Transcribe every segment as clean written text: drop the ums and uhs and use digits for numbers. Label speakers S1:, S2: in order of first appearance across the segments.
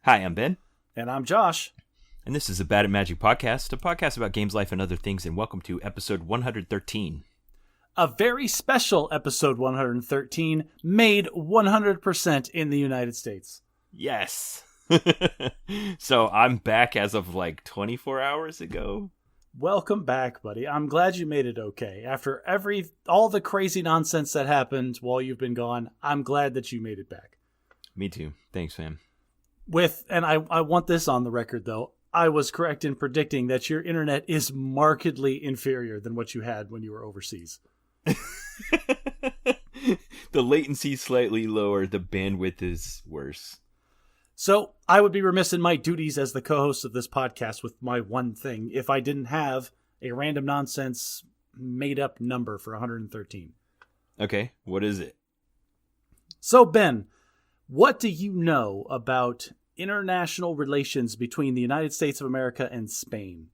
S1: Hi, I'm Ben.
S2: And I'm Josh.
S1: And this is a Bad at Magic podcast, a podcast about games, life, and other things, and welcome to episode 113.
S2: A very special episode 113, made 100% in the United States.
S1: Yes. So I'm back as of like 24 hours ago.
S2: Welcome back, buddy. I'm glad you made it okay. After all the crazy nonsense that happened while you've been gone, I'm glad that you made it back.
S1: Me too. Thanks, fam.
S2: And I want this on the record, though. I was correct in predicting that your internet is markedly inferior than what you had when you were overseas.
S1: The latency is slightly lower. The bandwidth is worse.
S2: So I would be remiss in my duties as the co-host of this podcast with my one thing if I didn't have a random nonsense made-up number for 113.
S1: Okay, what is it?
S2: So, Ben, what do you know about international relations between the United States of America and Spain?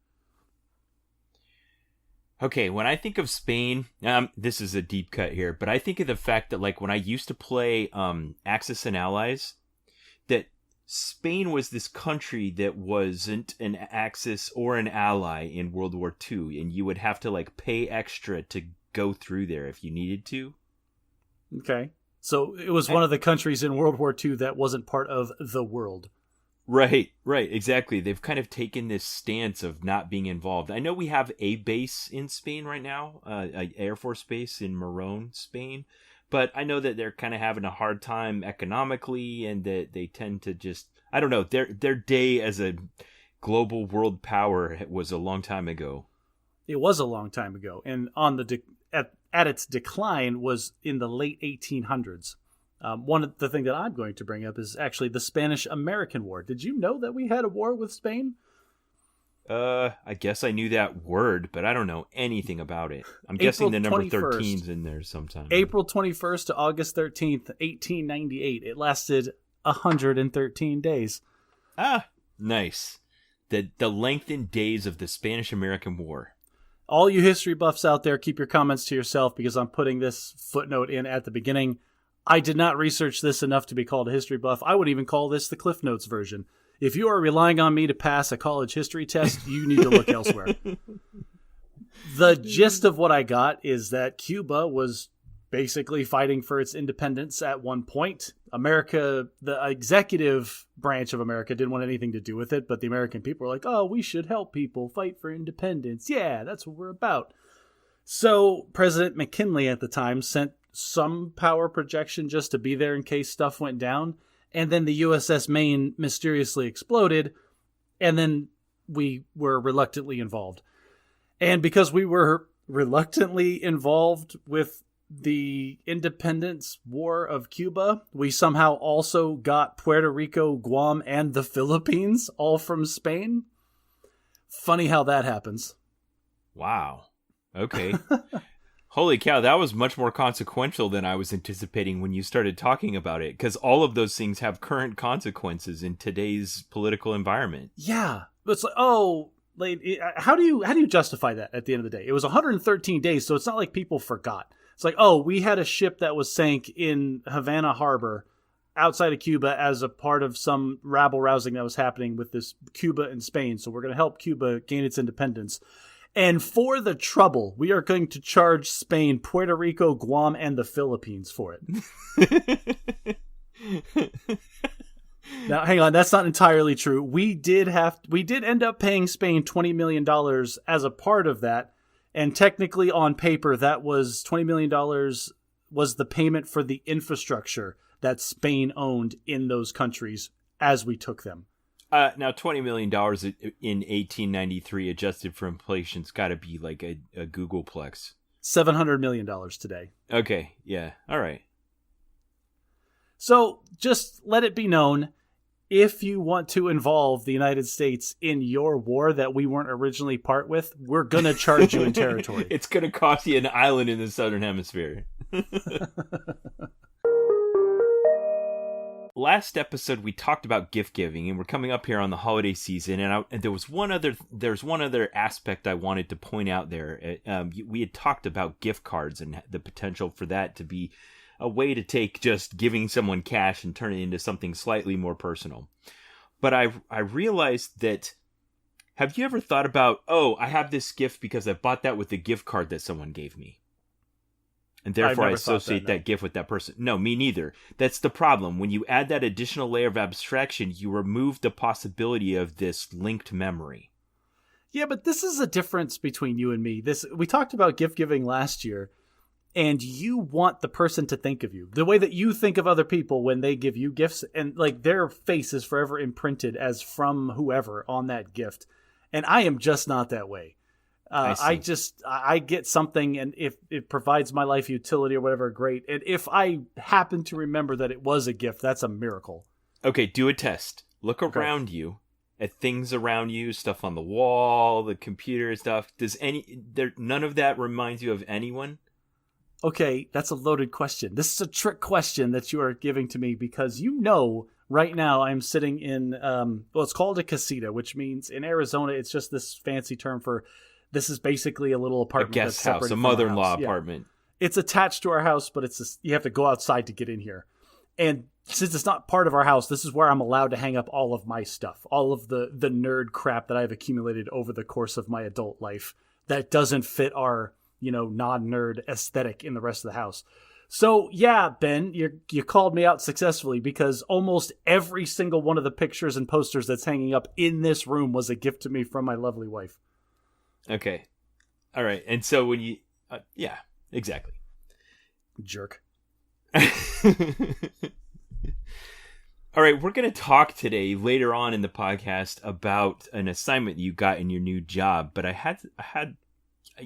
S1: Okay, when I think of Spain, this is a deep cut here, but I think of the fact that like when I used to play Axis and Allies, that Spain was this country that wasn't an Axis or an ally in World War II, and you would have to like pay extra to go through there if you needed to.
S2: Okay. So it was one of the countries in World War II that wasn't part of the world.
S1: Right, exactly. They've kind of taken this stance of not being involved. I know we have a base in Spain right now, an Air Force base in Morón, Spain, but I know that they're kind of having a hard time economically, and that they tend to just, I don't know, their day as a global world power was a long time ago.
S2: It was a long time ago, and on the at its decline was in the late 1800s. One of the thing that I'm going to bring up is actually the Spanish-American War. Did you know that we had a war with Spain?
S1: I guess I knew that word, but I don't know anything about it. I'm guessing the number 13's in there sometime.
S2: April 21st to August 13th, 1898. It lasted 113 days.
S1: Ah, nice. The lengthened days of the Spanish-American War.
S2: All you history buffs out there, keep your comments to yourself because I'm putting this footnote in at the beginning. I did not research this enough to be called a history buff. I would even call this the Cliff Notes version. If you are relying on me to pass a college history test, you need to look elsewhere. The gist of what I got is that Cuba was basically fighting for its independence at one point. America, the executive branch of America, didn't want anything to do with it, but the American people were like, oh, we should help people fight for independence. Yeah, that's what we're about. So President McKinley at the time sent some power projection just to be there in case stuff went down. And then the USS Maine mysteriously exploded. And then we were reluctantly involved. And because we were reluctantly involved with the independence war of Cuba, we somehow also got Puerto Rico, Guam, and the Philippines all from Spain. Funny how that happens.
S1: Wow. Okay. Holy cow, that was much more consequential than I was anticipating when you started talking about it, because all of those things have current consequences in today's political environment.
S2: Yeah. It's like, how do you justify that at the end of the day? It was 113 days, so it's not like people forgot. It's like, we had a ship that was sank in Havana Harbor outside of Cuba as a part of some rabble-rousing that was happening with this Cuba and Spain, so we're going to help Cuba gain its independence. And for the trouble, we are going to charge Spain, Puerto Rico, Guam, and the Philippines for it. Now, hang on, that's not entirely true. We did end up paying Spain $20 million as a part of that. And technically on paper, that was $20 million was the payment for the infrastructure that Spain owned in those countries as we took them.
S1: Now, $20 million in 1893 adjusted for inflation's got to be like a Googleplex.
S2: $700 million today.
S1: Okay, yeah, all right.
S2: So just let it be known, if you want to involve the United States in your war that we weren't originally part with, we're going to charge you in territory.
S1: It's going to cost you an island in the Southern Hemisphere. Last episode, we talked about gift giving, and we're coming up here on the holiday season. And there's one other aspect I wanted to point out there. We had talked about gift cards and the potential for that to be a way to take just giving someone cash and turn it into something slightly more personal. but I realized that, have you ever thought about, oh, I have this gift because I bought that with the gift card that someone gave me, and therefore I associate that gift with that person? No, me neither. That's the problem. When you add that additional layer of abstraction, you remove the possibility of this linked memory.
S2: Yeah, but this is a difference between you and me. We talked about gift giving last year, and you want the person to think of you the way that you think of other people when they give you gifts, and like their face is forever imprinted as from whoever on that gift. And I am just not that way. I get something, and if it provides my life utility or whatever, great. And if I happen to remember that it was a gift, that's a miracle.
S1: Okay, do a test. Look around you at things around you, stuff on the wall, the computer stuff. None of that reminds you of anyone?
S2: Okay, that's a loaded question. This is a trick question that you are giving to me because right now I'm sitting in, it's called a casita, which means in Arizona it's just this fancy term for, this is basically a little apartment.
S1: A guest house, a mother-in-law apartment.
S2: Yeah. It's attached to our house, but you have to go outside to get in here. And since it's not part of our house, this is where I'm allowed to hang up all of my stuff, all of the nerd crap that I've accumulated over the course of my adult life that doesn't fit our, non-nerd aesthetic in the rest of the house. So yeah, Ben, you called me out successfully because almost every single one of the pictures and posters that's hanging up in this room was a gift to me from my lovely wife.
S1: Okay. All right. And so when you, yeah, exactly.
S2: Jerk.
S1: All right, we're going to talk today later on in the podcast about an assignment you got in your new job, but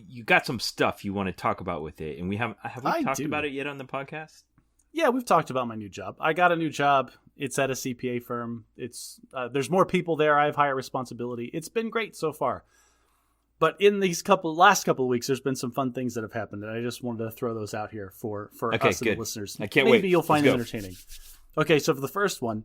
S1: you got some stuff you want to talk about with it, and have we talked about it yet on the podcast?
S2: Yeah, we've talked about my new job. I got a new job. It's at a CPA firm. It's there's more people there. I have higher responsibility. It's been great so far. But in these last couple of weeks, there's been some fun things that have happened, and I just wanted to throw those out here for us and the listeners.
S1: I can't wait.
S2: Maybe you'll find them entertaining. Okay, so for the first one,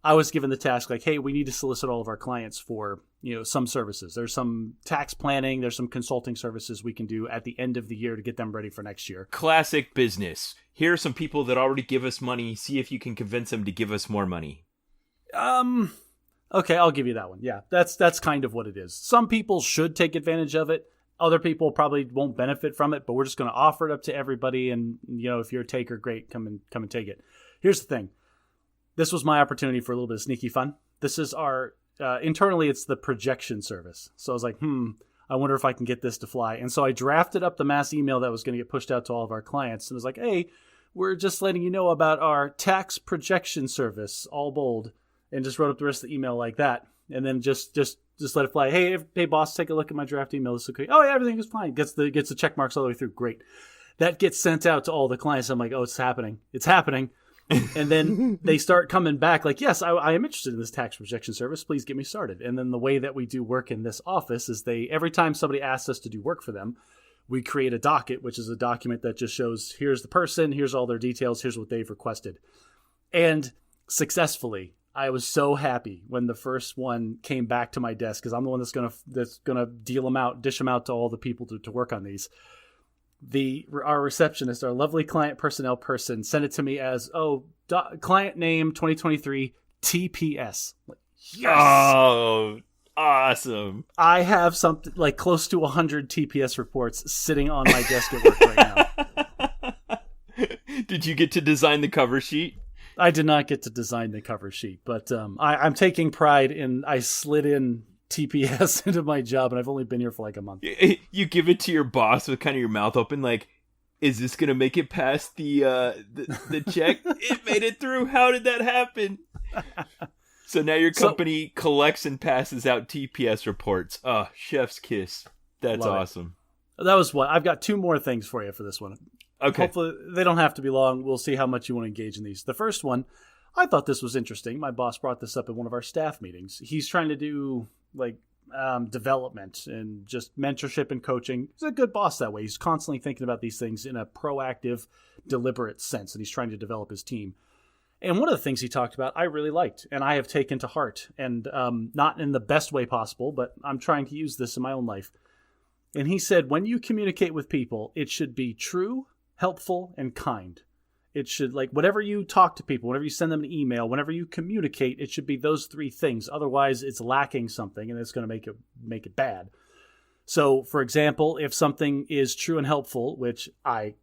S2: I was given the task like, hey, we need to solicit all of our clients for, some services. There's some tax planning. There's some consulting services we can do at the end of the year to get them ready for next year.
S1: Classic business. Here are some people that already give us money. See if you can convince them to give us more money.
S2: Okay, I'll give you that one. Yeah, that's kind of what it is. Some people should take advantage of it. Other people probably won't benefit from it, but we're just going to offer it up to everybody. And, if you're a taker, great, come and take it. Here's the thing. This was my opportunity for a little bit of sneaky fun. This is our, internally, it's the projection service. So I was like, I wonder if I can get this to fly. And so I drafted up the mass email that was going to get pushed out to all of our clients. And it was like, hey, we're just letting you know about our tax projection service, all bold. And just wrote up the rest of the email like that. And then just let it fly. Hey, boss, take a look at my draft email. This is okay. Oh, yeah, everything is fine. Gets the check marks all the way through. Great. That gets sent out to all the clients. I'm like, oh, it's happening. It's happening. And then they start coming back like, yes, I am interested in this tax projection service. Please get me started. And then the way that we do work in this office is every time somebody asks us to do work for them, we create a docket, which is a document that just shows here's the person, here's all their details, here's what they've requested. And successfully, I was so happy when the first one came back to my desk because I'm the one that's gonna dish them out to all the people to work on these. Our receptionist, our lovely client personnel person, sent it to me as client name 2023 TPS. Yes.
S1: Oh, awesome!
S2: I have something like close to 100 TPS reports sitting on my desk at work right now.
S1: Did you get to design the cover sheet?
S2: I did not get to design the cover sheet, but I'm taking pride in I slid in TPS into my job, and I've only been here for like a month.
S1: You give it to your boss with kind of your mouth open, like, is this going to make it past the check? It made it through. How did that happen? So now your company collects and passes out TPS reports. Oh, chef's kiss. That's awesome.
S2: That was what I've got. 2 more things for you for this one.
S1: Okay.
S2: Hopefully they don't have to be long. We'll see how much you want to engage in these. The first one, I thought this was interesting. My boss brought this up at one of our staff meetings. He's trying to do development and just mentorship and coaching. He's a good boss that way. He's constantly thinking about these things in a proactive, deliberate sense, and he's trying to develop his team. And one of the things he talked about I really liked, and I have taken to heart, and not in the best way possible, but I'm trying to use this in my own life. And he said, when you communicate with people, it should be true, helpful, and kind. It should, like, whenever you talk to people, whenever you send them an email, whenever you communicate, it should be those three things. Otherwise, it's lacking something, and it's going to make it bad. So, for example, if something is true and helpful, which I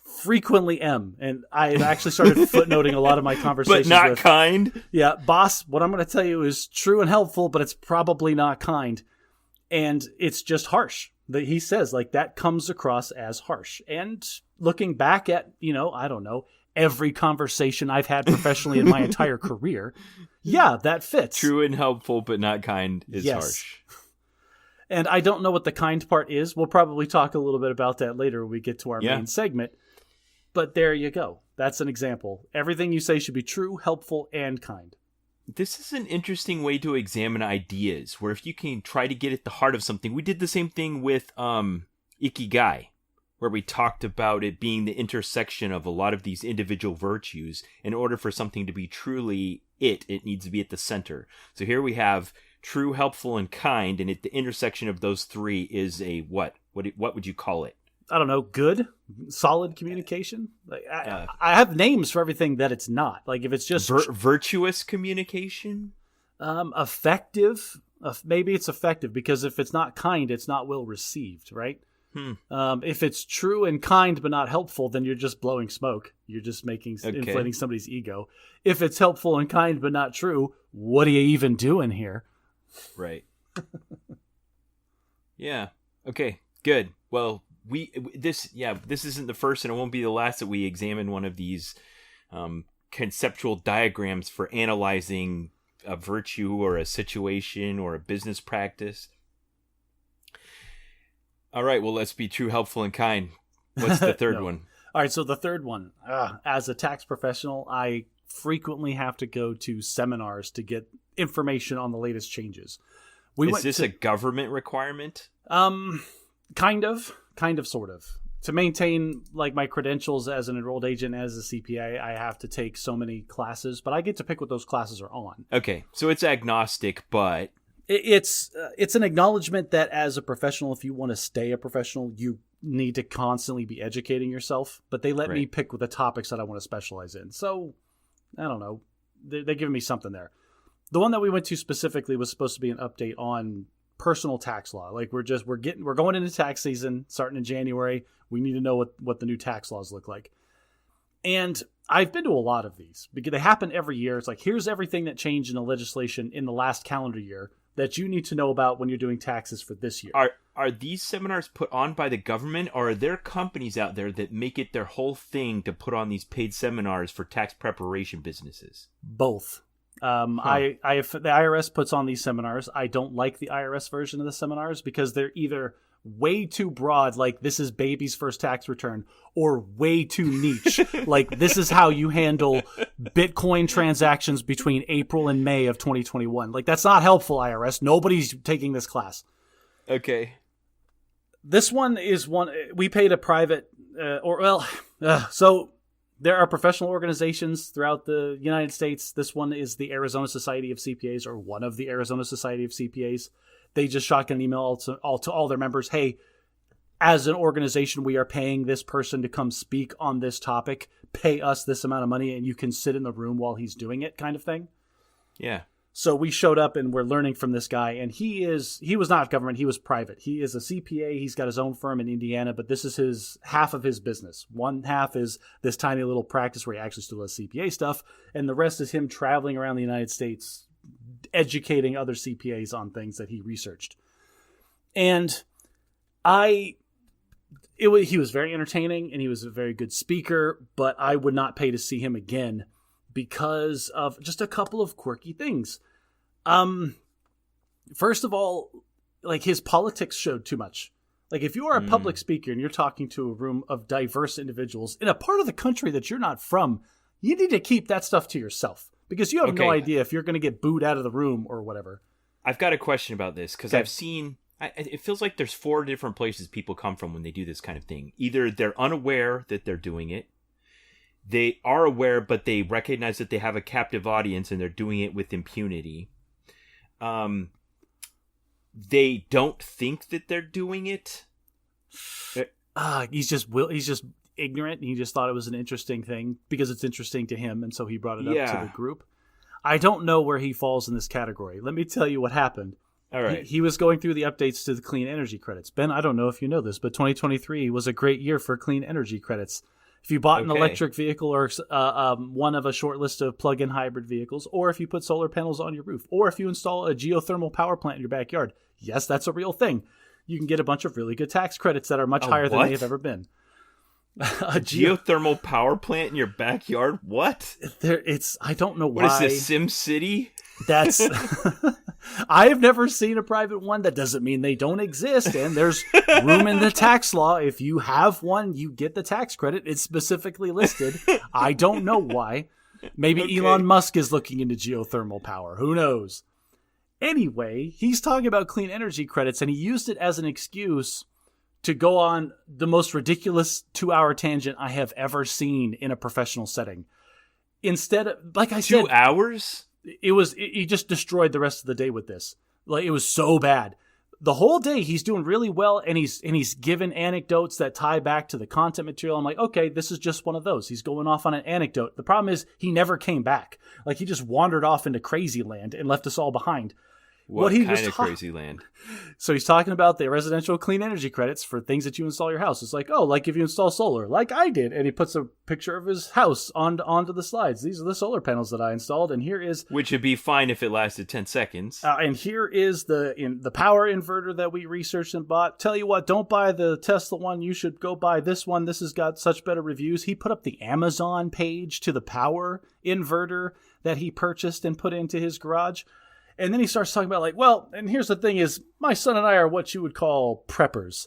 S2: frequently am, and I've actually started footnoting a lot of my conversations.
S1: But not kind?
S2: Yeah, boss, what I'm going to tell you is true and helpful, but it's probably not kind. And it's just harsh. He says, like, that comes across as harsh. And looking back at, I don't know, every conversation I've had professionally in my entire career, yeah, that fits.
S1: True and helpful, but not kind is harsh.
S2: And I don't know what the kind part is. We'll probably talk a little bit about that later when we get to our main segment. But there you go. That's an example. Everything you say should be true, helpful, and kind.
S1: This is an interesting way to examine ideas, where if you can try to get at the heart of something. We did the same thing with Ikigai, where we talked about it being the intersection of a lot of these individual virtues. In order for something to be truly it needs to be at the center. So here we have true, helpful, and kind, and at the intersection of those three is a what? What would you call it?
S2: I don't know, good, solid communication. Like, I have names for everything that it's not. Like, if it's just
S1: virtuous communication,
S2: effective. Maybe it's effective, because if it's not kind, it's not well received, right? If it's true and kind but not helpful, then you're just blowing smoke. You're just inflating somebody's ego. If it's helpful and kind but not true, what are you even doing here?
S1: Right. Yeah. Okay. Good. Well. This isn't the first, and it won't be the last that we examine one of these conceptual diagrams for analyzing a virtue or a situation or a business practice. All right, well, let's be true, helpful, and kind. What's the third one?
S2: All right, so the third one, as a tax professional, I frequently have to go to seminars to get information on the latest changes.
S1: Is this a government requirement?
S2: Kind of, sort of. To maintain, like, my credentials as an enrolled agent, as a CPA, I have to take so many classes, but I get to pick what those classes are on.
S1: Okay, so it's agnostic, but
S2: it's an acknowledgement that as a professional, if you want to stay a professional, you need to constantly be educating yourself. But they let me pick the topics that I want to specialize in. So I don't know. They're giving me something there. The one that we went to specifically was supposed to be an update on personal tax law. Like, we're going into tax season starting in January. We need to know what the new tax laws look like. And I've been to a lot of these because they happen every year. It's like, here's everything that changed in the legislation in the last calendar year that you need to know about when you're doing taxes for this year.
S1: Are these seminars put on by the government, or are there companies out there that make it their whole thing to put on these paid seminars for tax preparation businesses?
S2: Both. The IRS puts on these seminars. I don't like the IRS version of the seminars because they're either way too broad, like this is baby's first tax return, or way too niche, like this is how you handle Bitcoin transactions between April and May of 2021. Like, that's not helpful, IRS. Nobody's taking this class.
S1: Okay.
S2: This one is one we paid a private, so there are professional organizations throughout the United States. This one is the Arizona Society of CPAs, or one of the Arizona Society of CPAs. They just shotgun an email to all their members. Hey, as an organization, we are paying this person to come speak on this topic. Pay us this amount of money, and you can sit in the room while he's doing it, kind of thing.
S1: Yeah.
S2: So we showed up and we're learning from this guy, and he was not government, he was private. He is a CPA, he's got his own firm in Indiana, but this is half of his business. One half is this tiny little practice where he actually still does CPA stuff, and the rest is him traveling around the United States educating other CPAs on things that he researched. And he was very entertaining and he was a very good speaker, but I would not pay to see him again because of just a couple of quirky things. First of all, like, his politics showed too much. Like, if you are a public speaker and you're talking to a room of diverse individuals in a part of the country that you're not from, you need to keep that stuff to yourself because you have no idea if you're going to get booed out of the room or whatever.
S1: I've got a question about this because I've seen, it feels like there's 4 different places people come from when they do this kind of thing. Either they're unaware that they're doing it, they are aware, but they recognize that they have a captive audience and they're doing it with impunity. They don't think that they're doing it.
S2: He's just ignorant. He just thought it was an interesting thing because it's interesting to him, and so he brought it up to the group. I don't know where he falls in this category. Let me tell you what happened.
S1: All right.
S2: He was going through the updates to the clean energy credits. Ben, I don't know if you know this, but 2023 was a great year for clean energy credits. If you bought an electric vehicle or one of a short list of plug-in hybrid vehicles, or if you put solar panels on your roof, or if you install a geothermal power plant in your backyard, yes, that's a real thing. You can get a bunch of really good tax credits that are much higher than they have ever been.
S1: A geothermal power plant in your backyard? What?
S2: I don't know why.
S1: What is this, Sim City?
S2: That's I have never seen a private one. That doesn't mean they don't exist, and there's room in the tax law. If you have one, you get the tax credit. It's specifically listed. I don't know why. Maybe Elon Musk is looking into geothermal power. Who knows? Anyway, he's talking about clean energy credits, and he used it as an excuse to go on the most ridiculous 2-hour tangent I have ever seen in a professional setting. Instead of, like I said,
S1: 2 hours?
S2: He just destroyed the rest of the day with this. Like, it was so bad. The whole day he's doing really well, and he's given anecdotes that tie back to the content material. I'm like, okay, this is just one of those. He's going off on an anecdote. The problem is he never came back. Like, he just wandered off into crazy land and left us all behind.
S1: What kind of crazy land?
S2: So he's talking about the residential clean energy credits for things that you install your house. It's like, oh, like if you install solar, like I did. And he puts a picture of his house onto the slides. These are the solar panels that I installed. And here is...
S1: Which would be fine if it lasted 10 seconds.
S2: And here is the power inverter that we researched and bought. Tell you what, don't buy the Tesla one. You should go buy this one. This has got such better reviews. He put up the Amazon page to the power inverter that he purchased and put into his garage. And then he starts talking about like, well, and here's the thing is, my son and I are what you would call preppers.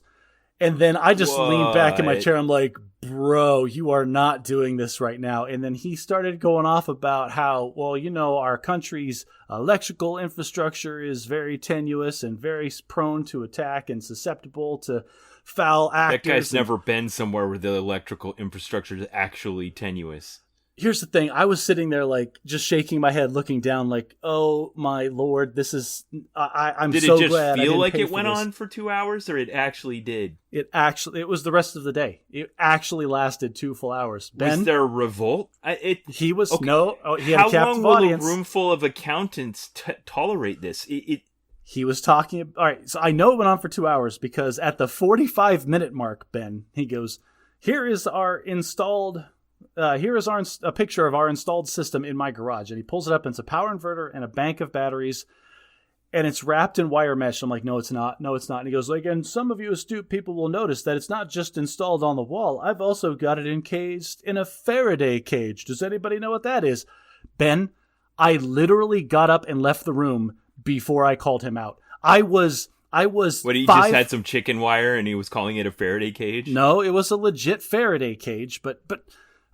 S2: And then I just leaned back in my chair. I'm like, bro, you are not doing this right now. And then he started going off about how, well, you know, our country's electrical infrastructure is very tenuous and very prone to attack and susceptible to foul actors.
S1: That guy's never been somewhere where the electrical infrastructure is actually tenuous.
S2: Here's the thing. I was sitting there, like, just shaking my head, looking down, like, oh, my Lord, this is... I'm so glad I didn't pay for this. Did it just feel like it went on
S1: for 2 hours, or it actually did?
S2: It was the rest of the day. It actually lasted 2 full hours. Ben?
S1: Was there a revolt?
S2: He was... Okay. No. He had
S1: How
S2: a captive
S1: long
S2: audience.
S1: will a room full of accountants tolerate this?
S2: He was talking... All right, so I know it went on for 2 hours, because at the 45-minute mark, Ben, he goes, here is our installed... here is a picture of our installed system in my garage. And he pulls it up, and it's a power inverter and a bank of batteries. And it's wrapped in wire mesh. I'm like, no, it's not. No, it's not. And he goes, like, and some of you astute people will notice that it's not just installed on the wall. I've also got it encased in a Faraday cage. Does anybody know what that is? Ben, I literally got up and left the room before I called him out. I was...
S1: What, he just had some chicken wire and he was calling it a Faraday cage?
S2: No, it was a legit Faraday cage, but...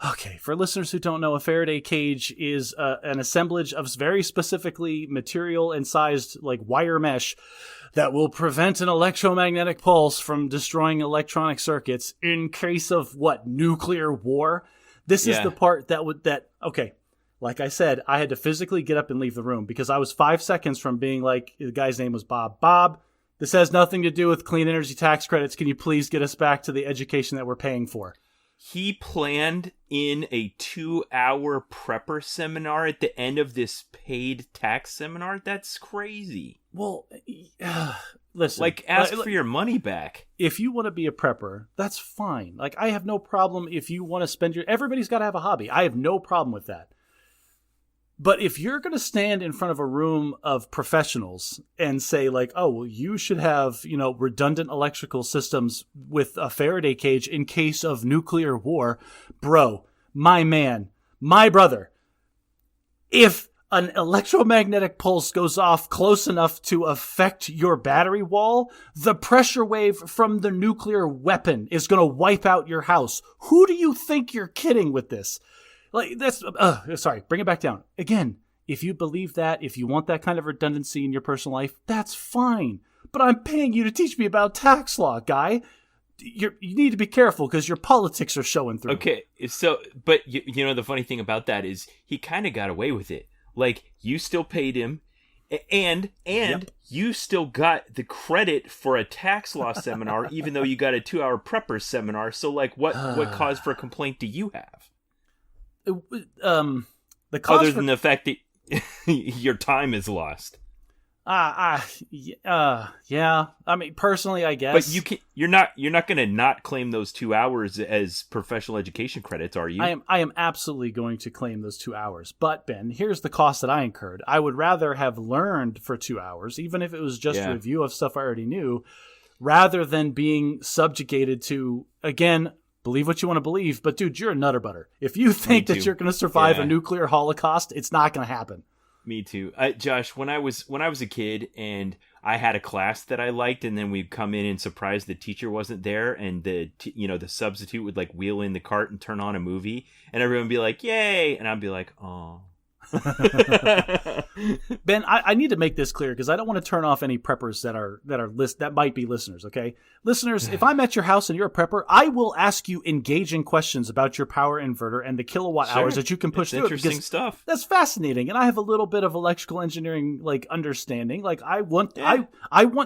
S2: Okay, for listeners who don't know, a Faraday cage is an assemblage of very specifically material and sized like wire mesh that will prevent an electromagnetic pulse from destroying electronic circuits in case of nuclear war. This is the part okay, like I said, I had to physically get up and leave the room because I was 5 seconds from being like, the guy's name was Bob. Bob, this has nothing to do with clean energy tax credits. Can you please get us back to the education that we're paying for?
S1: He planned in a 2-hour prepper seminar at the end of this paid tax seminar? That's crazy.
S2: Well, listen.
S1: Like, ask for your money back.
S2: If you want to be a prepper, that's fine. Like, I have no problem if you want to spend everybody's got to have a hobby. I have no problem with that. But if you're going to stand in front of a room of professionals and say like, oh, well, you should have, redundant electrical systems with a Faraday cage in case of nuclear war, bro, my man, my brother, if an electromagnetic pulse goes off close enough to affect your battery wall, the pressure wave from the nuclear weapon is going to wipe out your house. Who do you think you're kidding with this? Like, that's, sorry, bring it back down. Again, if you believe that, if you want that kind of redundancy in your personal life, that's fine. But I'm paying you to teach me about tax law, guy. You need to be careful because your politics are showing through.
S1: Okay, so, but the funny thing about that is he kind of got away with it. Like, you still paid him, And you still got the credit for a tax law seminar, even though you got a 2-hour prepper seminar. So, like, what cause for complaint do you have?
S2: The cause
S1: other than the fact that your time is lost.
S2: Yeah. I mean, personally, I guess.
S1: But you're not going to not claim those 2 hours as professional education credits, are you?
S2: I am absolutely going to claim those 2 hours. But Ben, here's the cost that I incurred. I would rather have learned for 2 hours, even if it was just a review of stuff I already knew, rather than being subjugated to, again, believe what you want to believe. But dude, you're a nutter butter. If you think that you're going to survive a nuclear holocaust, it's not going to happen.
S1: Me too. Josh, when I was a kid and I had a class that I liked, and then we'd come in and surprise the teacher wasn't there, and the substitute would like wheel in the cart and turn on a movie, and everyone would be like, "Yay!" and I'd be like, "Oh."
S2: Ben, I need to make this clear because I don't want to turn off any preppers that might be listeners. Okay, listeners, if I'm at your house and you're a prepper, I will ask you engaging questions about your power inverter and the kilowatt hours that you can push through.
S1: Interesting stuff.
S2: That's fascinating, and I have a little bit of electrical engineering understanding. Like I want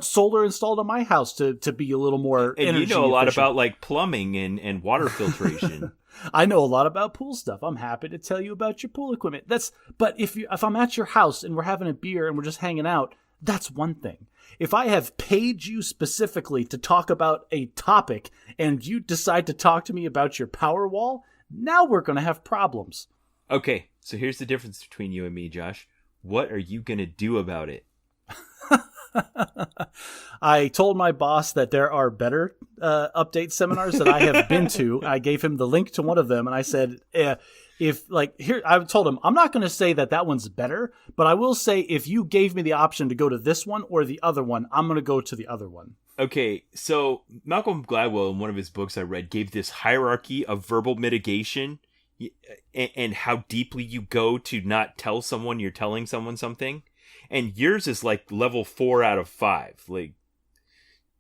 S2: solar installed on my house to be a little more.
S1: And you know a lot about like plumbing and water filtration.
S2: I know a lot about pool stuff. I'm happy to tell you about your pool equipment. But if I'm at your house and we're having a beer and we're just hanging out, that's one thing. If I have paid you specifically to talk about a topic and you decide to talk to me about your power wall, now we're going to have problems.
S1: Okay, so here's the difference between you and me, Josh. What are you going to do about it?
S2: I told my boss that there are better update seminars that I have been to. I gave him the link to one of them, and I said, I told him, I'm not going to say that one's better, but I will say if you gave me the option to go to this one or the other one, I'm going to go to the other one.
S1: Okay, so Malcolm Gladwell, in one of his books I read, gave this hierarchy of verbal mitigation and how deeply you go to not tell someone you're telling someone something. And yours is like level 4 out of 5. Like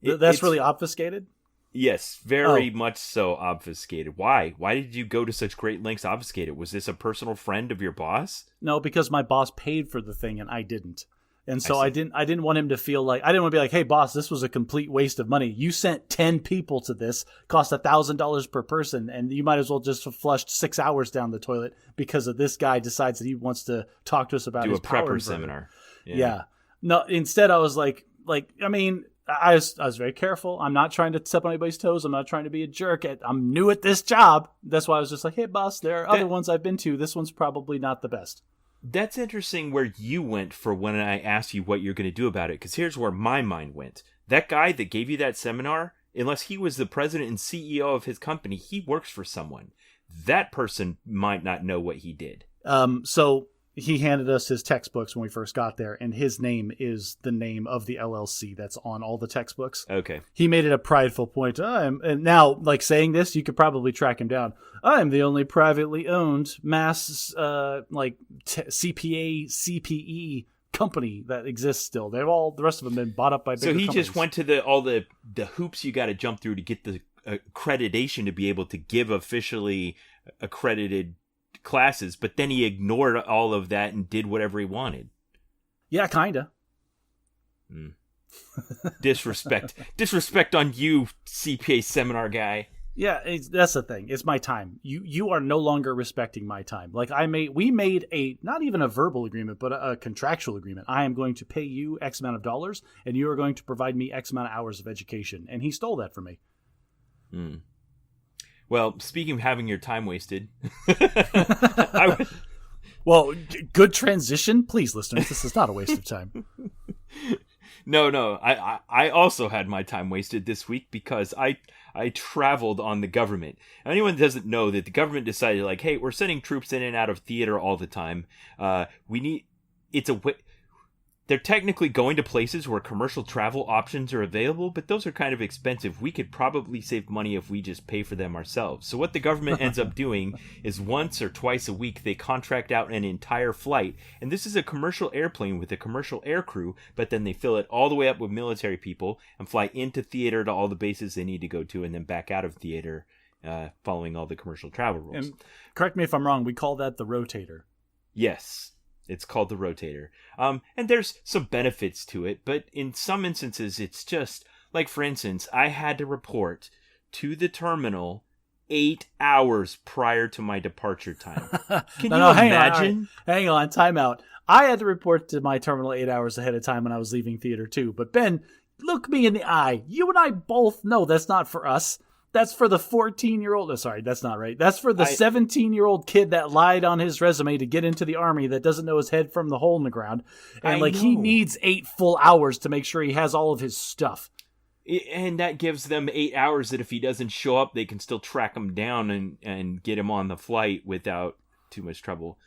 S2: that's really obfuscated?
S1: Yes, very much so obfuscated. Why? Why did you go to such great lengths to obfuscate it? Was this a personal friend of your boss?
S2: No, because my boss paid for the thing and I didn't. And so I didn't want him to feel like, I didn't want to be like, hey boss, this was a complete waste of money. You sent 10 people to this, cost $1,000 per person, and you might as well just have flushed 6 hours down the toilet because of this guy decides that he wants to talk to us about his power
S1: prepper
S2: inverter.
S1: Seminar.
S2: Yeah. No, instead I was like, I mean, I was very careful. I'm not trying to step on anybody's toes. I'm not trying to be a jerk. I'm new at this job. That's why I was just like, hey boss, there are other ones I've been to. This one's probably not the best.
S1: That's interesting where you went for when I asked you what you're going to do about it, because here's where my mind went. That guy that gave you that seminar, unless he was the president and CEO of his company, he works for someone. That person might not know what he did.
S2: So he handed us his textbooks when we first got there, and his name is the name of the LLC that's on all the textbooks. Okay. He made it a prideful point. And now, like saying this, you could probably track him down. I'm the only privately owned mass CPA, CPE company that exists still. The rest of them been bought up by bigger companies.
S1: So he just went to all the hoops you got to jump through to get the accreditation to be able to give officially accredited classes, but then he ignored all of that and did whatever he wanted.
S2: Yeah, kinda.
S1: Disrespect on you, CPA seminar guy.
S2: Yeah, that's the thing. It's my time. You are no longer respecting my time. Like we made a not even a verbal agreement, but a contractual agreement. I am going to pay you X amount of dollars, and you are going to provide me X amount of hours of education. And he stole that from me.
S1: Well, speaking of having your time wasted,
S2: well, good transition. Please, listeners, this is not a waste of time.
S1: No. I also had my time wasted this week because I traveled on the government. Anyone doesn't know that the government decided, like, hey, we're sending troops in and out of theater all the time. They're technically going to places where commercial travel options are available, but those are kind of expensive. We could probably save money if we just pay for them ourselves. So what the government ends up doing is once or twice a week, they contract out an entire flight. And this is a commercial airplane with a commercial air crew, but then they fill it all the way up with military people and fly into theater to all the bases they need to go to and then back out of theater, following all the commercial travel rules.
S2: And correct me if I'm wrong, we call that the rotator.
S1: Yes. It's called the rotator. And there's some benefits to it, but in some instances, it's just like, for instance, I had to report to the terminal 8 hours prior to my departure time. Can you imagine?
S2: Hang on, time out. I had to report to my terminal 8 hours ahead of time when I was leaving theater too. But Ben, look me in the eye. You and I both know that's not for us. That's for the 14-year-old. Oh, sorry, that's not right. That's for the 17-year-old kid that lied on his resume to get into the Army that doesn't know his head from the hole in the ground. And he needs 8 full hours to make sure he has all of his stuff.
S1: And that gives them 8 hours that if he doesn't show up, they can still track him down and get him on the flight without too much trouble.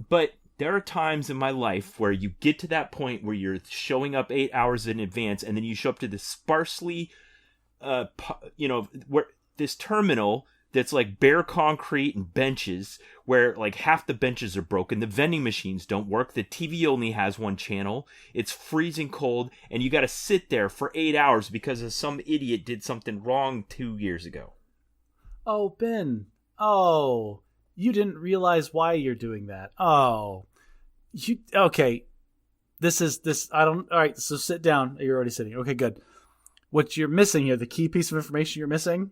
S1: But there are times in my life where you get to that point where you're showing up 8 hours in advance, and then you show up to this sparsely, where this terminal that's like bare concrete and benches, where like half the benches are broken, the vending machines don't work, the TV only has one channel, it's freezing cold, and you got to sit there for 8 hours because some idiot did something wrong 2 years ago.
S2: Oh, Ben. Oh, you didn't realize why you're doing that. Oh, okay. All right, so sit down. You're already sitting. Okay, good. What you're missing here, the key piece of information you're missing,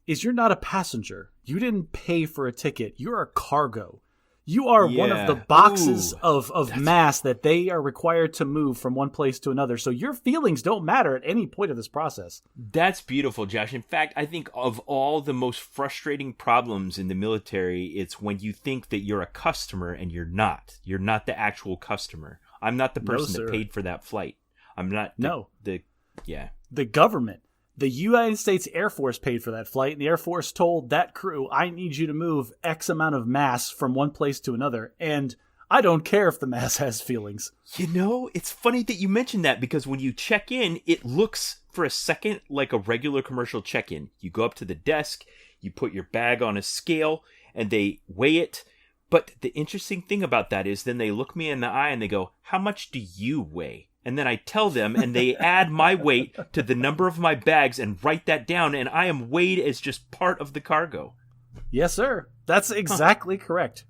S2: is you're not a passenger. You didn't pay for a ticket. You're a cargo. You are one of the boxes of mass that they are required to move from one place to another. So your feelings don't matter at any point of this process.
S1: That's beautiful, Josh. In fact, I think of all the most frustrating problems in the military, it's when you think that you're a customer and you're not. You're not the actual customer. I'm not the person that paid for that flight. I'm not the government.
S2: The United States Air Force paid for that flight, and the Air Force told that crew, I need you to move X amount of mass from one place to another, and I don't care if the mass has feelings.
S1: You know, it's funny that you mentioned that, because when you check in, it looks for a second like a regular commercial check-in. You go up to the desk, you put your bag on a scale, and they weigh it. But the interesting thing about that is then they look me in the eye and they go, how much do you weigh? And then I tell them, and they add my weight to the number of my bags and write that down, and I am weighed as just part of the cargo.
S2: Yes, sir. That's exactly correct.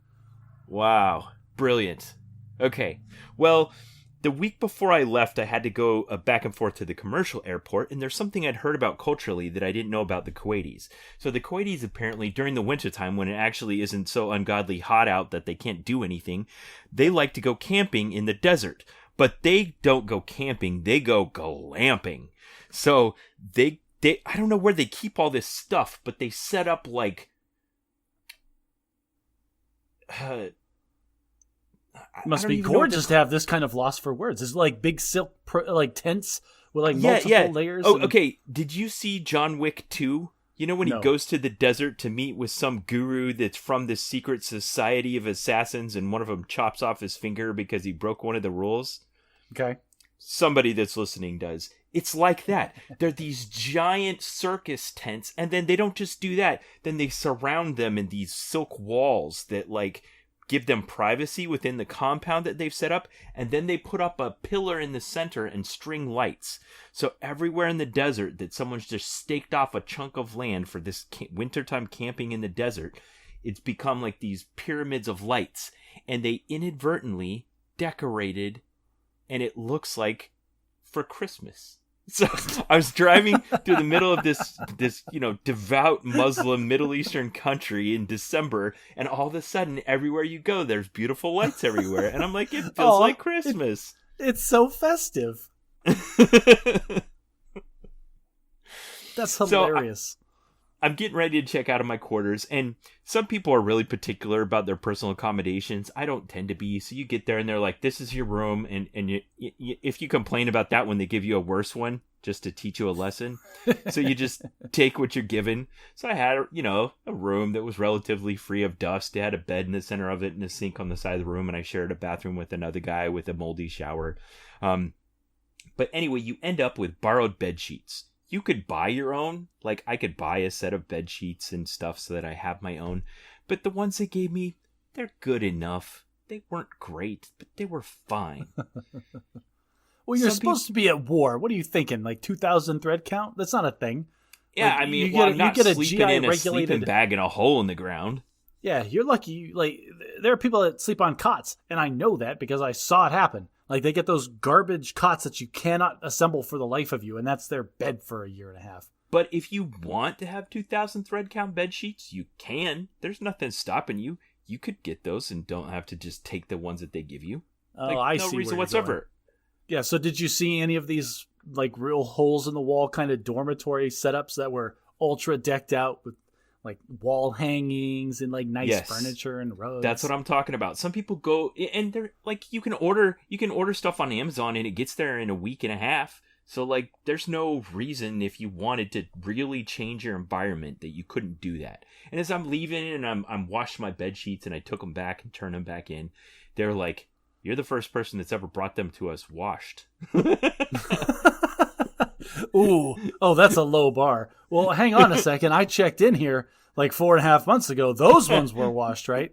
S1: Wow. Brilliant. Okay. Well, the week before I left, I had to go back and forth to the commercial airport, and there's something I'd heard about culturally that I didn't know about the Kuwaitis. So the Kuwaitis, apparently, during the wintertime, when it actually isn't so ungodly hot out that they can't do anything, they like to go camping in the desert. But they don't go camping, they go glamping. So they I don't know where they keep all this stuff, but they set up like
S2: it must be gorgeous to have this kind of loss for words. It's like big silk like tents with like multiple layers.
S1: Oh, okay. Did you see John Wick 2? You know when he goes to the desert to meet with some guru that's from this secret society of assassins, and one of them chops off his finger because he broke one of the rules?
S2: Okay.
S1: Somebody that's listening does. It's like that. They're these giant circus tents, and then they don't just do that. Then they surround them in these silk walls that like give them privacy within the compound that they've set up, and then they put up a pillar in the center and string lights. So everywhere in the desert that someone's just staked off a chunk of land for this wintertime camping in the desert, it's become like these pyramids of lights, and they inadvertently decorated, and it looks like for Christmas. So I was driving through the middle of this devout Muslim Middle Eastern country in December, and all of a sudden, everywhere you go, there's beautiful lights everywhere, and I'm like, it feels like Christmas.
S2: It's so festive. That's hilarious.
S1: I'm getting ready to check out of my quarters, and some people are really particular about their personal accommodations. I don't tend to be. So you get there, and they're like, this is your room, and if you complain about that when they give you a worse one, just to teach you a lesson, so you just take what you're given. So I had, a room that was relatively free of dust. It had a bed in the center of it and a sink on the side of the room, and I shared a bathroom with another guy with a moldy shower. But anyway, you end up with borrowed bed sheets. You could buy your own. Like, I could buy a set of bed sheets and stuff so that I have my own. But the ones they gave me, they're good enough. They weren't great, but they were fine.
S2: Well, you're supposed to be at war. What are you thinking? Like 2,000 thread count? That's not a thing.
S1: Yeah,
S2: like,
S1: I'm not sleeping in a sleeping bag in a hole in the ground.
S2: Yeah, you're lucky. Like, there are people that sleep on cots, and I know that because I saw it happen. Like, they get those garbage cots that you cannot assemble for the life of you, and that's their bed for a year and a half.
S1: But if you want to have 2,000 thread count bed sheets, you can. There's nothing stopping you. You could get those and don't have to just take the ones that they give you.
S2: Oh,
S1: like,
S2: I
S1: no
S2: see.
S1: reason whatsoever.
S2: Yeah, so did you see any of these, like, real holes in the wall kind of dormitory setups that were ultra decked out with, like, wall hangings and, like, nice furniture and rugs?
S1: That's what I'm talking about. Some people go, and they're like, you can order stuff on Amazon and it gets there in a week and a half. So, like, there's no reason if you wanted to really change your environment that you couldn't do that. And as I'm leaving and I'm washing my bed sheets and I took them back and turned them back in, they're like, "You're the first person that's ever brought them to us washed."
S2: Ooh, oh, that's a low bar. Well, hang on a second. I checked in here like 4.5 months ago. Those ones were washed, right?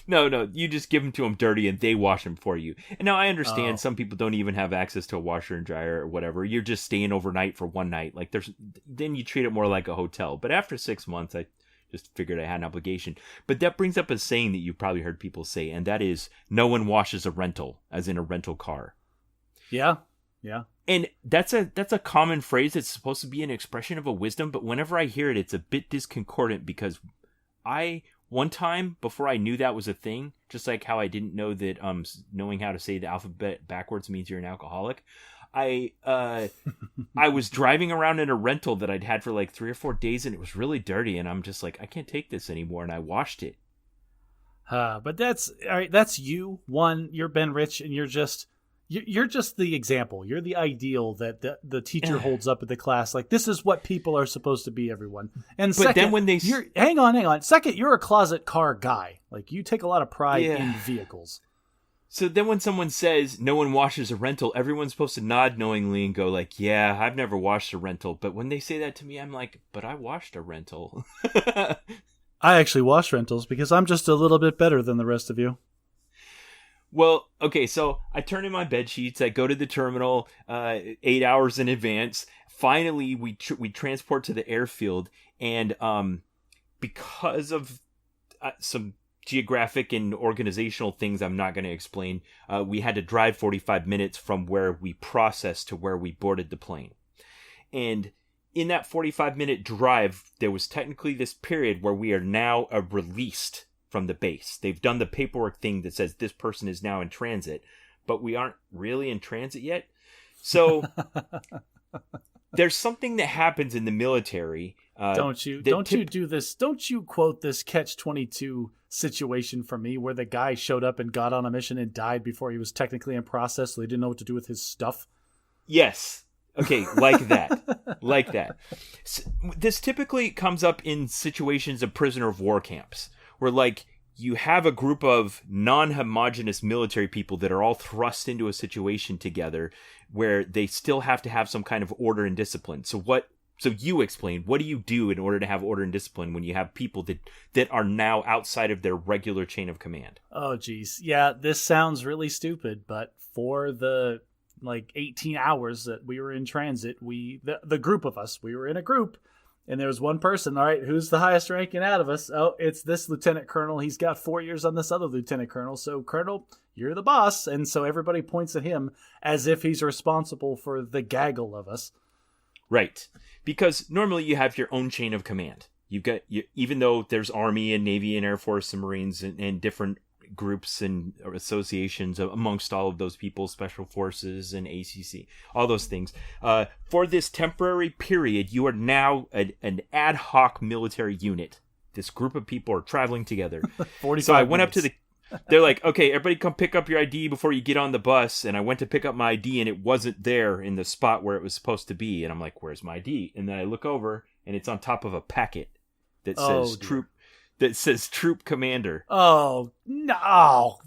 S1: No, you just give them to them dirty and they wash them for you. And now I understand some people don't even have access to a washer and dryer or whatever. You're just staying overnight for one night. Like, then you treat it more like a hotel. But after 6 months, I just figured I had an obligation. But that brings up a saying that you've probably heard people say, and that is, no one washes a rental, as in a rental car.
S2: Yeah.
S1: And that's a common phrase that's supposed to be an expression of a wisdom, but whenever I hear it, it's a bit disconcordant because one time, before I knew that was a thing, just like how I didn't know that knowing how to say the alphabet backwards means you're an alcoholic, I was driving around in a rental that I'd had for like 3 or 4 days, and it was really dirty, and I'm just like, I can't take this anymore, and I washed it.
S2: But that's all right. That's you. One, you're Ben Rich, and you're just the example. You're the ideal that the teacher holds up at the class. Like, this is what people are supposed to be, everyone. And but second, then when hang on. Second, you're a closet car guy. Like, you take a lot of pride in vehicles.
S1: So then when someone says no one washes a rental, everyone's supposed to nod knowingly and go like, yeah, I've never washed a rental. But when they say that to me, I'm like, but I washed a rental.
S2: I actually wash rentals because I'm just a little bit better than the rest of you.
S1: Well, okay, so I turn in my bed sheets. I go to the terminal 8 hours in advance. Finally, we transport to the airfield, and because of some geographic and organizational things I'm not going to explain, we had to drive 45 minutes from where we processed to where we boarded the plane. And in that 45-minute drive, there was technically this period where we are now released from the base. They've done the paperwork thing that says this person is now in transit, but we aren't really in transit yet. So there's something that happens in the military.
S2: Don't you do this? Don't you quote this Catch-22 situation from me where the guy showed up and got on a mission and died before he was technically in process, so they didn't know what to do with his stuff?
S1: Yes. Okay, like that. Like that. So, this typically comes up in situations of prisoner of war camps, where, like, you have a group of non-homogenous military people that are all thrust into a situation together where they still have to have some kind of order and discipline. So you explain, what do you do in order to have order and discipline when you have people that are now outside of their regular chain of command?
S2: Oh, geez. Yeah, this sounds really stupid, but for the 18 hours that we were in transit, the group of us, we were in a group. And there was one person, all right, who's the highest ranking out of us? Oh, it's this lieutenant colonel. He's got 4 years on this other lieutenant colonel. So, Colonel, you're the boss. And so everybody points at him as if he's responsible for the gaggle of us. Right.
S1: Because normally you have your own chain of command. You've got, even though there's Army and Navy and Air Force and Marines and different groups and associations amongst all of those people, Special Forces and ACC, all those things. For this temporary period, you are now an ad hoc military unit. This group of people are traveling together.
S2: 45
S1: So I went
S2: minutes.
S1: up to they're like, okay, everybody come pick up your ID before you get on the bus. And I went to pick up my ID and it wasn't there in the spot where it was supposed to be. And I'm like, where's my ID? And then I look over and it's on top of a packet that says troop commander.
S2: Oh, no.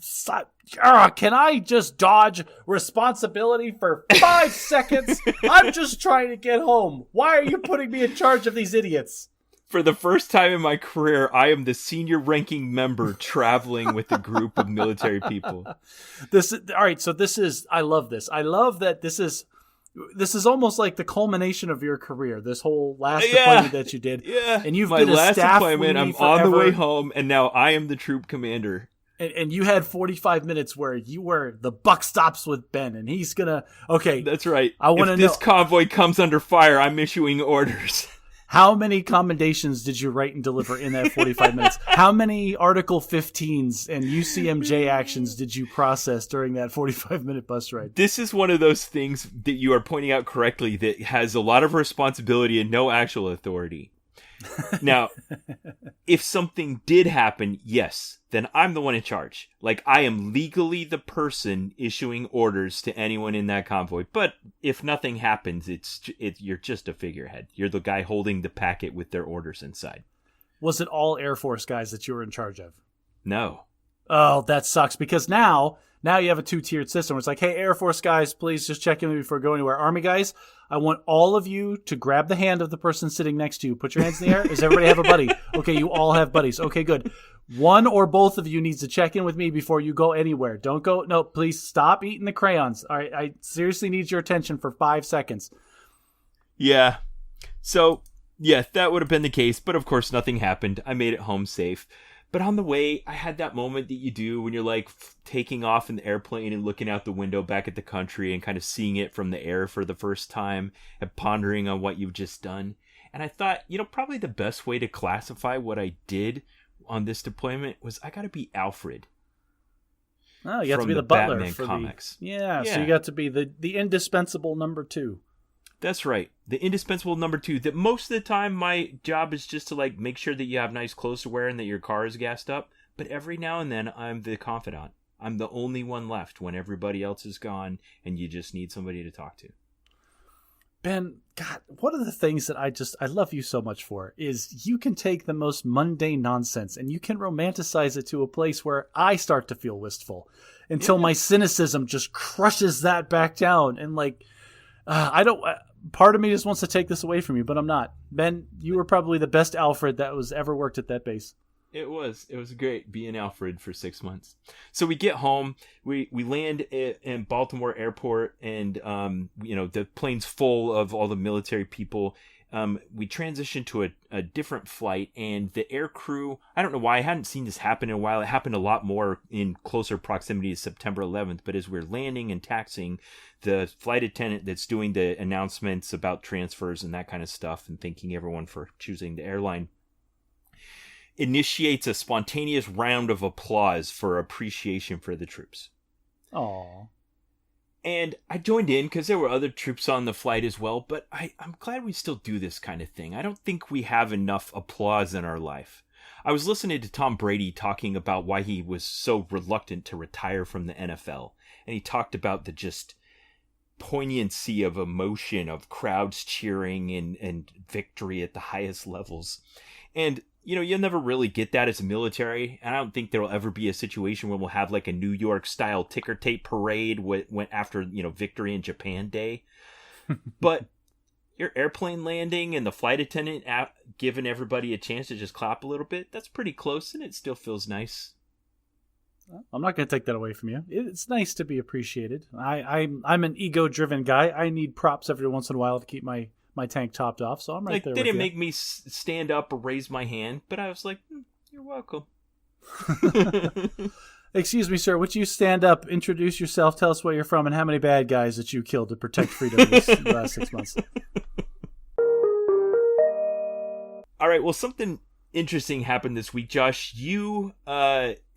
S2: Can I just dodge responsibility for 5 seconds? I'm just trying to get home. Why are you putting me in charge of these idiots?
S1: For the first time in my career, I am the senior ranking member traveling with a group of military people.
S2: I love this. I love that this is This is almost like the culmination of your career. This whole last deployment that you did.
S1: Yeah.
S2: And you've
S1: my
S2: been a
S1: last
S2: staff
S1: deployment. I'm
S2: forever.
S1: on the way home, and now I am the troop commander.
S2: And you had 45 minutes where you were the buck stops with Ben, and he's gonna. Okay,
S1: that's right.
S2: I want to know,
S1: if this convoy comes under fire, I'm issuing orders.
S2: How many commendations did you write and deliver in that 45 minutes? How many Article 15s and UCMJ actions did you process during that 45-minute bus ride?
S1: This is one of those things that you are pointing out correctly that has a lot of responsibility and no actual authority. Now, if something did happen, yes, then I'm the one in charge. Like, I am legally the person issuing orders to anyone in that convoy. But if nothing happens, you're just a figurehead. You're the guy holding the packet with their orders inside.
S2: Was it all Air Force guys that you were in charge of?
S1: No.
S2: Oh, that sucks, because now you have a two-tiered system where it's like, hey, Air Force guys, please just check in with me before going anywhere. Army guys, I want all of you to grab the hand of the person sitting next to you. Put your hands in the air. Does everybody have a buddy? Okay, you all have buddies. Okay, good. One or both of you needs to check in with me before you go anywhere. Don't go. No, please stop eating the crayons. All right, I seriously need your attention for 5 seconds.
S1: Yeah. So, yeah, that would have been the case. But, of course, nothing happened. I made it home safe. But on the way, I had that moment that you do when you're like taking off in the airplane and looking out the window back at the country and kind of seeing it from the air for the first time and pondering on what you've just done. And I thought, probably the best way to classify what I did on this deployment was I got to be Alfred.
S2: Oh, you got to be the butler
S1: Batman
S2: for
S1: comics.
S2: Yeah, so you got to be the indispensable number 2.
S1: That's right. The indispensable number 2. That most of the time my job is just to like make sure that you have nice clothes to wear and that your car is gassed up. But every now and then I'm the confidant. I'm the only one left when everybody else is gone and you just need somebody to talk to.
S2: Ben, God, one of the things that I love you so much for is you can take the most mundane nonsense and you can romanticize it to a place where I start to feel wistful until my cynicism just crushes that back down. And like, part of me just wants to take this away from you, but I'm not. Ben, you were probably the best Alfred that was ever worked at that base.
S1: It was great being Alfred for 6 months. So we get home, we land in Baltimore airport, and the plane's full of all the military people. We transitioned to a different flight, and the air crew, I don't know why, I hadn't seen this happen in a while. It happened a lot more in closer proximity to September 11th, but as we're landing and taxiing, the flight attendant that's doing the announcements about transfers and that kind of stuff and thanking everyone for choosing the airline initiates a spontaneous round of applause for appreciation for the troops.
S2: Aww.
S1: And I joined in because there were other troops on the flight as well, but I'm glad we still do this kind of thing. I don't think we have enough applause in our life. I was listening to Tom Brady talking about why he was so reluctant to retire from the NFL. And he talked about the just poignancy of emotion of crowds cheering and victory at the highest levels. And you'll never really get that as a military. And I don't think there will ever be a situation where we'll have like a New York style ticker tape parade went after, victory in Japan Day. But your airplane landing and the flight attendant giving everybody a chance to just clap a little bit, that's pretty close and it still feels nice.
S2: I'm not going to take that away from you. It's nice to be appreciated. I'm an ego-driven guy. I need props every once in a while to keep my tank topped off, so I'm right there with you.
S1: They didn't make me stand up or raise my hand, but I was like, you're welcome.
S2: Excuse me, sir, would you stand up, introduce yourself, tell us where you're from, and how many bad guys that you killed to protect freedom these last 6 months?
S1: All right, well, something interesting happened this week, Josh. You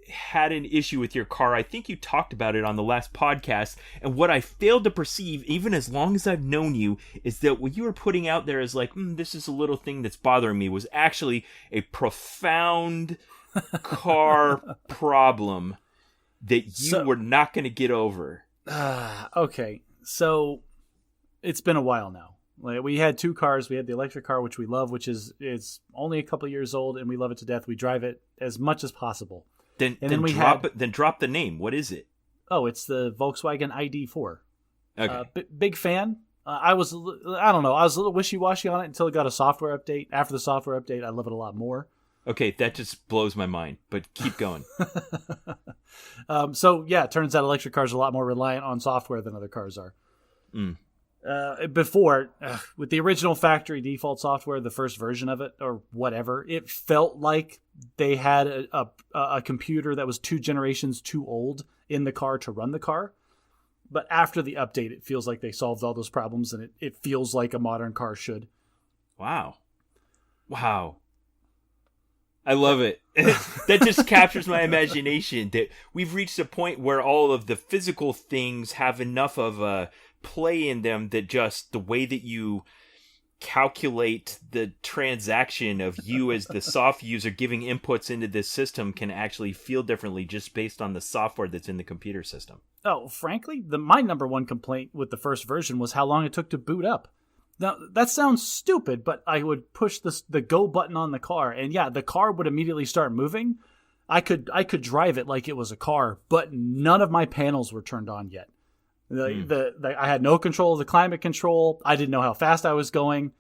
S1: had an issue with your car. I think you talked about it on the last podcast, and what I failed to perceive, even as long as I've known you, is that what you were putting out there as like, this is a little thing that's bothering me, was actually a profound car problem that you were not going to get over.
S2: Okay, so it's been a while now. Like, we had 2 cars. We had the electric car, which we love, which is only a couple years old, and we love it to death. We drive it as much as possible.
S1: Then drop the name. What is it?
S2: Oh, it's the Volkswagen ID4.
S1: Okay.
S2: Big fan. I was a little wishy-washy on it until it got a software update. After the software update, I love it a lot more.
S1: Okay, that just blows my mind, but keep going.
S2: So, yeah, it turns out electric cars are a lot more reliant on software than other cars are. before, with the original factory default software, the first version of it or whatever, it felt like they had a computer that was 2 generations too old in the car to run the car. But after the update, it feels like they solved all those problems, and it feels like a modern car should.
S1: Wow. I love it. That just captures my imagination, that we've reached a point where all of the physical things have enough of a play in them that just the way that you calculate the transaction of you as the soft user giving inputs into this system can actually feel differently just based on the software that's in the computer system.
S2: Oh, frankly, my number one complaint with the first version was how long it took to boot up. Now, that sounds stupid, but I would push the go button on the car, and yeah, the car would immediately start moving. I could drive it like it was a car, but none of my panels were turned on yet. I had no control of the climate control. I didn't know how fast I was going.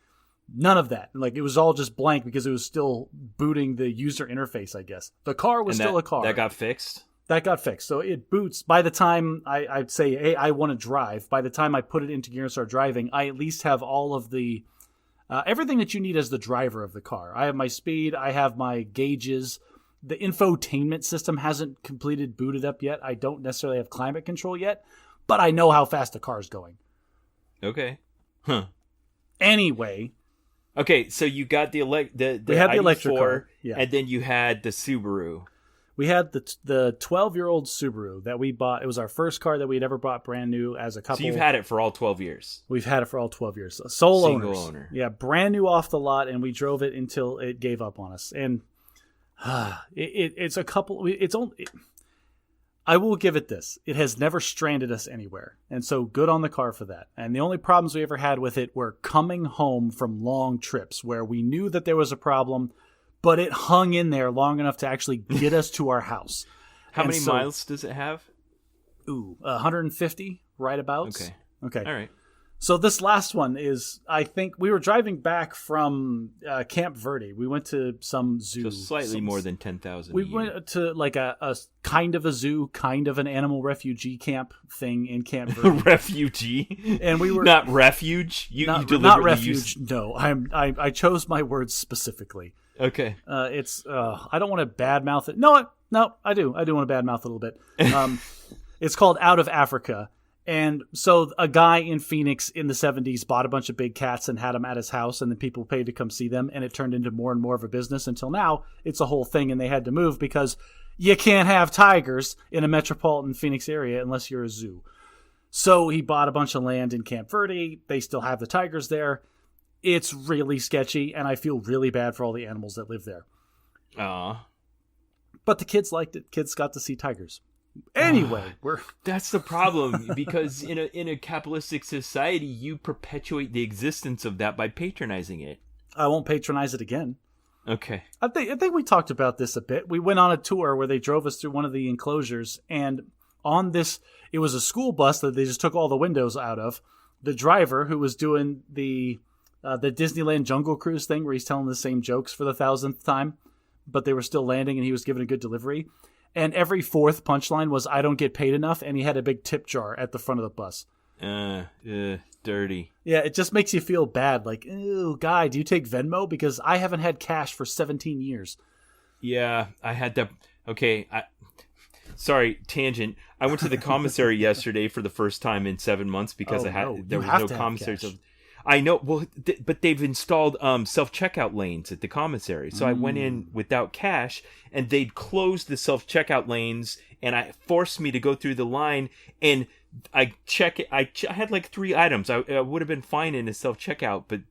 S2: None of that. Like, it was all just blank because it was still booting the user interface, I guess. The car was still a car.
S1: That got fixed?
S2: That got fixed. So it boots. By the time I'd say, hey, I want to drive, by the time I put it into gear and start driving, I at least have all of the everything that you need as the driver of the car. I have my speed. I have my gauges. The infotainment system hasn't completed booted up yet. I don't necessarily have climate control yet, but I know how fast the car's going.
S1: Okay. Huh.
S2: Anyway.
S1: Okay, so you got the
S2: we had the electric car, yeah.
S1: And then you had the Subaru.
S2: We had the 12-year-old Subaru that we bought. It was our first car that we had ever bought brand new as a couple.
S1: So you've had it for all 12 years.
S2: We've had it for all 12 years. Single
S1: owner.
S2: Yeah, brand new off the lot, and we drove it until it gave up on us. And it's a couple. I will give it this. It has never stranded us anywhere. And so good on the car for that. And the only problems we ever had with it were coming home from long trips where we knew that there was a problem, but it hung in there long enough to actually get us to our house.
S1: How many miles does it have?
S2: 150, right about. Okay.
S1: All right.
S2: So this last one is, I think, we were driving back from Camp Verde. We went to some zoo.
S1: So slightly more than 10,000.
S2: We went to like a kind of a zoo, kind of an animal refugee camp thing in Camp Verde.
S1: Refugee?
S2: And we were
S1: not refuge? You
S2: not refuge. No, I chose my words specifically.
S1: Okay.
S2: It's I don't want to badmouth it. No, I do. I do want to badmouth it a little bit. It's called Out of Africa. And so a guy in Phoenix in the 70s bought a bunch of big cats and had them at his house, and then people paid to come see them, and it turned into more and more of a business until now it's a whole thing, and they had to move because you can't have tigers in a metropolitan Phoenix area unless you're a zoo. So he bought a bunch of land in Camp Verde. They still have the tigers there. It's really sketchy, and I feel really bad for all the animals that live there. But the kids liked it. Kids got to see tigers. Anyway,
S1: that's the problem, because in a capitalistic society, you perpetuate the existence of that by patronizing it.
S2: I won't patronize it again.
S1: Okay.
S2: I think we talked about this a bit. We went on a tour where they drove us through one of the enclosures, and on this, it was a school bus that they just took all the windows out of. The driver, who was doing the Disneyland Jungle Cruise thing where he's telling the same jokes for the 1,000th time, but they were still landing and he was giving a good delivery. And every fourth punchline was, I don't get paid enough, and he had a big tip jar at the front of the bus.
S1: Dirty.
S2: Yeah, it just makes you feel bad. Like, ooh, guy, do you take Venmo? Because I haven't had cash for 17 years.
S1: Yeah, I had to... Okay, sorry, tangent. I went to the commissary yesterday for the first time in 7 months because there was no commissary. I know, well, but they've installed self-checkout lanes at the commissary. So I went in without cash, and they'd closed the self-checkout lanes, and it forced me to go through the line, and I check it. I had like 3 items. I would have been fine in a self-checkout, but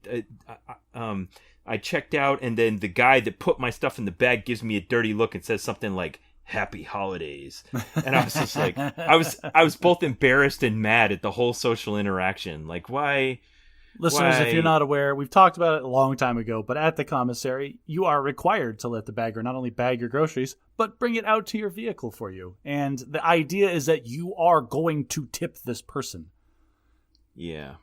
S1: I checked out, and then the guy that put my stuff in the bag gives me a dirty look and says something like, "Happy holidays." And I was just like, I was both embarrassed and mad at the whole social interaction. Like, why...
S2: Listeners, if you're not aware, we've talked about it a long time ago, but at the commissary, you are required to let the bagger not only bag your groceries, but bring it out to your vehicle for you. And the idea is that you are going to tip this person.
S1: Yeah.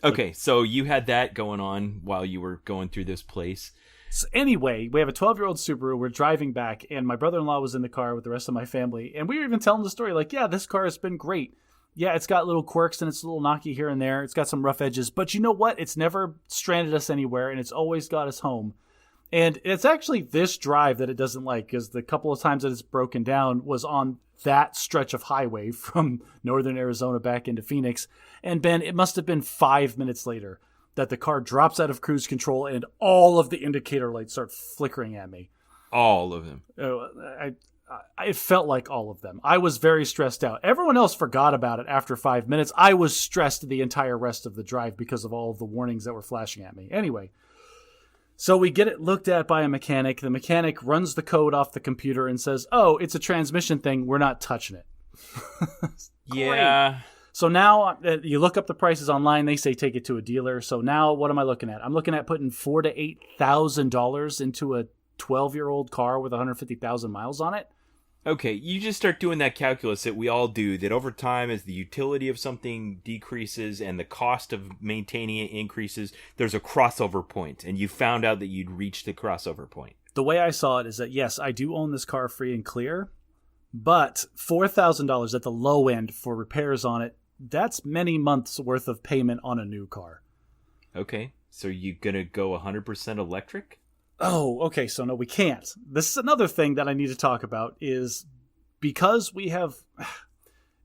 S1: Okay, so you had that going on while you were going through this place.
S2: So anyway, we have a 12-year-old Subaru. We're driving back, and my brother-in-law was in the car with the rest of my family. And we were even telling the story, like, yeah, this car has been great. Yeah, it's got little quirks and it's a little knocky here and there. It's got some rough edges. But you know what? It's never stranded us anywhere, and it's always got us home. And it's actually this drive that it doesn't like, because the couple of times that it's broken down was on that stretch of highway from northern Arizona back into Phoenix. And Ben, it must have been 5 minutes later that the car drops out of cruise control and all of the indicator lights start flickering at me.
S1: All of them.
S2: It felt like all of them. I was very stressed out. Everyone else forgot about it after 5 minutes. I was stressed the entire rest of the drive because of all of the warnings that were flashing at me. Anyway, so we get it looked at by a mechanic. The mechanic runs the code off the computer and says, oh, it's a transmission thing. We're not touching it.
S1: Yeah.
S2: So now you look up the prices online. They say take it to a dealer. So now what am I looking at? I'm looking at putting $4,000 to $8,000 into a 12-year-old car with 150,000 miles on it.
S1: Okay, you just start doing that calculus that we all do, that over time, as the utility of something decreases and the cost of maintaining it increases, there's a crossover point, and you found out that you'd reached the crossover point.
S2: The way I saw it is that, yes, I do own this car free and clear, but $4,000 at the low end for repairs on it, that's many months worth of payment on a new car.
S1: Okay, so you gonna go 100% electric?
S2: Oh, okay, so no, we can't. This is another thing that I need to talk about, is because we have,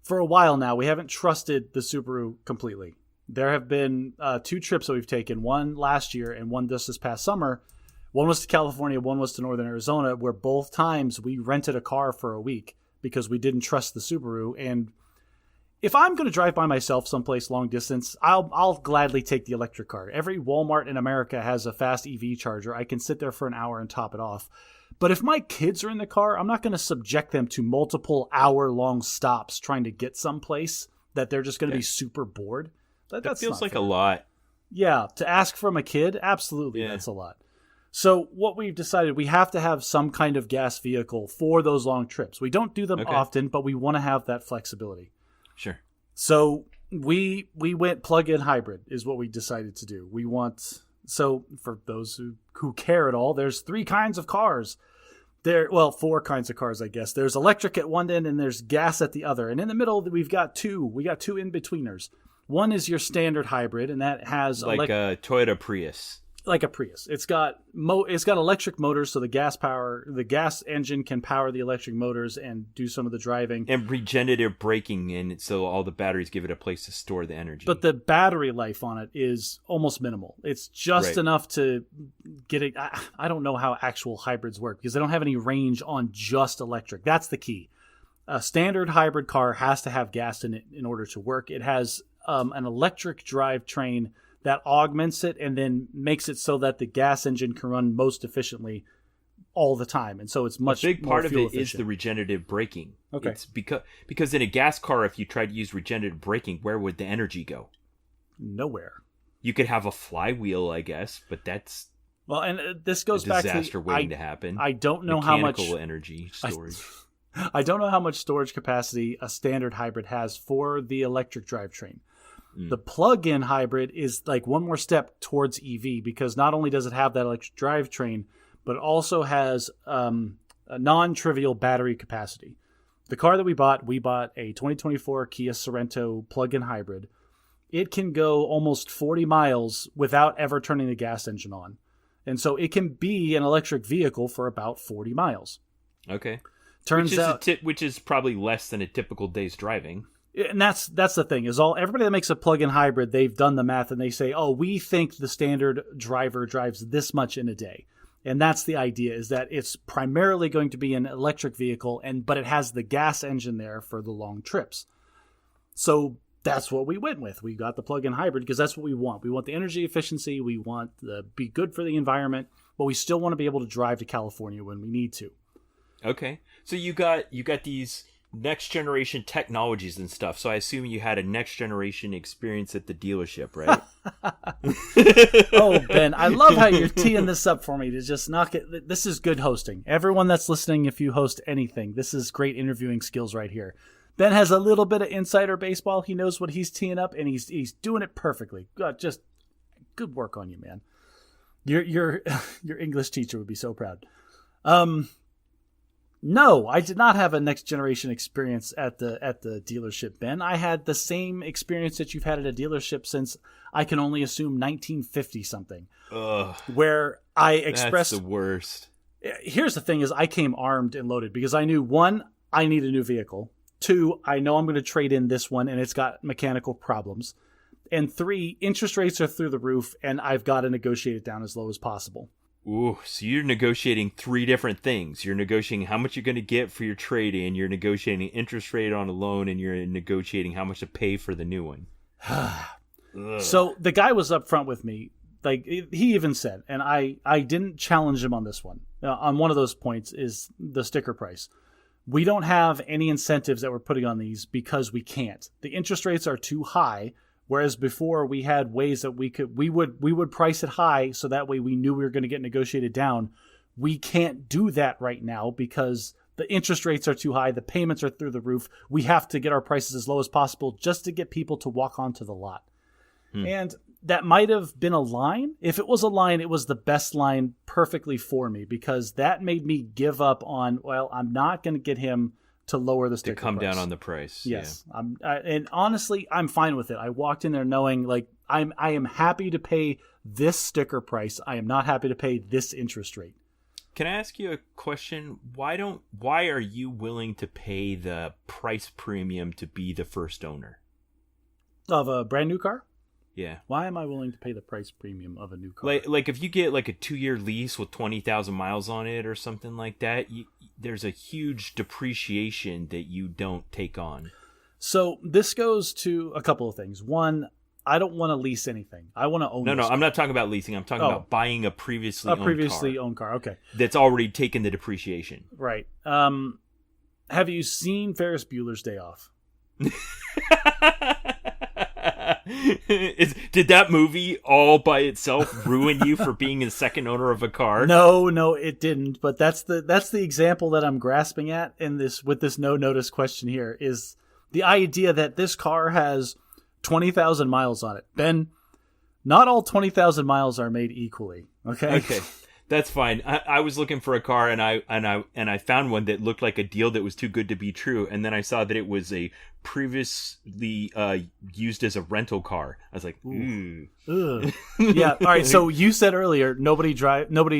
S2: for a while now, we haven't trusted the Subaru completely. There have been 2 trips that we've taken, one last year and one just this past summer. One was to California, one was to Northern Arizona, where both times we rented a car for a week because we didn't trust the Subaru. And if I'm going to drive by myself someplace long distance, I'll gladly take the electric car. Every Walmart in America has a fast EV charger. I can sit there for an hour and top it off. But if my kids are in the car, I'm not going to subject them to multiple hour-long stops trying to get someplace that they're just going to be super bored.
S1: That feels like fair. A lot.
S2: Yeah, to ask from a kid, absolutely, that's a lot. So what we've decided, we have to have some kind of gas vehicle for those long trips. We don't do them often, but we want to have that flexibility.
S1: Sure.
S2: So we went plug-in hybrid is what we decided to do. We want, so for those who care at all, there's 3 kinds of cars. 4 kinds of cars, I guess. There's electric at one end and there's gas at the other. And in the middle, we've got 2. We got 2 in-betweeners. One is your standard hybrid, and that has
S1: like a Toyota Prius.
S2: Like a Prius. It's got electric motors, so the gas engine can power the electric motors and do some of the driving.
S1: And regenerative braking, and so all the batteries give it a place to store the energy.
S2: But the battery life on it is almost minimal. It's just enough to get it. I don't know how actual hybrids work because they don't have any range on just electric. That's the key. A standard hybrid car has to have gas in it in order to work. It has an electric drivetrain that augments it and then makes it so that the gas engine can run most efficiently all the time. And so it's much more
S1: a big part of it
S2: efficient.
S1: is the regenerative braking.
S2: Okay.
S1: It's because in a gas car, if you tried to use regenerative braking, where would the energy go?
S2: Nowhere.
S1: You could have a flywheel, I guess, but that's
S2: and this goes back to
S1: disaster waiting to happen.
S2: I don't know how much
S1: energy storage.
S2: I don't know how much storage capacity a standard hybrid has for the electric drivetrain. The plug-in hybrid is like one more step towards EV because not only does it have that electric drivetrain, but it also has a non-trivial battery capacity. The car that we bought a 2024 Kia Sorento plug-in hybrid. It can go almost 40 miles without ever turning the gas engine on. And so it can be an electric vehicle for about 40 miles.
S1: Okay.
S2: Which
S1: is probably less than a typical day's driving.
S2: And that's the thing is everybody that makes a plug-in hybrid, they've done the math and they say, oh, we think the standard driver drives this much in a day. And that's the idea, is that it's primarily going to be an electric vehicle, but it has the gas engine there for the long trips. So that's what we went with. We got the plug-in hybrid because that's what we want. We want the energy efficiency. We want to be good for the environment, but we still want to be able to drive to California when we need to.
S1: Okay. So you got these next generation technologies and stuff. So I assume you had a next generation experience at the dealership, right?
S2: Oh, Ben, I love how you're teeing this up for me to just knock it. This is good hosting. Everyone that's listening, if you host anything, this is great interviewing skills right here. Ben has a little bit of insider baseball. He knows what he's teeing up, and he's doing it perfectly. Just good work on you, man. Your English teacher would be so proud. No, I did not have a next generation experience at the dealership, Ben. I had the same experience that you've had at a dealership since I can only assume 1950 something.
S1: Ugh,
S2: where I expressed
S1: that's the worst.
S2: Here's the thing: is I came armed and loaded because I knew, one, I need a new vehicle. Two, I know I'm going to trade in this one and it's got mechanical problems. And three, interest rates are through the roof and I've got to negotiate it down as low as possible.
S1: Ooh, so you're negotiating three different things. You're negotiating how much you're going to get for your trade-in, you're negotiating interest rate on a loan, and you're negotiating how much to pay for the new one.
S2: So the guy was up front with me. Like, he even said, and I didn't challenge him on this one. On one of those points is the sticker price. We don't have any incentives that we're putting on these because we can't. The interest rates are too high. Whereas before we had ways that we would price it high so that way we knew we were going to get negotiated down. We can't do that right now because the interest rates are too high. The payments are through the roof. We have to get our prices as low as possible just to get people to walk onto the lot. And that might have been a line. If it was a line, it was the best line perfectly for me because that made me give up on, well, I'm not going to get him to lower the sticker
S1: to come
S2: price.
S1: Down on the price.
S2: Yes. Yeah. And honestly, I'm fine with it. I walked in there knowing like I am happy to pay this sticker price. I am not happy to pay this interest rate.
S1: Can I ask you a question? Why are you willing to pay the price premium to be the first owner
S2: Of a brand new car?
S1: Yeah.
S2: Why am I willing to pay the price premium of a new car?
S1: Like if you get like a 2-year lease with 20,000 miles on it or something like that, there's a huge depreciation that you don't take on.
S2: So this goes to a couple of things. One, I don't want to lease anything. I want to own.
S1: No, I'm not talking about leasing. I'm talking about buying a previously
S2: owned car. Okay.
S1: That's already taken the depreciation.
S2: Right. Have you seen Ferris Bueller's Day Off?
S1: Did that movie all by itself ruin you for being a second owner of a car?
S2: No, it didn't. But that's the example that I'm grasping at in this with this no notice question here is the idea that this car has 20,000 miles on it. Ben, not all 20,000 miles are made equally. Okay.
S1: That's fine. I was looking for a car and I found one that looked like a deal that was too good to be true, and then I saw that it was a previously used as a rental car. I was like, ooh.
S2: Yeah. All right. So you said earlier nobody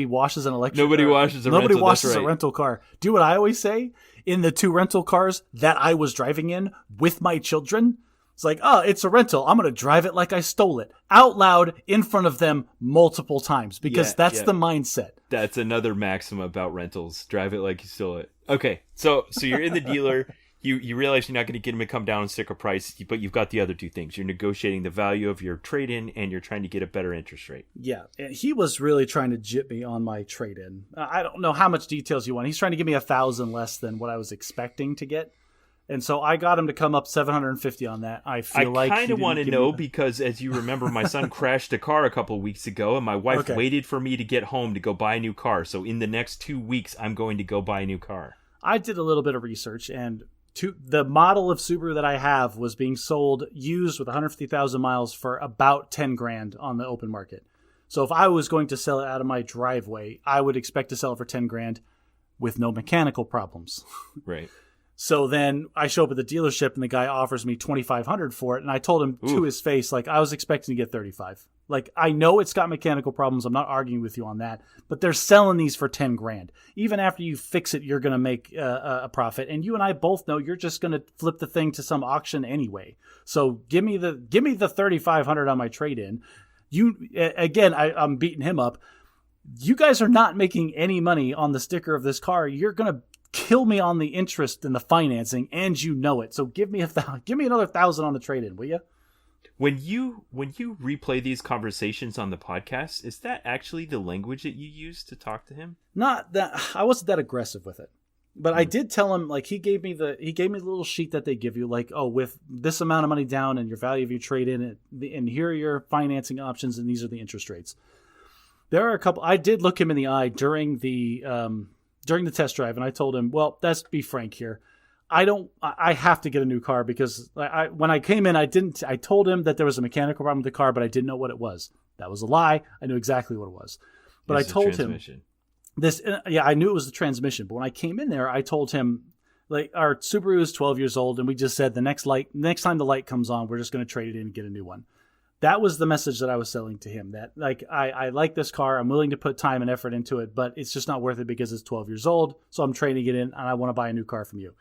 S2: washes an electric.
S1: Nobody
S2: car.
S1: washes a
S2: nobody
S1: rental.
S2: washes
S1: that's right.
S2: a rental car. Do you know what I always say? In the 2 rental cars that I was driving in with my children. It's like, oh, it's a rental. I'm going to drive it like I stole it out loud in front of them multiple times because that's the mindset.
S1: That's another maxim about rentals. Drive it like you stole it. Okay. So you're in the dealer. You realize you're not going to get him to come down and stick a price, but you've got the other 2 things. You're negotiating the value of your trade-in and you're trying to get a better interest rate.
S2: Yeah. And he was really trying to jip me on my trade-in. I don't know how much details you want. He's trying to give me 1,000 less than what I was expecting to get. And so I got him to come up $750 on that. I kind of
S1: want to know because, as you remember, my son crashed a car a couple of weeks ago, and my wife waited for me to get home to go buy a new car. So in the next 2 weeks, I'm going to go buy a new car.
S2: I did a little bit of research, and the model of Subaru that I have was being sold used with 150,000 miles for about $10,000 on the open market. So if I was going to sell it out of my driveway, I would expect to sell it for $10,000 with no mechanical problems.
S1: Right.
S2: So then I show up at the dealership and the guy offers me $2,500 for it. And I told him to his face, like, I was expecting to get $35,000. Like, I know it's got mechanical problems. I'm not arguing with you on that, but they're selling these for $10,000. Even after you fix it, you're going to make a profit. And you and I both know you're just going to flip the thing to some auction anyway. So give me the $3,500 on my trade-in. I'm beating him up. You guys are not making any money on the sticker of this car. You're going to kill me on the interest and the financing, and you know it. So give me another 1,000 on the trade-in, will you?
S1: When you replay these conversations on the podcast, is that actually the language that you use to talk to him?
S2: Not that I wasn't that aggressive with it, but I did tell him, like, he gave me the little sheet that they give you, like, oh, with this amount of money down and your value of your trade-in, and here are your financing options, and these are the interest rates. There are a couple. I did look him in the eye during the test drive, and I told him, well, let's be frank here. I have to get a new car because when I came in, I told him that there was a mechanical problem with the car, but I didn't know what it was. That was a lie. I knew exactly what it was. But I told him, I knew it was the transmission, but when I came in there, I told him, like, our Subaru is 12 years old, and we just said next time the light comes on, we're just going to trade it in and get a new one. That was the message that I was selling to him, that, like, I like this car. I'm willing to put time and effort into it, but it's just not worth it because it's 12 years old. So I'm trading it in, and I want to buy a new car from you.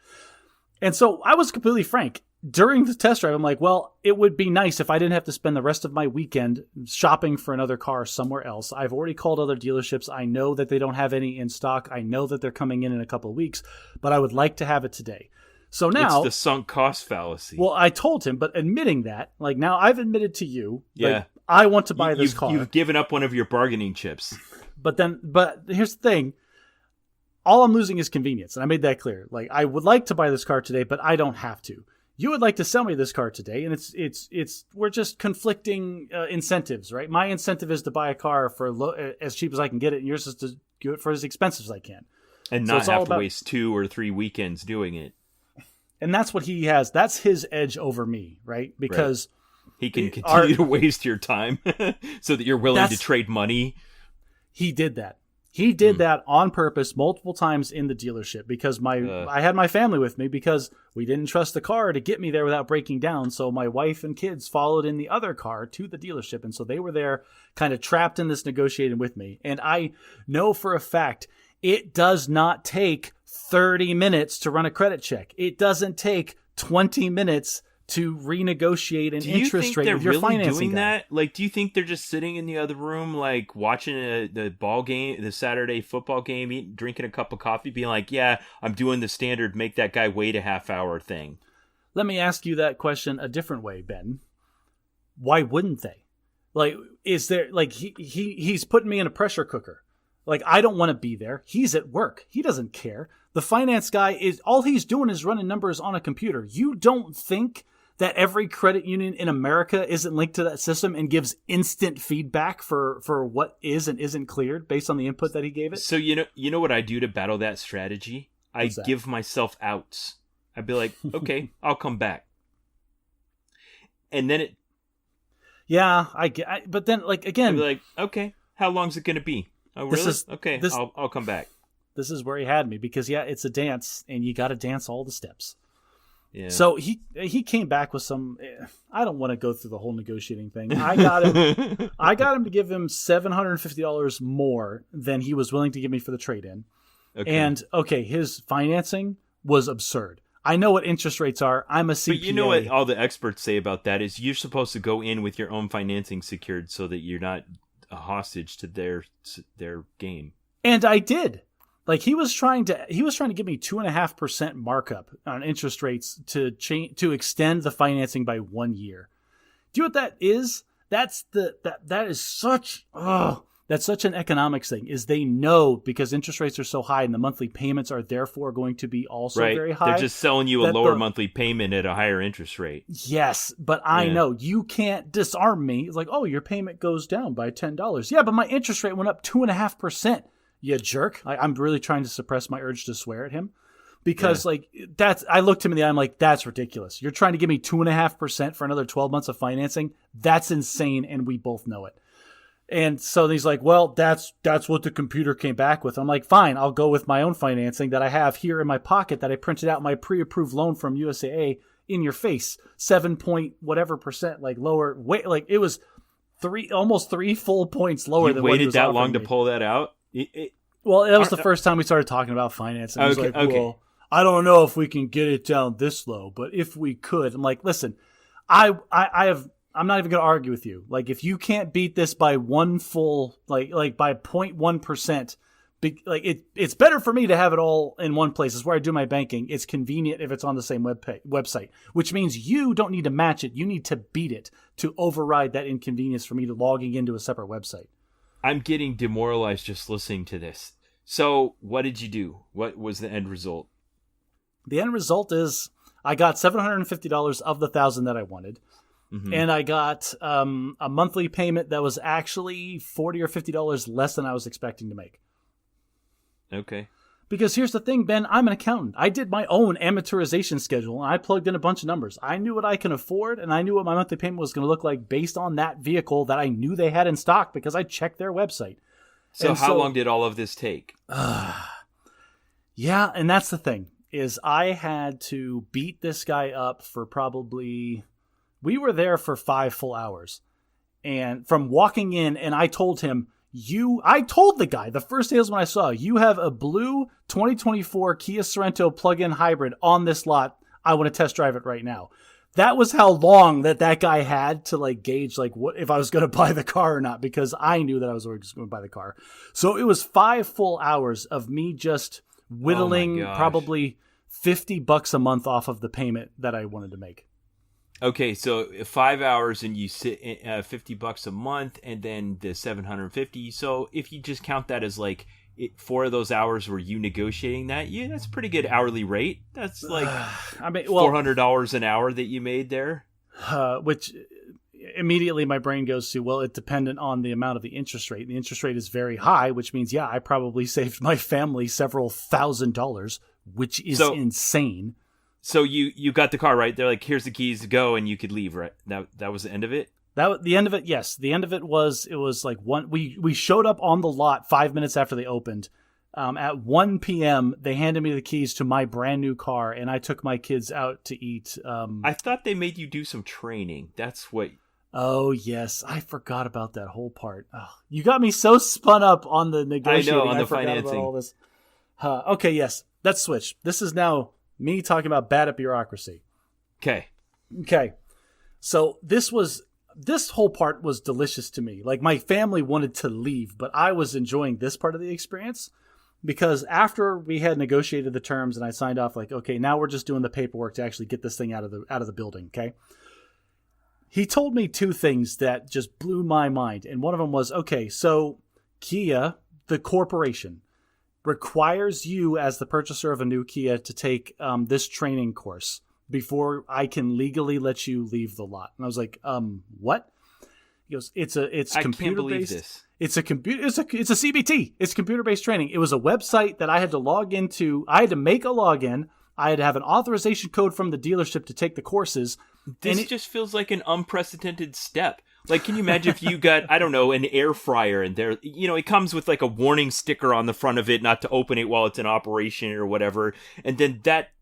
S2: And so I was completely frank. During the test drive, I'm like, well, it would be nice if I didn't have to spend the rest of my weekend shopping for another car somewhere else. I've already called other dealerships. I know that they don't have any in stock. I know that they're coming in a couple of weeks, but I would like to have it today. So now...
S1: It's the sunk cost fallacy.
S2: Well, I told him, but admitting that, like, now I've admitted to you,
S1: yeah,
S2: like, I want to buy this car.
S1: You've given up one of your bargaining chips.
S2: But here's the thing. All I'm losing is convenience, and I made that clear. Like, I would like to buy this car today, but I don't have to. You would like to sell me this car today, and we're just conflicting incentives, right? My incentive is to buy a car for as cheap as I can get it, and yours is to do it for as expensive as I can,
S1: and not have to waste 2 or 3 weekends doing it.
S2: And that's what he has. That's his edge over me, right? Because
S1: he can continue to waste your time, so that you're willing to trade money.
S2: He did that. He did that on purpose multiple times in the dealership because I had my family with me because we didn't trust the car to get me there without breaking down. So my wife and kids followed in the other car to the dealership. And so they were there kind of trapped in this negotiating with me. And I know for a fact it does not take 30 minutes to run a credit check. It doesn't take 20 minutes to renegotiate an interest rate with your financing guy. Do you think they're really doing that?
S1: Like, do you think they're just sitting in the other room, like, watching the ball game, the Saturday football game, drinking a cup of coffee, being like, yeah, I'm doing the standard make that guy wait a half hour thing?
S2: Let me ask you that question a different way, Ben. Why wouldn't they? Like, is there, like, he's putting me in a pressure cooker. Like, I don't want to be there. He's at work. He doesn't care. The finance guy all he's doing is running numbers on a computer. You don't think that every credit union in America isn't linked to that system and gives instant feedback for what is and isn't cleared based on the input that he gave it?
S1: So you know what I do to battle that strategy? I give myself outs. I'd be like, okay, I'll come back. And then it...
S2: Yeah, but then, like, again...
S1: I'd be like, okay, how long's it going to be? Oh, really? Okay, I'll come back.
S2: This is where he had me because, yeah, it's a dance, and you got to dance all the steps.
S1: Yeah.
S2: So he came back with some. I don't want to go through the whole negotiating thing. I got him to give him $750 more than he was willing to give me for the trade-in. Okay. And his financing was absurd. I know what interest rates are. I'm a CPA.
S1: But you know what all the experts say about that is you're supposed to go in with your own financing secured so that you're not a hostage to their game.
S2: And I did. Like, he was trying to give me 2.5% markup on interest rates to extend the financing by 1 year. Do you know what that is? That's such an economics thing. Is they know because interest rates are so high and the monthly payments are therefore going to be also very high.
S1: They're just selling you a lower monthly payment at a higher interest rate.
S2: Yes, but I know you can't disarm me. It's like, oh, your payment goes down by $10. Yeah, but my interest rate went up 2.5%. You jerk. I'm really trying to suppress my urge to swear at him because I looked him in the eye. I'm like, that's ridiculous. You're trying to give me 2.5% for another 12 months of financing. That's insane. And we both know it. And so he's like, well, that's what the computer came back with. I'm like, fine, I'll go with my own financing that I have here in my pocket that I printed out my pre-approved loan from USAA in your face. 7 point whatever percent, like lower weight. Like it was almost 3 full points lower than what he was offering me.
S1: You waited that long to pull that out?
S2: Well, that was the first time we started talking about financing. I was like, well, I don't know if we can get it down this low, but if we could, I'm like, listen, I'm not even going to argue with you. Like, if you can't beat this by one full, like by 0.1%, like it's better for me to have it all in one place. It's where I do my banking. It's convenient if it's on the same website, which means you don't need to match it. You need to beat it to override that inconvenience for me to logging into a separate website.
S1: I'm getting demoralized just listening to this. So what did you do? What was the end result?
S2: The end result is I got $750 of the $1,000 that I wanted. Mm-hmm. And I got a monthly payment that was actually $40 or $50 less than I was expecting to make.
S1: Okay.
S2: Because here's the thing, Ben, I'm an accountant. I did my own amortization schedule, and I plugged in a bunch of numbers. I knew what I can afford, and I knew what my monthly payment was going to look like based on that vehicle that I knew they had in stock because I checked their website.
S1: So how long did all of this take?
S2: Yeah, and that's the thing, is I had to beat this guy up for probably... We were there for 5 full hours. And from walking in, and I told him, I told the guy, the first salesman I saw, you have a blue 2024 Kia Sorento plug-in hybrid on this lot. I want to test drive it right now. That was how long that guy had to like gauge like what if I was going to buy the car or not, because I knew that I was going to buy the car. So it was 5 full hours of me just whittling probably $50 a month off of the payment that I wanted to make.
S1: Okay, so 5 hours and you sit $50 a month, and then the $750. So if you just count that as like 4 of those hours were you negotiating that, yeah, that's a pretty good hourly rate. That's like $400 an hour that you made there.
S2: Which immediately my brain goes to, well, it's dependent on the amount of the interest rate. The interest rate is very high, which means, yeah, I probably saved my family several $1,000s, which is insane. So
S1: you got the car, right? They're like, here's the keys to go, and you could leave, right? That was the end of it?
S2: The end of it, yes. The end of it was like we showed up on the lot 5 minutes after they opened. At 1 p.m., they handed me the keys to my brand new car, and I took my kids out to eat.
S1: I thought they made you do some training. That's what...
S2: Oh, yes. I forgot about that whole part. Oh, you got me so spun up on the negotiating.
S1: I know, on the
S2: forgot
S1: financing.
S2: About all this. Okay, yes. Let's switch. This is now me talking about bad at bureaucracy. Okay. So this whole part was delicious to me. Like, my family wanted to leave, but I was enjoying this part of the experience because after we had negotiated the terms and I signed off, like, okay, now we're just doing the paperwork to actually get this thing out of the building. Okay. He told me 2 things that just blew my mind. And one of them was, okay, so Kia, the corporation, requires you as the purchaser of a new Kia to take this training course before I can legally let you leave the lot. And I was like, what? He goes, it's computer based. It's a CBT. It's computer based training. It was a website that I had to log into. I had to make a login. I had to have an authorization code from the dealership to take the courses.
S1: This just feels like an unprecedented step. Like, can you imagine if you got, I don't know, an air fryer and there, it comes with like a warning sticker on the front of it not to open it while it's in operation or whatever. And then that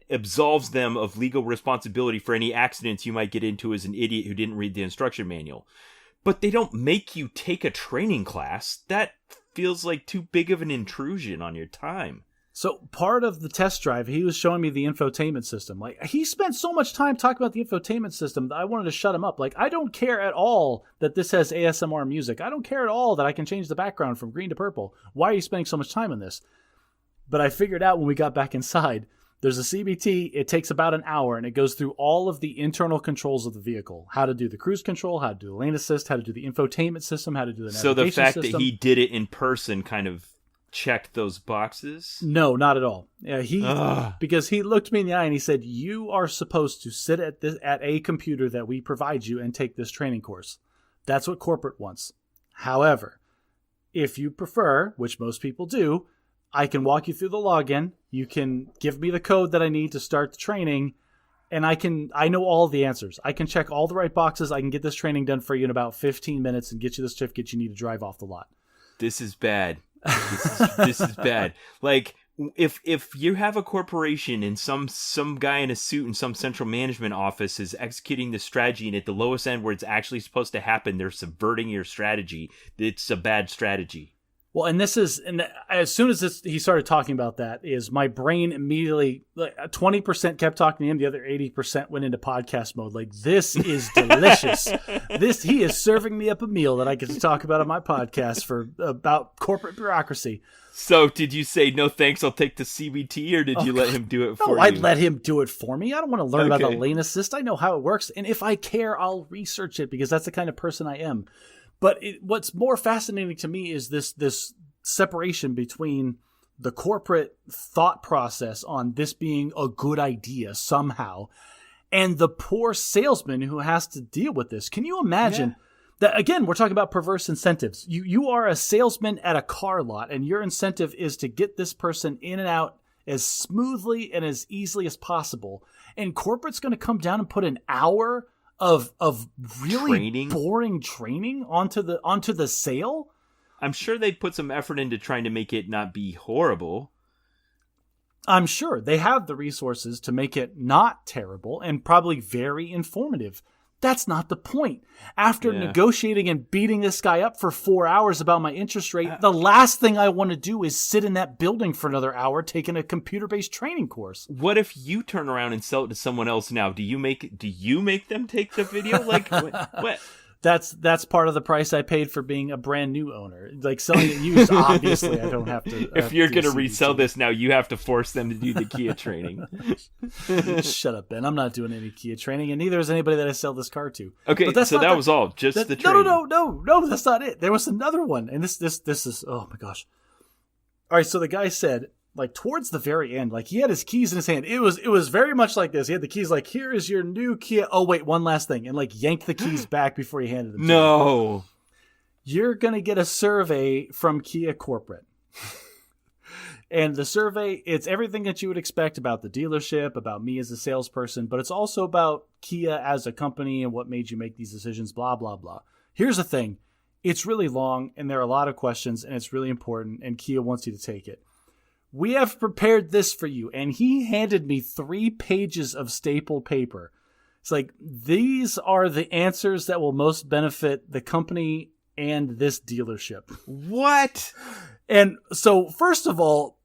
S1: absolves them of legal responsibility for any accidents you might get into as an idiot who didn't read the instruction manual. But they don't make you take a training class. That feels like too big of an intrusion on your time.
S2: So part of the test drive, he was showing me the infotainment system. Like, he spent so much time talking about the infotainment system that I wanted to shut him up. Like, I don't care at all that this has ASMR music. I don't care at all that I can change the background from green to purple. Why are you spending so much time on this? But I figured out when we got back inside, there's a CBT. It takes about an hour, and it goes through all of the internal controls of the vehicle. How to do the cruise control, how to do the lane assist, how to do the infotainment system, how to do the navigation system.
S1: So the fact that he did it in person kind of checked those boxes?
S2: No, not at all. Because he looked me in the eye and he said, you are supposed to sit at a computer that we provide you and take this training course. That's what corporate wants. However, if you prefer, which most people do, I can walk you through the login. You can give me the code that I need to start the training, and I know all the answers. I can check all the right boxes. I can get this training done for you in about 15 minutes and get you the certificate you need to drive off the lot.
S1: This is bad. This is bad. Like, if you have a corporation and some guy in a suit in some central management office is executing the strategy, and at the lowest end where it's actually supposed to happen, they're subverting your strategy, it's a bad strategy.
S2: Well, and as soon as he started talking about that, is my brain immediately, like, 20% kept talking to him, the other 80% went into podcast mode. Like, this is delicious. He is serving me up a meal that I get to talk about on my podcast about corporate bureaucracy.
S1: So did you say, no thanks, I'll take the CBT, or did you let him do it for you?
S2: No, I'd let him do it for me. I don't want to learn about the lane assist. I know how it works. And if I care, I'll research it because that's the kind of person I am. But what's more fascinating to me is this separation between the corporate thought process on this being a good idea somehow and the poor salesman who has to deal with this. Can you imagine that? Again, we're talking about perverse incentives. You are a salesman at a car lot, and your incentive is to get this person in and out as smoothly and as easily as possible. And corporate's going to come down and put an hour of really boring training onto the sale.
S1: I'm sure they put some effort into trying to make it not be horrible.
S2: I'm sure they have the resources to make it not terrible and probably very informative. That's not the point. After negotiating and beating this guy up for 4 hours about my interest rate, the last thing I want to do is sit in that building for another hour taking a computer-based training course.
S1: What if you turn around and sell it to someone else now? Do you make them take the video? Like what?
S2: That's part of the price I paid for being a brand new owner. Like selling it used, obviously I don't have to.
S1: If you're going to resell this now, you have to force them to do the Kia training.
S2: Shut up, Ben. I'm not doing any Kia training, and neither is anybody that I sell this car to.
S1: Okay, but so that was all. Just the training.
S2: No, that's not it. There was another one, and this is, oh my gosh. All right, so the guy said, like towards the very end, like he had his keys in his hand. It was very much like this. He had the keys like, here is your new Kia. Oh wait, one last thing. And like yanked the keys back before he handed them to me. You're going to get a survey from Kia corporate. And the survey, it's everything that you would expect about the dealership, about me as a salesperson, but it's also about Kia as a company and what made you make these decisions, blah, blah, blah. Here's the thing. It's really long and there are a lot of questions and it's really important and Kia wants you to take it. We have prepared this for you. And he handed me 3 pages of stapled paper. It's like, these are the answers that will most benefit the company and this dealership.
S1: What?
S2: And so, first of all,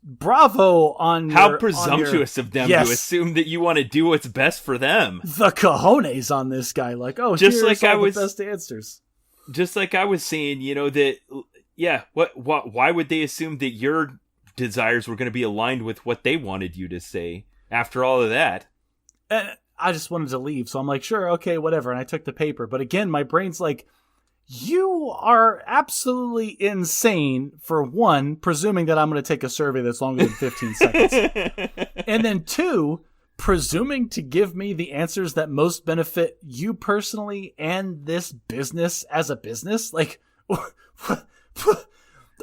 S2: bravo on
S1: how presumptuous of them to assume that you want to do what's best for them.
S2: The cojones on this guy. Like, oh, just like the best answers.
S1: Just like I was saying, that, why would they assume that your desires were going to be aligned with what they wanted you to say after all of that?
S2: And I just wanted to leave, so I'm like, sure, okay, whatever, and I took the paper. But again, my brain's like, you are absolutely insane, for one, presuming that I'm going to take a survey that's longer than 15 seconds. And then 2, presuming to give me the answers that most benefit you personally and this business as a business. Like,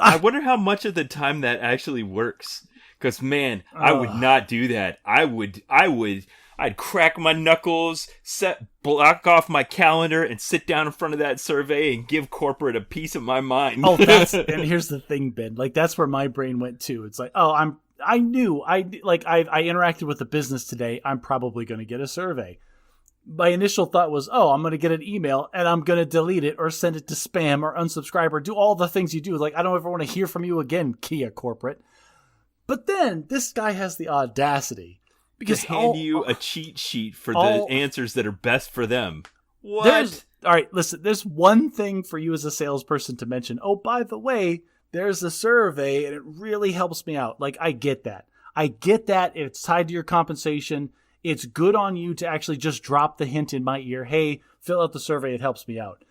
S1: I wonder how much of the time that actually works. Because, man, I would not do that. I'd crack my knuckles, block off my calendar, and sit down in front of that survey and give corporate a piece of my mind.
S2: And here's the thing, Ben. Like, that's where my brain went too. It's like, I interacted with the business today. I'm probably going to get a survey. My initial thought was, I'm going to get an email and I'm going to delete it or send it to spam or unsubscribe or do all the things you do. Like, I don't ever want to hear from you again, Kia corporate. But then this guy has the audacity
S1: to hand you a cheat sheet for the answers that are best for them. What?
S2: All right, listen, there's one thing for you as a salesperson to mention. Oh, by the way, there's a survey and it really helps me out. Like, I get that. It's tied to your compensation. It's good on you to actually just drop the hint in my ear. Hey, fill out the survey. It helps me out.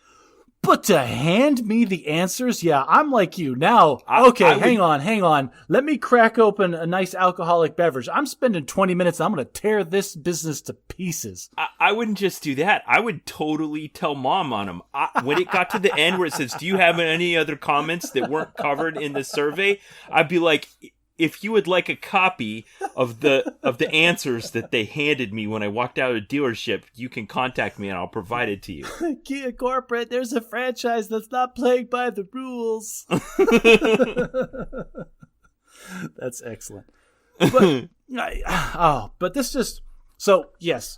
S2: But to hand me the answers? Yeah, I'm like you. Now, hang on. Let me crack open a nice alcoholic beverage. I'm spending 20 minutes. I'm going to tear this business to pieces.
S1: I wouldn't just do that. I would totally tell mom on them. When it got to the end where it says, do you have any other comments that weren't covered in the survey? I'd be like, if you would like a copy of the answers that they handed me when I walked out of the dealership, you can contact me and I'll provide it to you.
S2: Kia Corporate, there's a franchise that's not playing by the rules. That's excellent. But this just... So, yes.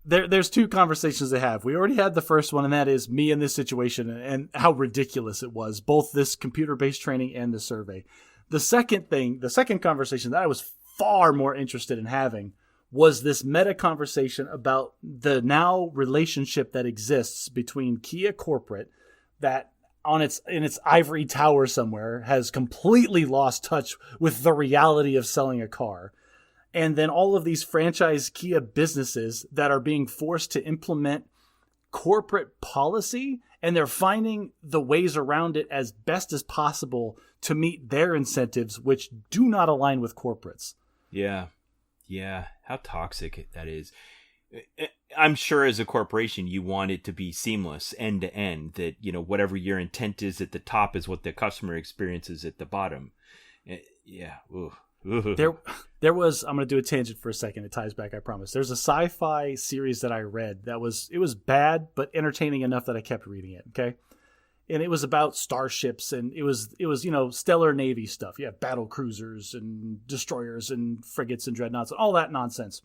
S2: There's 2 conversations to have. We already had the first one, and that is me in this situation and how ridiculous it was. Both this computer-based training and the survey. The second conversation that I was far more interested in having was this meta conversation about the now relationship that exists between Kia corporate that in its ivory tower somewhere has completely lost touch with the reality of selling a car. And then all of these franchise Kia businesses that are being forced to implement corporate policy, and they're finding the ways around it as best as possible to meet their incentives, which do not align with corporates.
S1: Yeah. How toxic that is. I'm sure as a corporation, you want it to be seamless end to end, that, whatever your intent is at the top is what the customer experiences at the bottom. Yeah. Ooh.
S2: There was, I'm going to do a tangent for a second. It ties back, I promise. There's a sci-fi series that I read it was bad, but entertaining enough that I kept reading it. Okay. And it was about starships, and it was stellar Navy stuff. You have battle cruisers and destroyers and frigates and dreadnoughts and all that nonsense.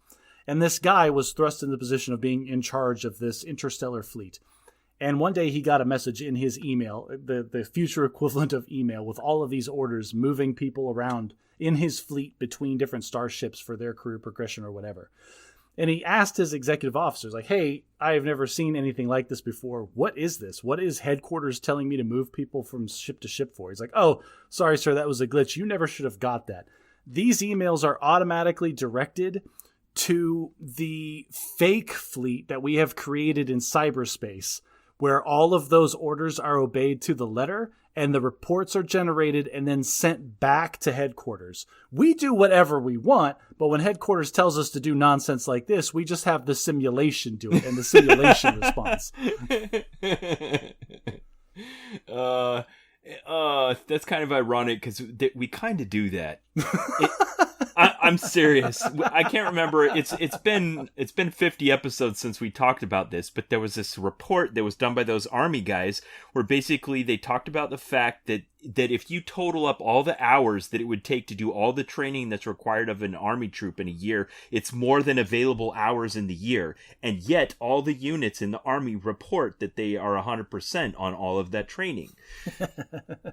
S2: And this guy was thrust in the position of being in charge of this interstellar fleet. And one day he got a message in his email, the future equivalent of email, with all of these orders moving people around in his fleet between different starships for their career progression or whatever. And he asked his executive officers, like, hey, I've never seen anything like this before. What is this? What is headquarters telling me to move people from ship to ship for? He's like, oh, sorry, sir, that was a glitch. You never should have got that. These emails are automatically directed to the fake fleet that we have created in cyberspace, where all of those orders are obeyed to the letter, and the reports are generated and then sent back to headquarters. We do whatever we want, but when headquarters tells us to do nonsense like this, we just have the simulation do it and the simulation response.
S1: That's kind of ironic because we kind of do that. I'm serious. I can't remember. It's been 50 episodes since we talked about this, but there was this report that was done by those army guys where basically they talked about the fact that if you total up all the hours that it would take to do all the training that's required of an army troop in a year, it's more than available hours in the year. And yet all the units in the army report that they are 100% on all of that training.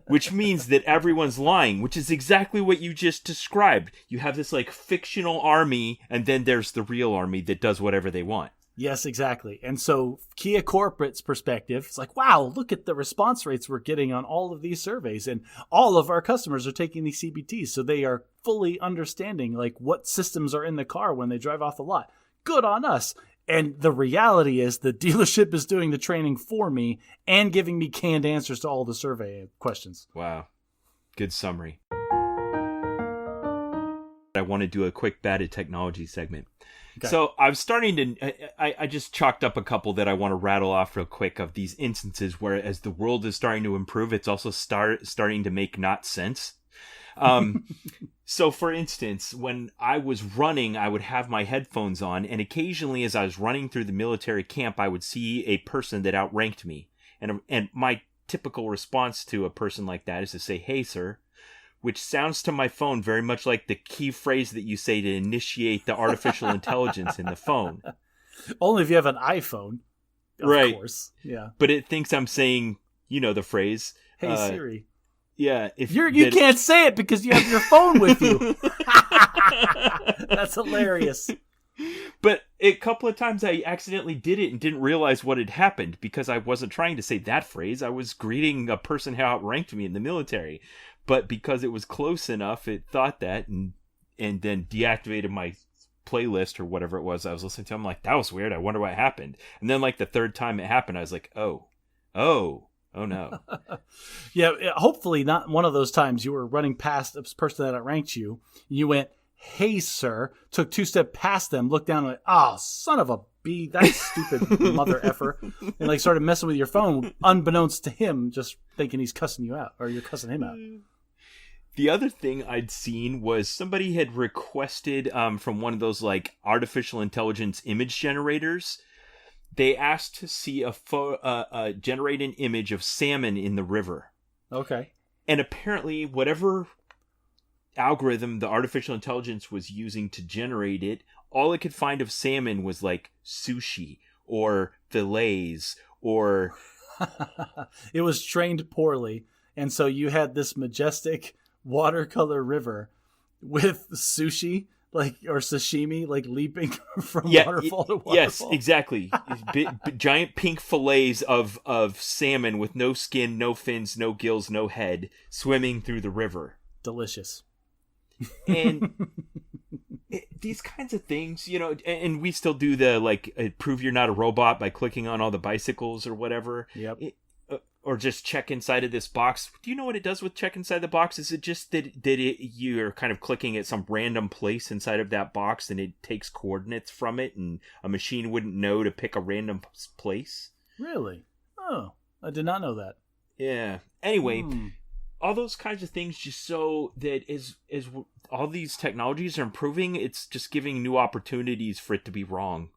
S1: Which means that everyone's lying, which is exactly what you just described. You have this like fictional army, and then there's the real army that does whatever they want.
S2: Yes, exactly. And so Kia Corporate's perspective, it's like, wow, look at the response rates we're getting on all of these surveys. And all of our customers are taking these CBTs. So they are fully understanding like what systems are in the car when they drive off the lot. Good on us. And the reality is the dealership is doing the training for me and giving me canned answers to all the survey questions.
S1: Wow. Good summary. I want to do a quick bad at technology segment. Okay. So I'm starting to, I just chalked up a couple that I want to rattle off real quick of these instances where as the world is starting to improve, it's also starting to make not sense. So for instance, when I was running, I would have my headphones on, and occasionally as I was running through the military camp, I would see a person that outranked me. And my typical response to a person like that is to say, hey, sir, which sounds to my phone very much like the key phrase that you say to initiate the artificial intelligence in the phone.
S2: Only if you have an iPhone, of course. Yeah.
S1: But it thinks I'm saying, the phrase.
S2: Hey, Siri.
S1: Yeah.
S2: You can't say it because you have your phone with you. That's hilarious.
S1: But a couple of times I accidentally did it and didn't realize what had happened because I wasn't trying to say that phrase. I was greeting a person who outranked me in the military. But because it was close enough, it thought that and then deactivated my playlist or whatever it was I was listening to. I'm like, that was weird. I wonder what happened. And then like the third time it happened, I was like, oh no.
S2: Yeah, hopefully not one of those times you were running past a person that outranked you. You went, hey, sir, took 2 steps past them, looked down and went, oh, son of a bee, that stupid mother effer. And like started messing with your phone unbeknownst to him, just thinking he's cussing you out or you're cussing him out.
S1: The other thing I'd seen was somebody had requested from one of those like artificial intelligence image generators. They asked to see generate an image of salmon in the river.
S2: Okay. And
S1: apparently whatever algorithm the artificial intelligence was using to generate it, all it could find of salmon was like sushi or fillets or...
S2: It was trained poorly. And so you had this majestic watercolor river with sushi or sashimi leaping from waterfall to waterfall.
S1: Yes, exactly. Giant pink fillets of salmon with no skin, no fins, no gills, no head swimming through the river.
S2: Delicious.
S1: And these kinds of things, and we still do the prove you're not a robot by clicking on all the bicycles or whatever.
S2: Yep.
S1: Or just check inside of this box. Do you know what it does with check inside the box? Is it just that you're kind of clicking at some random place inside of that box and it takes coordinates from it and a machine wouldn't know to pick a random place?
S2: Really? Oh, I did not know that.
S1: Yeah. Anyway, all those kinds of things just so that as all these technologies are improving, it's just giving new opportunities for it to be wrong.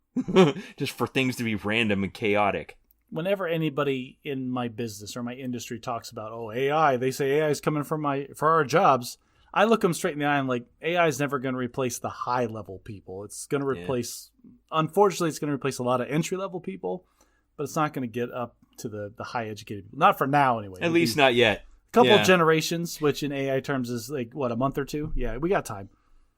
S1: Just for things to be random and chaotic.
S2: whenever anybody in my business or my industry talks about, AI, they say AI is coming for our jobs. I look them straight in the eye and like, AI is never going to replace the high level people. It's going to replace, unfortunately, it's going to replace a lot of entry level people, but it's not going to get up to the high educated people. Not for now, anyway.
S1: At least not yet.
S2: A couple of generations, which in AI terms is like, what, a month or two? Yeah, we got time.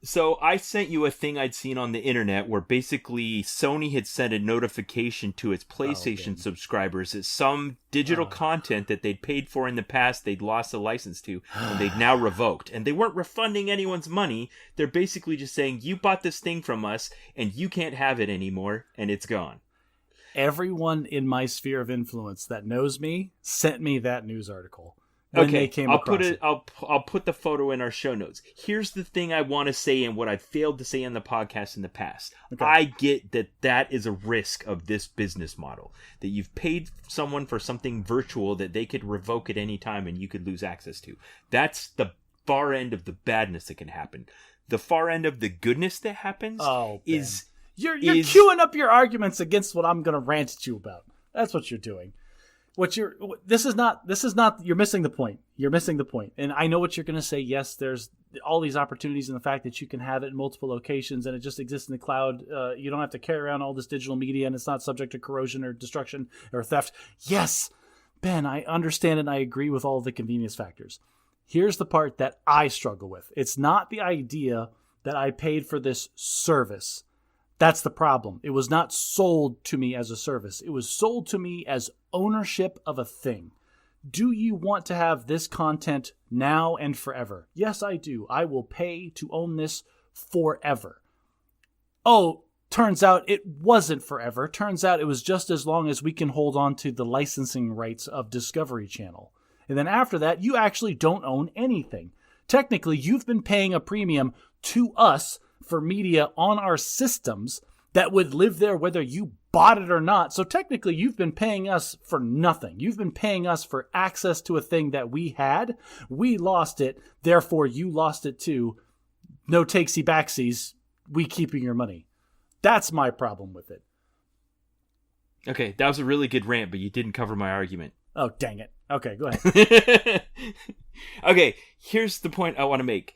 S1: So I sent you a thing I'd seen on the internet where basically Sony had sent a notification to its PlayStation subscribers that some digital content that they'd paid for in the past, they'd lost a license to, and they'd now revoked. And they weren't refunding anyone's money. They're basically just saying, you bought this thing from us, and you can't have it anymore, and it's gone.
S2: Everyone in my sphere of influence that knows me sent me that news article. Okay,
S1: I'll put the photo in our show notes. Here's the thing I want to say and what I failed to say on the podcast in the past. Okay. I get that is a risk of this business model. That you've paid someone for something virtual that they could revoke at any time and you could lose access to. That's the far end of the badness that can happen. The far end of the goodness that happens is...
S2: You're queuing up your arguments against what I'm going to rant at you about. That's what you're doing. This is not, you're missing the point. You're missing the point. And I know what you're going to say. Yes, there's all these opportunities in the fact that you can have it in multiple locations and it just exists in the cloud. You don't have to carry around all this digital media and it's not subject to corrosion or destruction or theft. Yes, Ben, I understand and I agree with all of the convenience factors. Here's the part that I struggle with. It's not the idea that I paid for this service. That's the problem. It was not sold to me as a service. It was sold to me as ownership of a thing. Do you want to have this content now and forever? Yes, I do. I will pay to own this forever. Oh, turns out it wasn't forever. Turns out it was just as long as we can hold on to the licensing rights of Discovery Channel. And then after that, you actually don't own anything. Technically, you've been paying a premium to us for media on our systems that would live there whether you bought it or not. So technically, you've been paying us for nothing. You've been paying us for access to a thing that we had. We lost it. Therefore, you lost it too. No takesy backsies. We keeping your money. That's my problem with it.
S1: Okay, that was a really good rant, but you didn't cover my argument.
S2: Oh, dang it. Okay, go ahead.
S1: Okay, here's the point I want to make.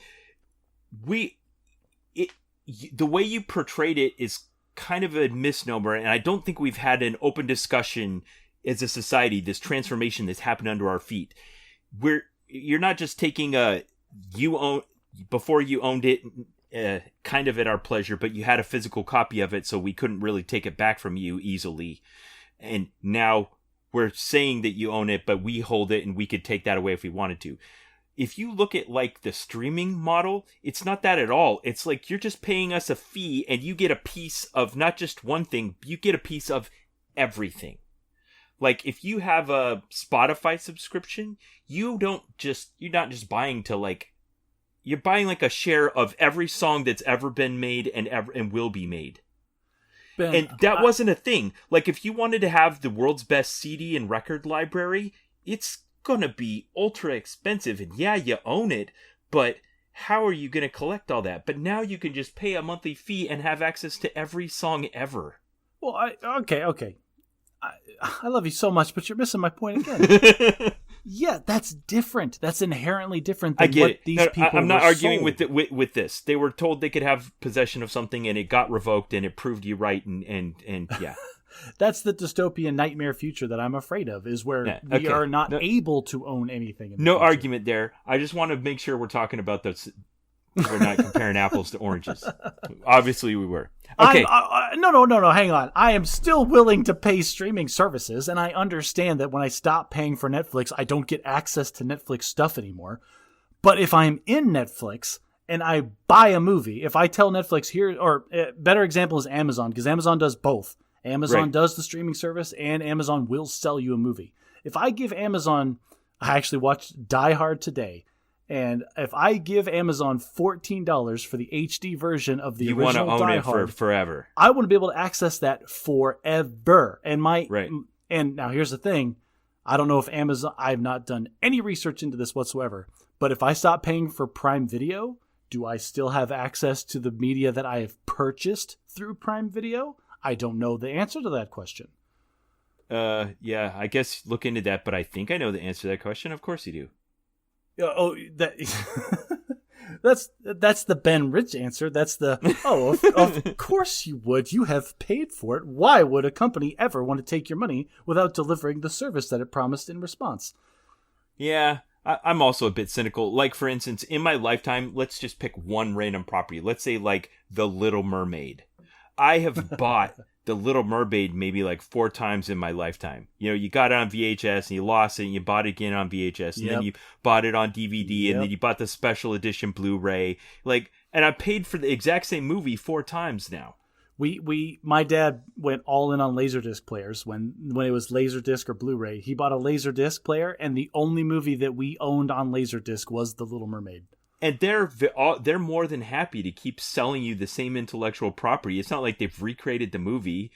S1: The way you portrayed it is kind of a misnomer, and I don't think we've had an open discussion as a society, this transformation that's happened under our feet. You're not just taking before you owned it kind of at our pleasure, but you had a physical copy of it, so we couldn't really take it back from you easily. And now we're saying that you own it, but we hold it and we could take that away if we wanted to. If you look at like the streaming model, it's not that at all. It's like you're just paying us a fee and you get a piece of not just one thing, you get a piece of everything. Like if you have a Spotify subscription, you're not just buying to like, you're buying like a share of every song that's ever been made and will be made. Ben, and that wasn't a thing. Like if you wanted to have the world's best CD and record library, it's gonna be ultra expensive, and yeah, you own it, but how are you gonna collect all that? But now you can just pay a monthly fee and have access to every song ever.
S2: Well, okay. I love you so much, but you're missing my point again. Yeah, that's different. That's inherently different than what these people
S1: I'm not
S2: were
S1: arguing
S2: sold.
S1: with this. They were told they could have possession of something, and it got revoked, and it proved you right, and yeah.
S2: That's the dystopian nightmare future that I'm afraid of, is where we are not able to own anything. In the future.
S1: Argument there. I just want to make sure we're talking about those. We're not comparing apples to oranges. Obviously, we were. Okay.
S2: No. Hang on. I am still willing to pay streaming services, and I understand that when I stop paying for Netflix, I don't get access to Netflix stuff anymore. But if I'm in Netflix and I buy a movie, if I tell Netflix here, or a better example is Amazon, because Amazon does both. Amazon does the streaming service, and Amazon will sell you a movie. If I give Amazon, I actually watched Die Hard today, and if I give Amazon $14 for the HD version of the original Die Hard, you want to own it
S1: forever.
S2: I want to be able to access that forever. And now here's the thing: I don't know if Amazon. I've not done any research into this whatsoever. But if I stop paying for Prime Video, do I still have access to the media that I have purchased through Prime Video? I don't know the answer to that question.
S1: Yeah, I guess look into that, but I think I know the answer to that question. Of course you do.
S2: That that's the Ben Rich answer. That's the of course you would. You have paid for it. Why would a company ever want to take your money without delivering the service that it promised in response?
S1: Yeah, I'm also a bit cynical. Like, for instance, in my lifetime, let's just pick one random property. Let's say, like, The Little Mermaid. I have bought The Little Mermaid maybe like 4 times in my lifetime. You know, you got it on VHS and you lost it and you bought it again on VHS and then you bought it on DVD and then you bought the special edition Blu-ray. Like, and I paid for the exact same movie 4 times now.
S2: My dad went all in on Laserdisc players when it was Laserdisc or Blu-ray. He bought a Laserdisc player, and the only movie that we owned on Laserdisc was The Little Mermaid. And
S1: they're more than happy to keep selling you the same intellectual property. It's not like they've recreated the movie.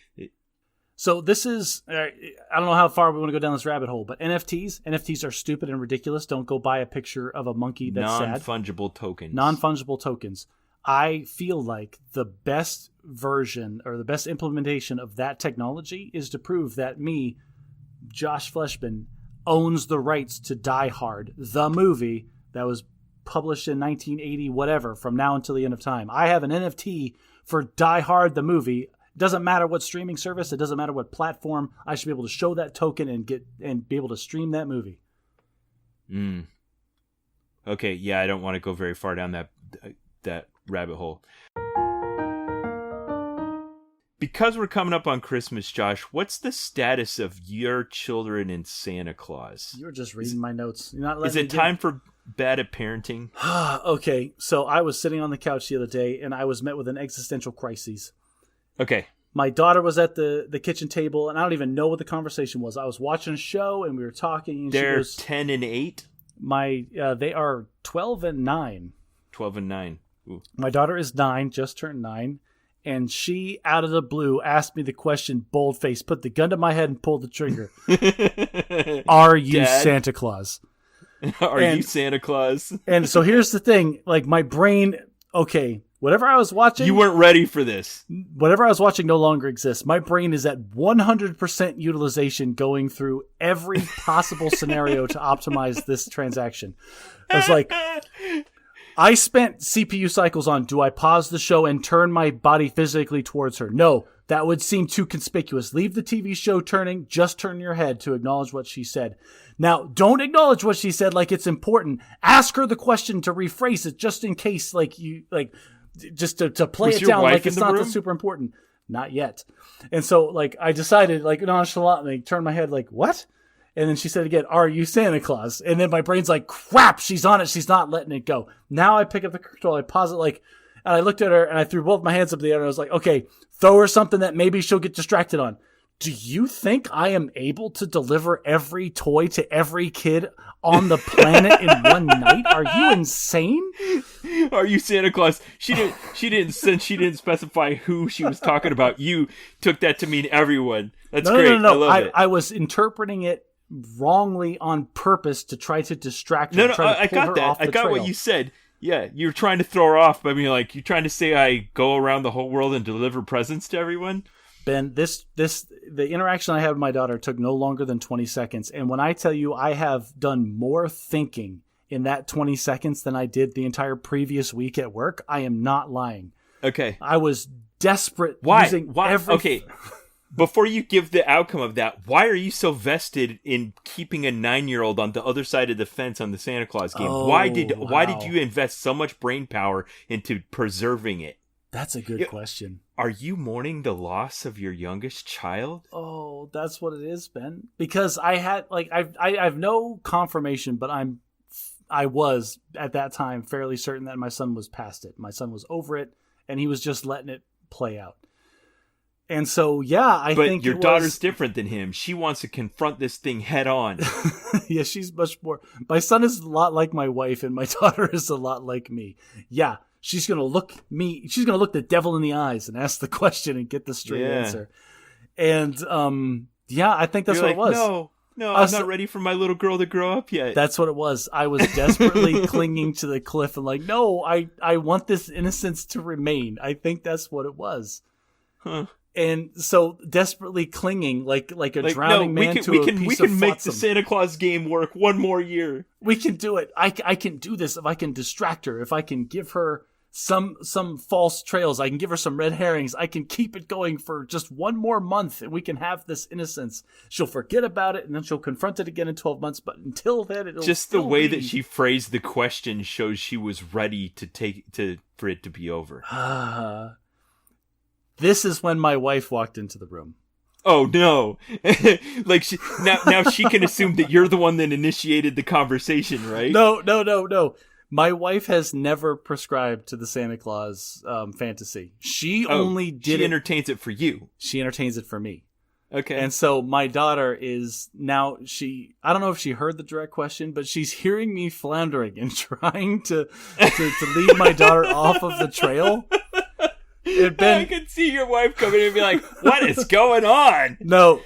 S2: So this is, I don't know how far we want to go down this rabbit hole, but NFTs are stupid and ridiculous. Don't go buy a picture of a monkey that's sad.
S1: Non-fungible tokens.
S2: Non-fungible tokens. I feel like the best version or the best implementation of that technology is to prove that me, Josh Fleshman, owns the rights to Die Hard, the movie that was published in 1980, whatever, from now until the end of time. I have an NFT for Die Hard, the movie. It doesn't matter what streaming service. It doesn't matter what platform. I should be able to show that token and be able to stream that movie.
S1: Okay, yeah, I don't want to go very far down that rabbit hole. Because we're coming up on Christmas, Josh, what's the status of your children and Santa Claus?
S2: You're just reading my notes. You're not
S1: is it time for bad at parenting?
S2: Okay, so I was sitting on the couch the other day, and I was met with an existential crisis.
S1: Okay.
S2: My daughter was at the kitchen table, and I don't even know what the conversation was. I was watching a show, and we were talking. And
S1: they're
S2: she goes,
S1: 10 and 8?
S2: They are 12 and 9.
S1: 12 and 9. Ooh.
S2: My daughter is 9, just turned 9. And she, out of the blue, asked me the question, bold-faced, put the gun to my head and pulled the trigger. Are you
S1: Dad?
S2: Santa Claus?
S1: Are you Santa Claus?
S2: And so here's the thing. Like, my brain, okay, whatever I was watching...
S1: You weren't ready for this.
S2: Whatever I was watching no longer exists. My brain is at 100% utilization going through every possible scenario to optimize this transaction. I was like... I spent CPU cycles on, do I pause the show and turn my body physically towards her? No, that would seem too conspicuous. Leave the TV show turning, just turn your head to acknowledge what she said. Now, don't acknowledge what she said like it's important. Ask her the question to rephrase it just in case, just to play it down like it's not that super important. Not yet. And so, I decided, nonchalantly, turn my head what? And then she said again, are you Santa Claus? And then my brain's like, crap, she's on it. She's not letting it go. Now I pick up the control. I pause it and I looked at her and I threw both my hands up in the air and I was like, okay, throw her something that maybe she'll get distracted on. Do you think I am able to deliver every toy to every kid on the planet in one night? Are you insane?
S1: Are you Santa Claus? She didn't specify who she was talking about. You took that to mean everyone. That's great.
S2: No.
S1: I love it.
S2: I was interpreting it wrongly on purpose to try to distract her.
S1: I got that. I got what you said. Yeah, you're trying to throw her off by being you're trying to say I go around the whole world and deliver presents to everyone?
S2: Ben, the interaction I had with my daughter took no longer than 20 seconds. And when I tell you I have done more thinking in that 20 seconds than I did the entire previous week at work, I am not lying.
S1: Okay.
S2: I was desperate.
S1: Why?
S2: Why?
S1: Okay. Before you give the outcome of that, why are you so vested in keeping a 9-year-old on the other side of the fence on the Santa Claus game? Why did you invest so much brain power into preserving it?
S2: That's a good question.
S1: Are you mourning the loss of your youngest child?
S2: Oh, that's what it is, Ben. Because I had I have no confirmation, but I was at that time fairly certain that my son was past it. My son was over it, and he was just letting it play out. And so, I think
S1: your daughter's different than him. She wants to confront this thing head on.
S2: Yeah, she's much more. My son is a lot like my wife, and my daughter is a lot like me. Yeah, she's gonna look the devil in the eyes and ask the question and get the straight answer. And I think that's what it was.
S1: No, I'm not ready for my little girl to grow up yet.
S2: That's what it was. I was desperately clinging to the cliff and no, I want this innocence to remain. I think that's what it was.
S1: Huh.
S2: And so desperately clinging like a drowning man to a piece of flotsam.
S1: We can make the Santa Claus game work one more year.
S2: We can do it. I can do this if I can distract her, if I can give her some false trails, I can give her some red herrings, I can keep it going for just one more month, and we can have this innocence. She'll forget about it, and then she'll confront it again in 12 months, but until then, it'll
S1: just the way that she phrased the question shows she was ready for it to be over.
S2: This is when my wife walked into the room.
S1: Oh no! Like now she can assume that you're the one that initiated the conversation, right?
S2: No. My wife has never prescribed to the Santa Claus fantasy. She only did.
S1: She entertains it for you.
S2: She entertains it for me.
S1: Okay.
S2: And so my daughter is now I don't know if she heard the direct question, but she's hearing me floundering and trying to lead my daughter off of the trail.
S1: I could see your wife coming in and be like, what is going on?
S2: No.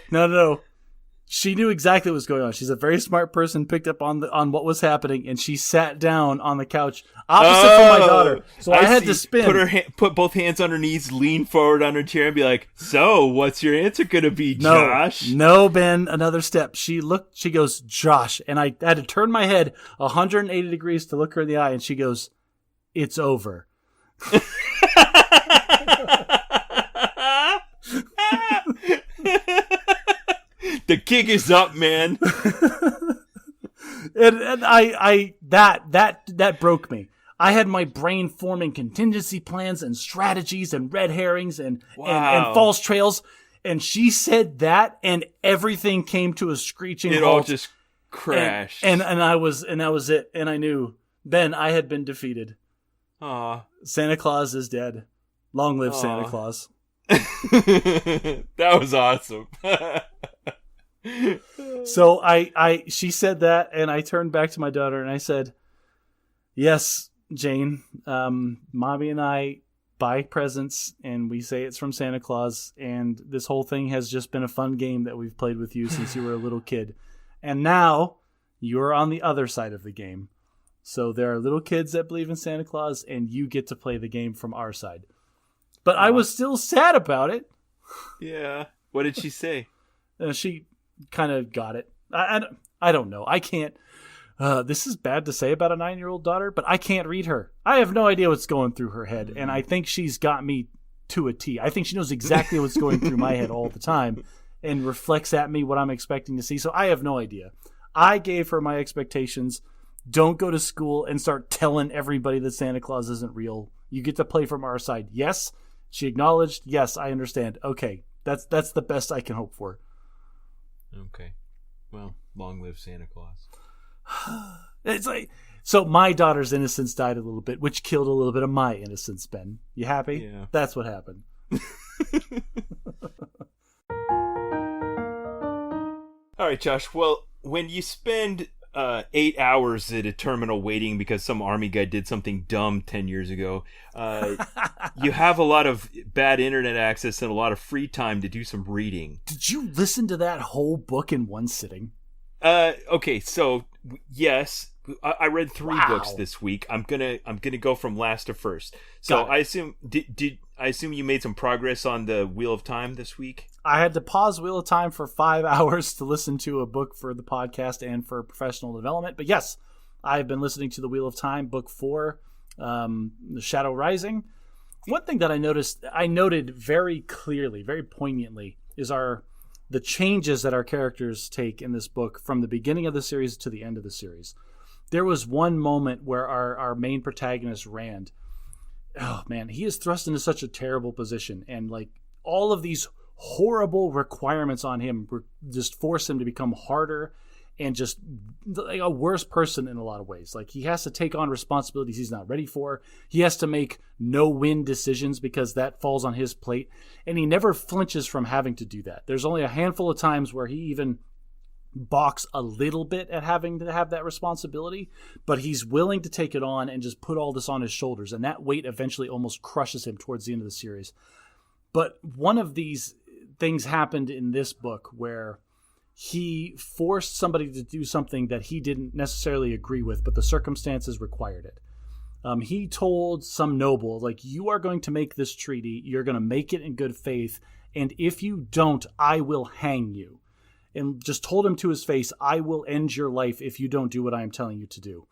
S2: She knew exactly what was going on. She's a very smart person, picked up on what was happening, and she sat down on the couch opposite from my daughter. So I had to spin.
S1: Put both hands on her knees, lean forward on her chair, and be like, so what's your answer going to be, Josh?
S2: No, Ben, another step. She goes, Josh. And I had to turn my head 180 degrees to look her in the eye, and she goes, it's over.
S1: The gig is up, man.
S2: and I that broke me. I had my brain forming contingency plans and strategies and red herrings and false trails, and she said that, and everything came to a screeching halt.
S1: It all just crashed.
S2: And that was it. And I knew, Ben, I had been defeated.
S1: Aw.
S2: Santa Claus is dead. Long live Santa Claus.
S1: That was awesome.
S2: So she said that, and I turned back to my daughter and I said, yes, Jane, Mommy and I buy presents and we say it's from Santa Claus, and this whole thing has just been a fun game that we've played with you since you were a little kid. And now you're on the other side of the game. So there are little kids that believe in Santa Claus, and you get to play the game from our side. But I was still sad about it.
S1: Yeah. What did she say?
S2: She kind of got it. I don't know. I can't. This is bad to say about a 9-year-old daughter, but I can't read her. I have no idea what's going through her head, and I think she's got me to a T. I think she knows exactly what's going through my head all the time and reflects at me what I'm expecting to see. So I have no idea. I gave her my expectations. Don't go to school and start telling everybody that Santa Claus isn't real. You get to play from our side. Yes. She acknowledged, yes, I understand. Okay, that's the best I can hope for.
S1: Okay. Well, long live Santa Claus.
S2: It's like, so my daughter's innocence died a little bit, which killed a little bit of my innocence, Ben. You happy?
S1: Yeah.
S2: That's what happened.
S1: All right, Josh. Well, when you spend 8 hours at a terminal waiting because some army guy did something dumb 10 years ago, you have a lot of bad internet access and a lot of free time to do some reading.
S2: Did you listen to that whole book in one sitting?
S1: Okay, so yes, I read 3 books this week. I'm gonna go from last to first. So I assume I assume you made some progress on the Wheel of Time this week?
S2: I had to pause Wheel of Time for 5 hours to listen to a book for the podcast and for professional development. But yes, I've been listening to the Wheel of Time, book 4, The Shadow Rising. One thing that I noted very clearly, very poignantly, is the changes that our characters take in this book from the beginning of the series to the end of the series. There was one moment where our main protagonist, Rand, oh man, he is thrust into such a terrible position, and like all of these horrible requirements on him just force him to become harder and just like a worse person in a lot of ways. Like he has to take on responsibilities he's not ready for. He has to make no-win decisions because that falls on his plate, and he never flinches from having to do that. There's only a handful of times where he even balks a little bit at having to have that responsibility, but he's willing to take it on and just put all this on his shoulders, and that weight eventually almost crushes him towards the end of the series. But one of these things happened in this book where he forced somebody to do something that he didn't necessarily agree with, but the circumstances required it. He told some noble, like, you are going to make this treaty, you're going to make it in good faith, and if you don't, I will hang you. And just told him to his face, I will end your life if you don't do what I am telling you to do.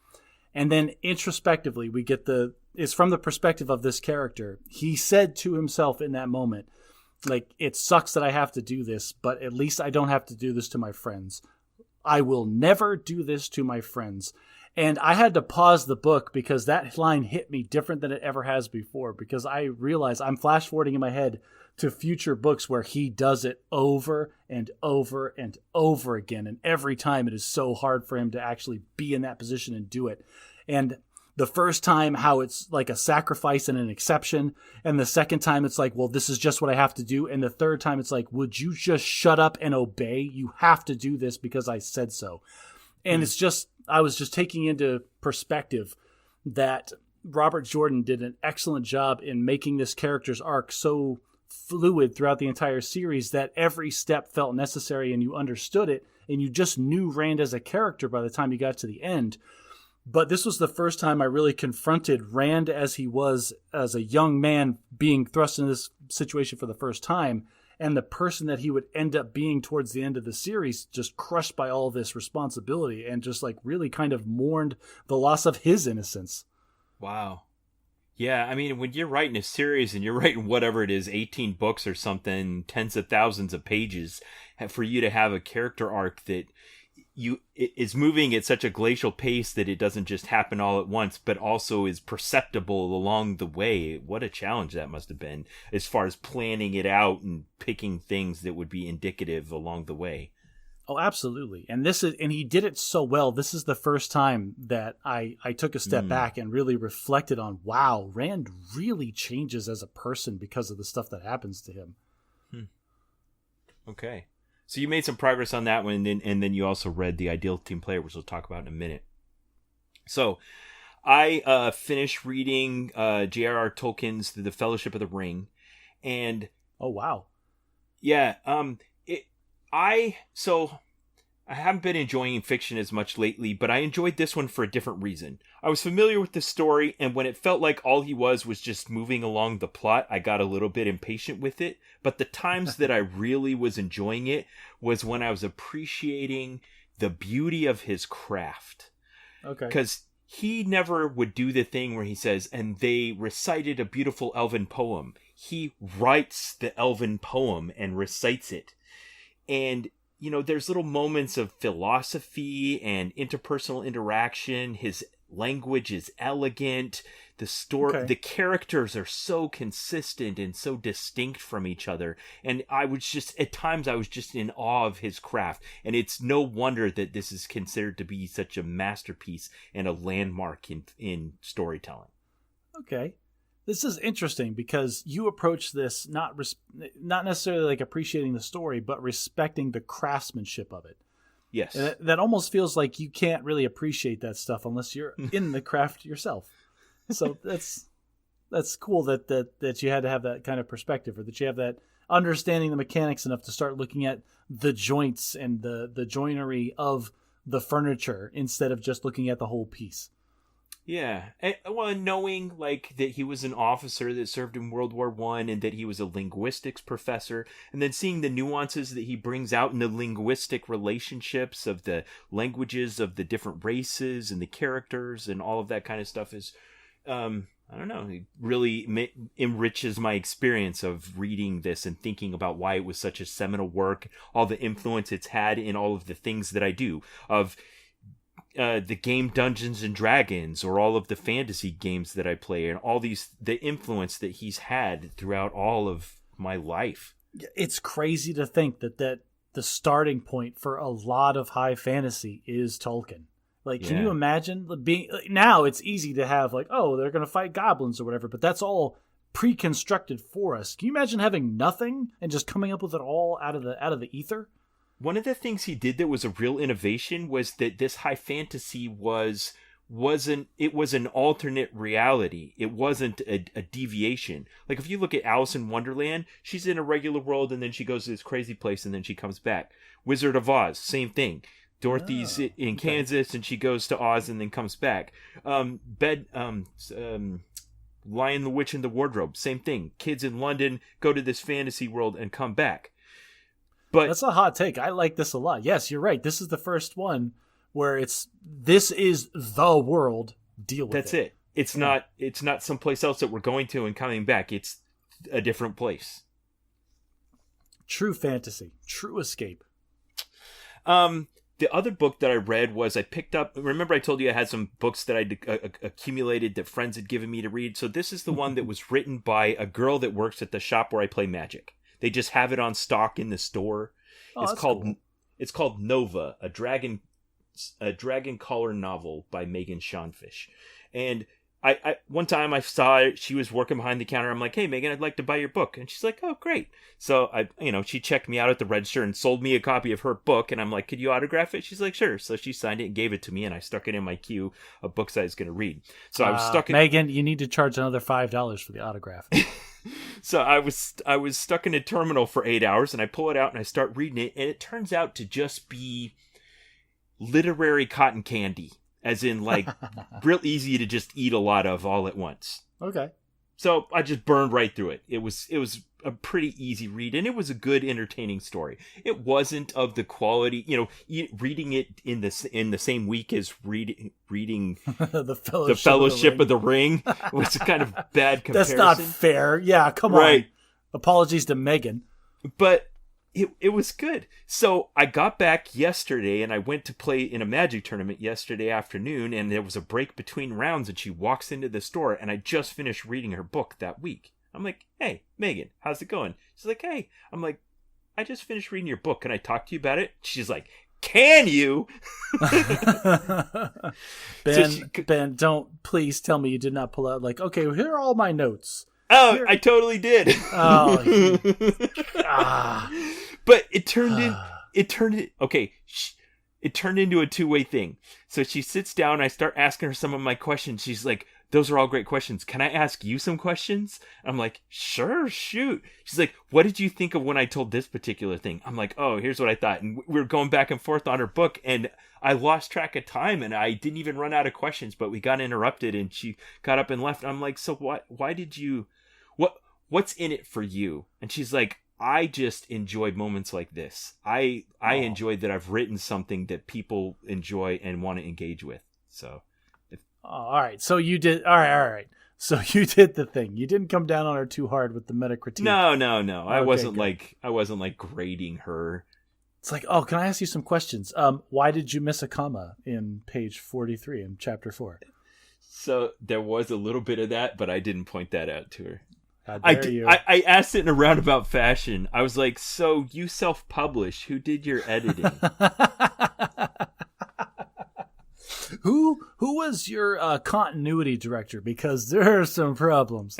S2: And then introspectively, we get it's from the perspective of this character. He said to himself in that moment, like, it sucks that I have to do this, but at least I don't have to do this to my friends. I will never do this to my friends. And I had to pause the book because that line hit me different than it ever has before, because I realized I'm flash forwarding in my head to future books where he does it over and over and over again. And every time it is so hard for him to actually be in that position and do it. And the first time, how it's like a sacrifice and an exception. And the second time, it's like, well, this is just what I have to do. And the third time, it's like, would you just shut up and obey? You have to do this because I said so. And it's just, I was just taking into perspective that Robert Jordan did an excellent job in making this character's arc so fluid throughout the entire series that every step felt necessary and you understood it and you just knew Rand as a character by the time you got to the end. But this was the first time I really confronted Rand as he was as a young man being thrust into this situation for the first time, and the person that he would end up being towards the end of the series, just crushed by all this responsibility and just like really kind of mourned the loss of his innocence.
S1: Wow. Yeah, I mean, when you're writing a series and you're writing whatever it is, 18 books or something, tens of thousands of pages, for you to have a character arc that is moving at such a glacial pace that it doesn't just happen all at once, but also is perceptible along the way. What a challenge that must have been as far as planning it out and picking things that would be indicative along the way.
S2: Oh, absolutely. And he did it so well. This is the first time that I took a step back and really reflected on, wow, Rand really changes as a person because of the stuff that happens to him.
S1: Okay. So you made some progress on that one, and then you also read The Ideal Team Player, which we'll talk about in a minute. So I finished reading J.R.R. Tolkien's The Fellowship of the Ring, and
S2: oh wow,
S1: yeah, I haven't been enjoying fiction as much lately, but I enjoyed this one for a different reason. I was familiar with the story, and when it felt like all he was just moving along the plot, I got a little bit impatient with it. But the times that I really was enjoying it was when I was appreciating the beauty of his craft.
S2: Okay.
S1: Because he never would do the thing where he says, and they recited a beautiful Elven poem. He writes the Elven poem and recites it. And there's little moments of philosophy and interpersonal interaction. His language is elegant. The story, The characters are so consistent and so distinct from each other. And at times I was just in awe of his craft. And it's no wonder that this is considered to be such a masterpiece and a landmark in storytelling.
S2: Okay. This is interesting because you approach this not necessarily like appreciating the story, but respecting the craftsmanship of it.
S1: Yes.
S2: And that almost feels like you can't really appreciate that stuff unless you're in the craft yourself. So that's cool that you had to have that kind of perspective, or that you have that understanding the mechanics enough to start looking at the joints and the joinery of the furniture instead of just looking at the whole piece.
S1: Yeah, and knowing like that he was an officer that served in World War I and that he was a linguistics professor, and then seeing the nuances that he brings out in the linguistic relationships of the languages of the different races and the characters and all of that kind of stuff is, I don't know, it really enriches my experience of reading this and thinking about why it was such a seminal work, all the influence it's had in all of the things that I do, of the game Dungeons and Dragons, or all of the fantasy games that I play, and all the influence that he's had throughout all of my life.
S2: It's crazy to think that the starting point for a lot of high fantasy is Tolkien. Like, can you imagine being, now it's easy to have like, oh, they're going to fight goblins or whatever, but that's all pre-constructed for us. Can you imagine having nothing and just coming up with it all out of the ether?
S1: One of the things he did that was a real innovation was that this high fantasy was an alternate reality. It wasn't a deviation. Like if you look at Alice in Wonderland, she's in a regular world and then she goes to this crazy place and then she comes back. Wizard of Oz, same thing. Dorothy's in Kansas and she goes to Oz and then comes back. Lion, the Witch, and the Wardrobe. Same thing. Kids in London go to this fantasy world and come back. But
S2: that's a hot take. I like this a lot. Yes, you're right. This is the first one where this is the world. Deal with it.
S1: That's it. It's not someplace else that we're going to and coming back. It's a different place.
S2: True fantasy. True escape.
S1: The other book that I read was I picked up. Remember, I told you I had some books that I'd accumulated that friends had given me to read. So this is the one that was written by a girl that works at the shop where I play Magic. They just have it on stock in the store.
S2: Oh,
S1: It's called Nova, a dragon collar novel by Megan Schonfish. And I one time I saw her, she was working behind the counter. I'm like, "Hey Megan, I'd like to buy your book." And she's like, "Oh, great." So she checked me out at the register and sold me a copy of her book. And I'm like, "Could you autograph it?" She's like, "Sure." So she signed it and gave it to me, and I stuck it in my queue of books I was going to read. So I was stuck in
S2: Megan, you need to charge another $5 for the autograph.
S1: So I was stuck in a terminal for 8 hours, and I pull it out and I start reading it, and it turns out to just be literary cotton candy. As in, like, real easy to just eat a lot of all at once.
S2: Okay.
S1: So I just burned right through it. It was a pretty easy read, and it was a good, entertaining story. It wasn't of the quality, reading it in the same week as reading
S2: the
S1: Fellowship of the Ring was a kind of bad comparison.
S2: That's not fair. Yeah, come on. Apologies to Megan.
S1: But it was good. So I got back yesterday and I went to play in a Magic tournament yesterday afternoon, and there was a break between rounds, and she walks into the store, and I just finished reading her book that week. I'm like, "Hey, Megan, how's it going?" She's like, "Hey." I'm like, "I just finished reading your book. Can I talk to you about it?" She's like, "Can you?"
S2: Ben, don't please tell me you did not pull out, like, "Okay, well, here are all my notes."
S1: Oh, I totally did.
S2: Oh,
S1: but it turned into a two-way thing. So she sits down, I start asking her some of my questions. She's like, "Those are all great questions. Can I ask you some questions?" I'm like, "Sure, shoot." She's like, "What did you think of when I told this particular thing?" I'm like, "Oh, here's what I thought." And we were going back and forth on her book, and I lost track of time, and I didn't even run out of questions, but we got interrupted, and she got up and left. I'm like, "So why did you, what's in it for you?" And she's like, "I just enjoyed moments like this. I enjoyed that I've written something that people enjoy and want to engage with." So,
S2: all right. So you did. All right. So you did the thing. You didn't come down on her too hard with the Metacritic.
S1: No. I wasn't like grading her.
S2: It's like, "Oh, can I ask you some questions? Why did you miss a comma in page 43 in chapter 4?
S1: So there was a little bit of that, but I didn't point that out to her.
S2: You.
S1: I asked it in a roundabout fashion. I was like, "So you self-publish? Who did your editing?"
S2: Who was your continuity director? Because there are some problems.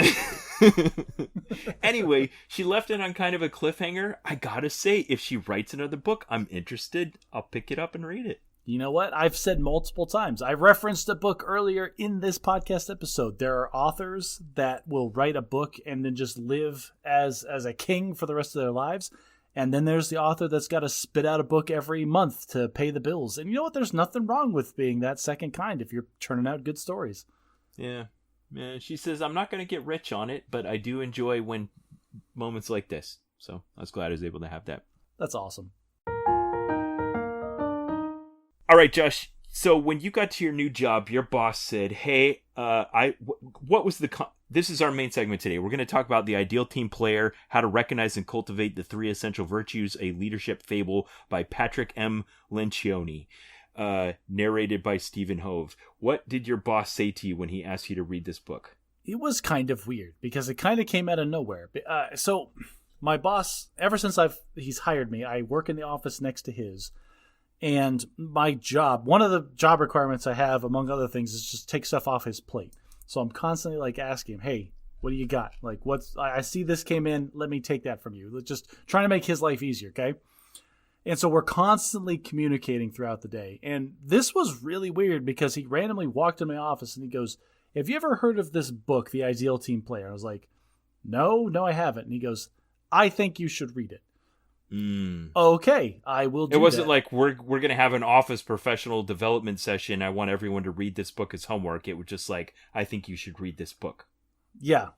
S1: Anyway, she left it on kind of a cliffhanger. I gotta say, if she writes another book, I'm interested. I'll pick it up and read it.
S2: You know what? I've said multiple times. I referenced a book earlier in this podcast episode. There are authors that will write a book and then just live as a king for the rest of their lives. And then there's the author that's got to spit out a book every month to pay the bills. And you know what? There's nothing wrong with being that second kind if you're churning out good stories.
S1: Yeah. She says, "I'm not going to get rich on it, but I do enjoy when moments like this." So I was glad I was able to have that.
S2: That's awesome.
S1: All right, Josh. So when you got to your new job, your boss said, "Hey, what was this is our main segment today. We're going to talk about the ideal team player, how to recognize and cultivate the 3 essential virtues, a leadership fable by Patrick M. Lencioni, narrated by Stephen Hove." What did your boss say to you when he asked you to read this book?
S2: It was kind of weird because it kind of came out of nowhere. So my boss, ever since he's hired me, I work in the office next to his. And my job, one of the job requirements I have, among other things, is just take stuff off his plate. So I'm constantly like asking him, "Hey, what do you got? Like, I see this came in. Let me take that from you." Just trying to make his life easier. Okay. And so we're constantly communicating throughout the day. And this was really weird because he randomly walked in my office and he goes, "Have you ever heard of this book, The Ideal Team Player?" I was like, No, I haven't. And he goes, "I think you should read it." Okay, I will do that.
S1: It wasn't like we're going to have an office professional development session. I want everyone to read this book as homework. It was just like, "I think you should read this book."
S2: Yeah.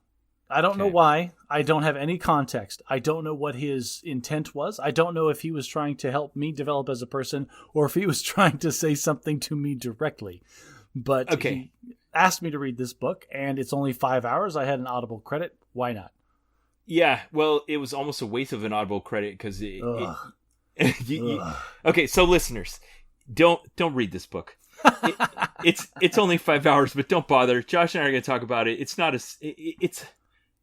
S2: I don't know
S1: Okay.
S2: why. I don't have any context. I don't know what his intent was. I don't know if he was trying to help me develop as a person or if he was trying to say something to me directly. But
S1: Okay.
S2: he asked me to read this book, and it's only 5 hours. I had an Audible credit. Why not?
S1: Yeah, well, it was almost a waste of an Audible credit because
S2: Ugh.
S1: Okay, so listeners, don't read this book. It's only 5 hours, but don't bother. Josh and I are going to talk about it. It's not it's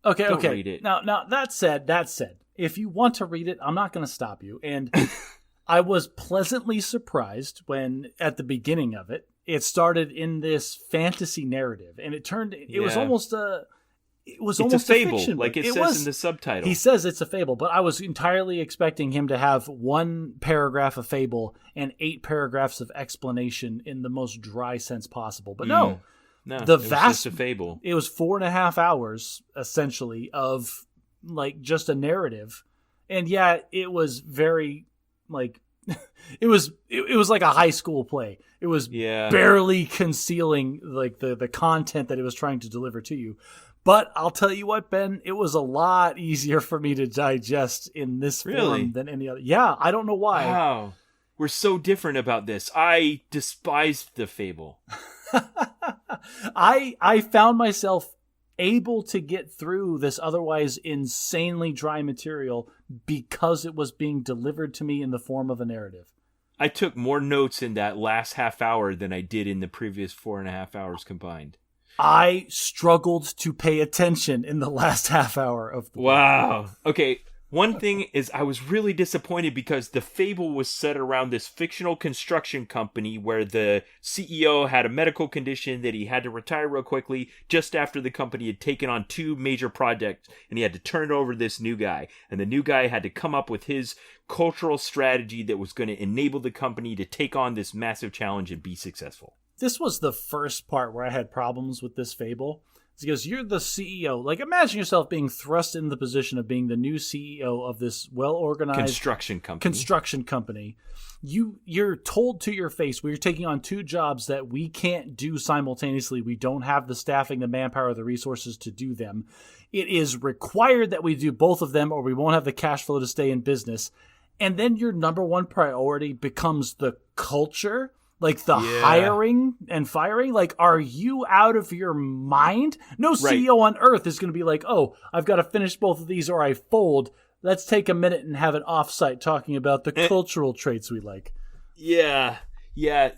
S2: Okay,
S1: don't
S2: okay.
S1: read it.
S2: Now that said, if you want to read it, I'm not going to stop you. And I was pleasantly surprised when, at the beginning of it, it started in this fantasy narrative, and it was almost a
S1: fable,
S2: fiction book.
S1: like it says in the subtitle.
S2: He says it's a fable, but I was entirely expecting him to have one paragraph of fable and 8 paragraphs of explanation in the most dry sense possible. But no,
S1: it
S2: the
S1: was
S2: vast
S1: just a fable.
S2: It was 4.5 hours essentially of like just a narrative, and yeah, it was very like it was like a high school play. It was barely concealing like the content that it was trying to deliver to you. But I'll tell you what, Ben, it was a lot easier for me to digest in this form than any other. Yeah, I don't know why.
S1: Wow. We're so different about this. I despised the fable.
S2: I found myself able to get through this otherwise insanely dry material because it was being delivered to me in the form of a narrative.
S1: I took more notes in that last half hour than I did in the previous 4.5 hours combined.
S2: I struggled to pay attention in the last half hour of the book.
S1: Wow. Okay. One thing is I was really disappointed because the fable was set around this fictional construction company where the CEO had a medical condition that he had to retire real quickly just after the company had taken on 2 major projects, and he had to turn it over to this new guy. And the new guy had to come up with his cultural strategy that was going to enable the company to take on this massive challenge and be successful.
S2: This was the first part where I had problems with this fable. It's because you're the CEO. Like, imagine yourself being thrust in the position of being the new CEO of this well-organized
S1: construction
S2: company. You're told to your face, we're taking on 2 jobs that we can't do simultaneously. We don't have the staffing, the manpower, the resources to do them. It is required that we do both of them or we won't have the cash flow to stay in business. And then your number one priority becomes the culture. Like the hiring and firing, like, are you out of your mind? No CEO on earth is going to be like, oh, I've got to finish both of these or I fold. Let's take a minute and have an offsite talking about the cultural traits we like.
S1: Yeah.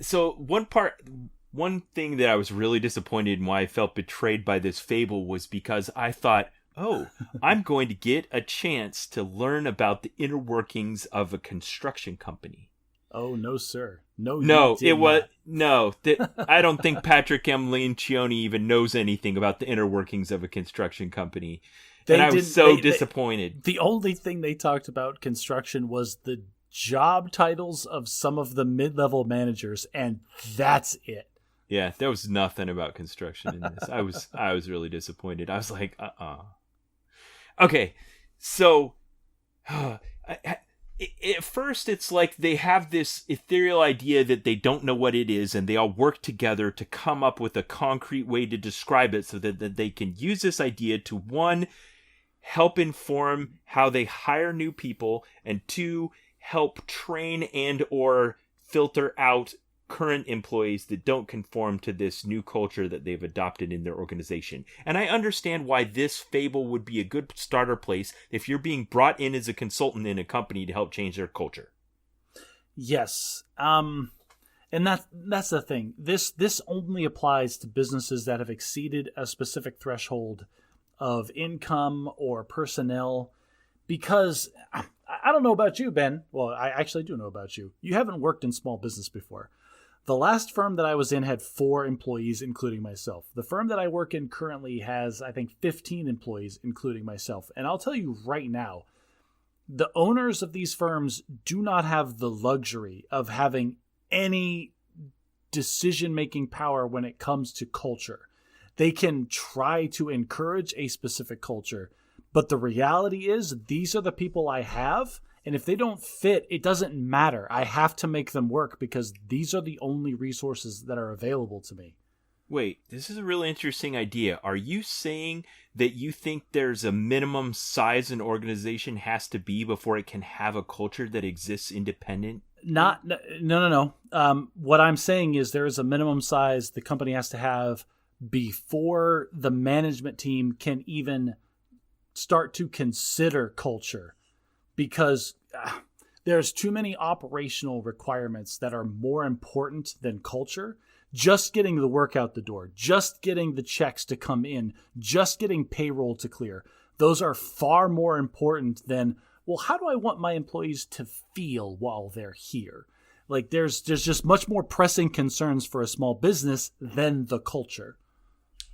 S1: So one thing that I was really disappointed in why I felt betrayed by this fable was because I thought, oh, I'm going to get a chance to learn about the inner workings of a construction company.
S2: Oh, no, sir. No,
S1: I don't think Patrick M. Lencioni even knows anything about the inner workings of a construction company. And I was so disappointed.
S2: The only thing they talked about construction was the job titles of some of the mid-level managers, and that's it.
S1: Yeah, there was nothing about construction in this. I was really disappointed. I was like, Okay, so at first it's like they have this ethereal idea that they don't know what it is, and they all work together to come up with a concrete way to describe it so that they can use this idea to, 1, help inform how they hire new people, and 2, help train and or filter out current employees that don't conform to this new culture that they've adopted in their organization. And I understand why this fable would be a good starter place if you're being brought in as a consultant in a company to help change their culture.
S2: Yes. And that's the thing. This only applies to businesses that have exceeded a specific threshold of income or personnel, because I don't know about you, Ben. Well, I actually do know about you. You haven't worked in small business before. The last firm that I was in had 4 employees, including myself. The firm that I work in currently has, I think, 15 employees, including myself. And I'll tell you right now, the owners of these firms do not have the luxury of having any decision-making power when it comes to culture. They can try to encourage a specific culture, but the reality is these are the people I have. And if they don't fit, it doesn't matter. I have to make them work because these are the only resources that are available to me.
S1: Wait, this is a really interesting idea. Are you saying that you think there's a minimum size an organization has to be before it can have a culture that exists independent?
S2: No. What I'm saying is there is a minimum size the company has to have before the management team can even start to consider culture, because there's too many operational requirements that are more important than culture. Just getting the work out the door, just getting the checks to come in, just getting payroll to clear. Those are far more important than, well, how do I want my employees to feel while they're here? Like there's just much more pressing concerns for a small business than the culture.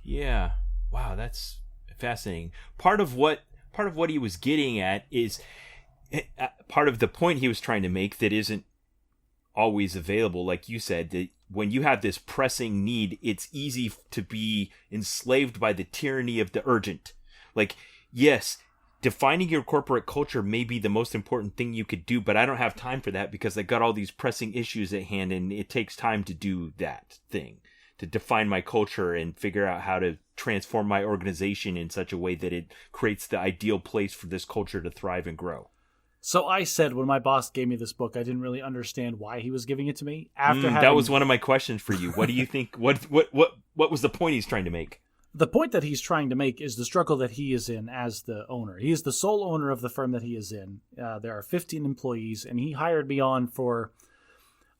S1: Yeah. Wow, that's fascinating. Part of what he was getting at is part of the point he was trying to make that isn't always available, like you said, that when you have this pressing need, it's easy to be enslaved by the tyranny of the urgent. Like, yes, defining your corporate culture may be the most important thing you could do, but I don't have time for that because I got all these pressing issues at hand, and it takes time to do that thing, to define my culture and figure out how to transform my organization in such a way that it creates the ideal place for this culture to thrive and grow.
S2: So I said when my boss gave me this book, I didn't really understand why he was giving it to me.
S1: That was one of my questions for you. What do you think? What was the point he's trying to make?
S2: The point that he's trying to make is the struggle that he is in as the owner. He is the sole owner of the firm that he is in. There are 15 employees, and he hired me on for...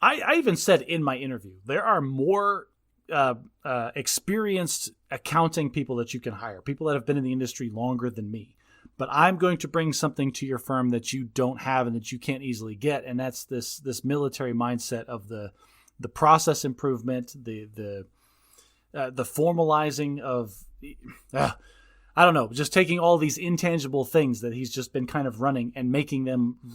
S2: I even said in my interview, there are more experienced accounting people that you can hire, people that have been in the industry longer than me. But I'm going to bring something to your firm that you don't have and that you can't easily get, and that's this military mindset of the process improvement, the formalizing of, I don't know, just taking all these intangible things that he's just been kind of running and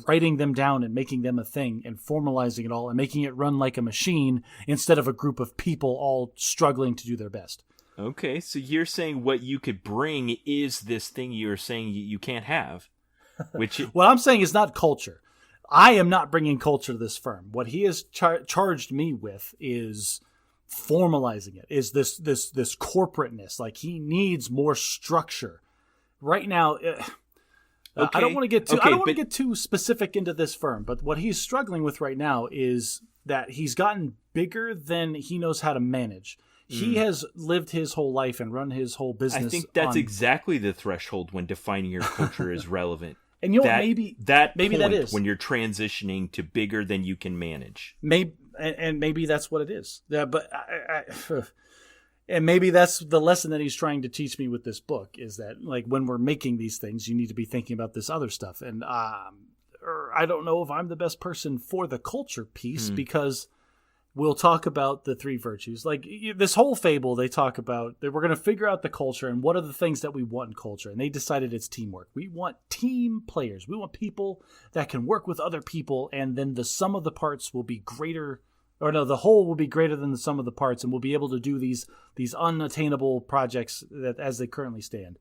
S2: writing them down and making them a thing and formalizing it all and making it run like a machine instead of a group of people all struggling to do their best.
S1: Okay, so you're saying what you could bring is this thing you're saying you can't have, which
S2: what I'm saying is not culture. I am not bringing culture to this firm. What he has charged me with is formalizing it. Is this corporateness? Like he needs more structure. Right now, I don't want to get too. I don't want to get too specific into this firm, but what he's struggling with right now is that he's gotten bigger than he knows how to manage. He has lived his whole life and run his whole business.
S1: I think that's exactly the threshold when defining your culture is relevant.
S2: And you know, maybe that is
S1: when you're transitioning to bigger than you can manage.
S2: Maybe that's what it is. And maybe that's the lesson that he's trying to teach me with this book is that, like, when we're making these things, you need to be thinking about this other stuff. And I don't know if I'm the best person for the culture piece because we'll talk about the three virtues. Like this whole fable, they talk about that we're going to figure out the culture and what are the things that we want in culture. And they decided it's teamwork. We want team players. We want people that can work with other people. And then the sum of the parts will be greater, or no, the whole will be greater than the sum of the parts. And we'll be able to do these unattainable projects that as they currently stand.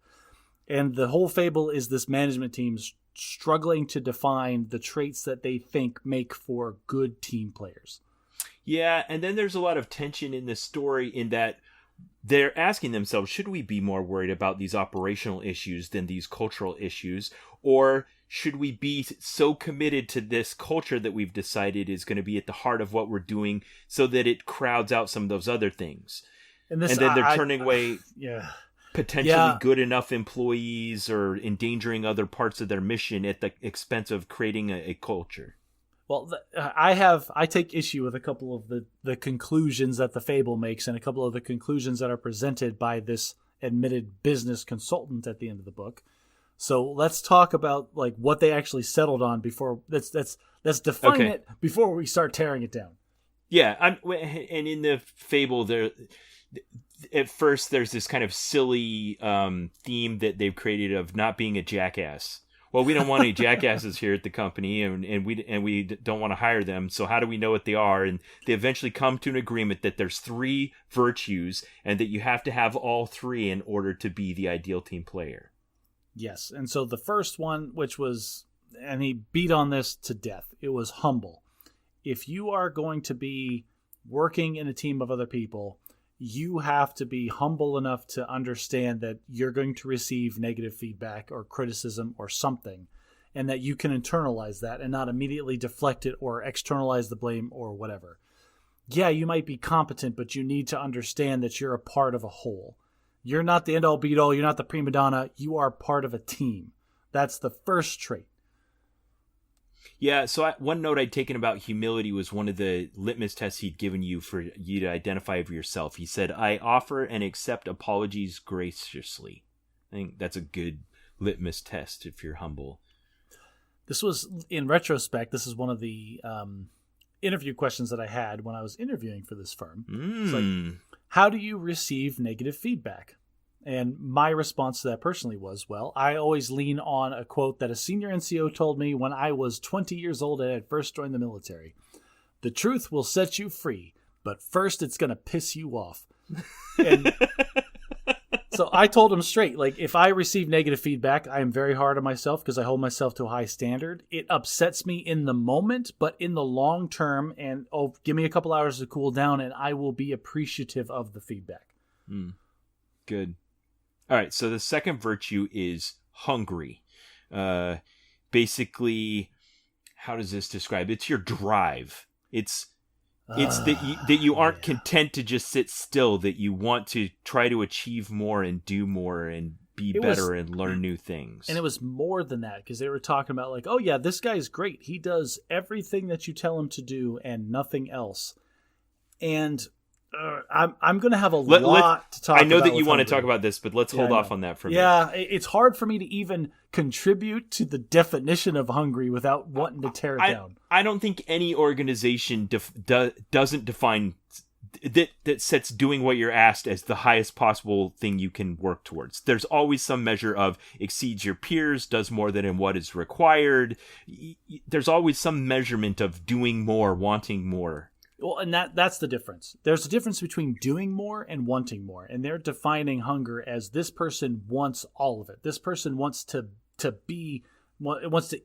S2: And the whole fable is this management team struggling to define the traits that they think make for good team players.
S1: Yeah, and then there's a lot of tension in this story in that they're asking themselves, should we be more worried about these operational issues than these cultural issues? Or should we be so committed to this culture that we've decided is going to be at the heart of what we're doing so that it crowds out some of those other things? And then they're turning away potentially good enough employees or endangering other parts of their mission at the expense of creating a culture.
S2: Well, I take issue with a couple of the conclusions that the fable makes and a couple of the conclusions that are presented by this admitted business consultant at the end of the book. So let's talk about like what they actually settled on before. Let's define it before we start tearing it down.
S1: Yeah, and in the fable there. At first, there's this kind of silly theme that they've created of not being a jackass. Well, we don't want any jackasses here at the company, and we don't want to hire them. So how do we know what they are? And they eventually come to an agreement that there's three virtues, and that you have to have all three in order to be the ideal team player.
S2: Yes, and so the first one, which was, and he beat on this to death, it was humble. If you are going to be working in a team of other people, you have to be humble enough to understand that you're going to receive negative feedback or criticism or something, and that you can internalize that and not immediately deflect it or externalize the blame or whatever. Yeah, you might be competent, but you need to understand that you're a part of a whole. You're not the end-all be-all. You're not the prima donna. You are part of a team. That's the first trait.
S1: Yeah, so one note I'd taken about humility was one of the litmus tests he'd given you for you to identify for yourself. He said, I offer and accept apologies graciously. I think that's a good litmus test if you're humble.
S2: This was, in retrospect, this is one of the interview questions that I had when I was interviewing for this firm. It's like, how do you receive negative feedback? And my response to that personally was, well, I always lean on a quote that a senior NCO told me when I was 20 years old and had first joined the military. The truth will set you free, but first it's going to piss you off. And so I told him straight, like, if I receive negative feedback, I am very hard on myself because I hold myself to a high standard. It upsets me in the moment, but in the long term, and give me a couple hours to cool down and I will be appreciative of the feedback.
S1: Good. All right, so the second virtue is hungry. Basically, how does this describe? It's your drive. It's that you aren't content to just sit still, that you want to try to achieve more and do more and be better and learn new things. And
S2: it was more than that, because they were talking about like, oh yeah, this guy's great. He does everything that you tell him to do and nothing else. And I'm going to have a lot to talk about.
S1: I know that you want to talk about this, but let's hold off on that for a minute.
S2: Yeah, it's hard for me to even contribute to the definition of hungry without wanting to tear it down.
S1: I don't think any organization doesn't define that sets doing what you're asked as the highest possible thing you can work towards. There's always some measure of exceeds your peers, does more than in what is required. There's always some measurement of doing more, wanting more.
S2: Well, and that's the difference. There's a difference between doing more and wanting more. And they're defining hunger as this person wants all of it. This person wants to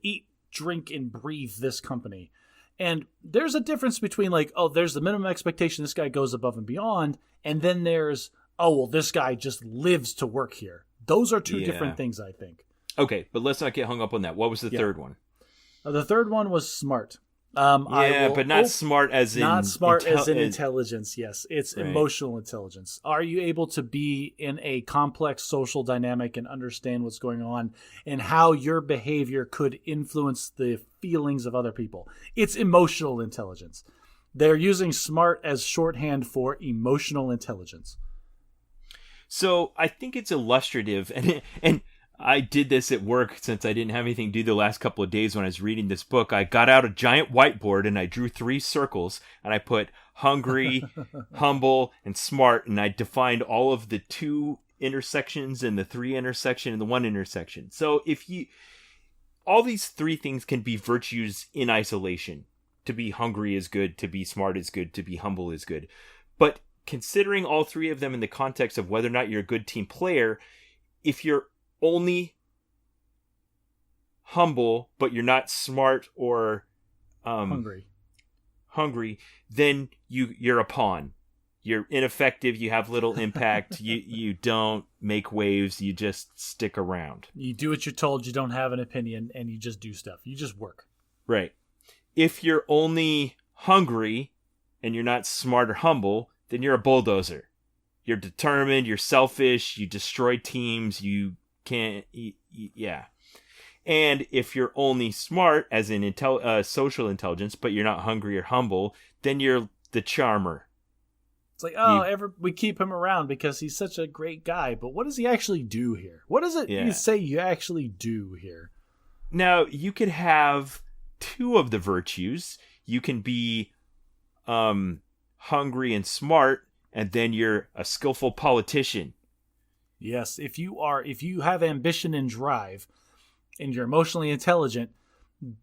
S2: eat, drink, and breathe this company. And there's a difference between like, oh, there's the minimum expectation. This guy goes above and beyond. And then there's, oh, well, this guy just lives to work here. Those are two different things, I think.
S1: Okay, but let's not get hung up on that. What was the third one?
S2: The third one was smart.
S1: But not smart as in
S2: intelligence. Yes, it's right. Emotional intelligence. Are you able to be in a complex social dynamic and understand what's going on and how your behavior could influence the feelings of other people? It's emotional intelligence. They're using smart as shorthand for emotional intelligence.
S1: So I think it's illustrative, and I did this at work since I didn't have anything to do the last couple of days when I was reading this book. I got out a giant whiteboard and I drew 3 circles and I put hungry, humble, and smart. And I defined all of the 2 intersections and the 3 intersection and the 1 intersection. So all these 3 things can be virtues in isolation. To be hungry is good. To be smart is good. To be humble is good. But considering all 3 of them in the context of whether or not you're a good team player, if you're only humble, but you're not smart or hungry, then you're a pawn. You're ineffective. You have little impact. you don't make waves. You just stick around.
S2: You do what you're told. You don't have an opinion, and you just do stuff. You just work.
S1: Right. If you're only hungry and you're not smart or humble, then you're a bulldozer. You're determined. You're selfish. You destroy teams. You can't, and if you're only smart, as in social intelligence, but you're not hungry or humble, then you're the charmer.
S2: It's like, we keep him around because he's such a great guy, but what does he actually do here? What is it you say you actually do here?
S1: Now, you could have 2 of the virtues. You can be hungry and smart, and then you're a skillful politician.
S2: Yes, if you have ambition and drive, and you're emotionally intelligent,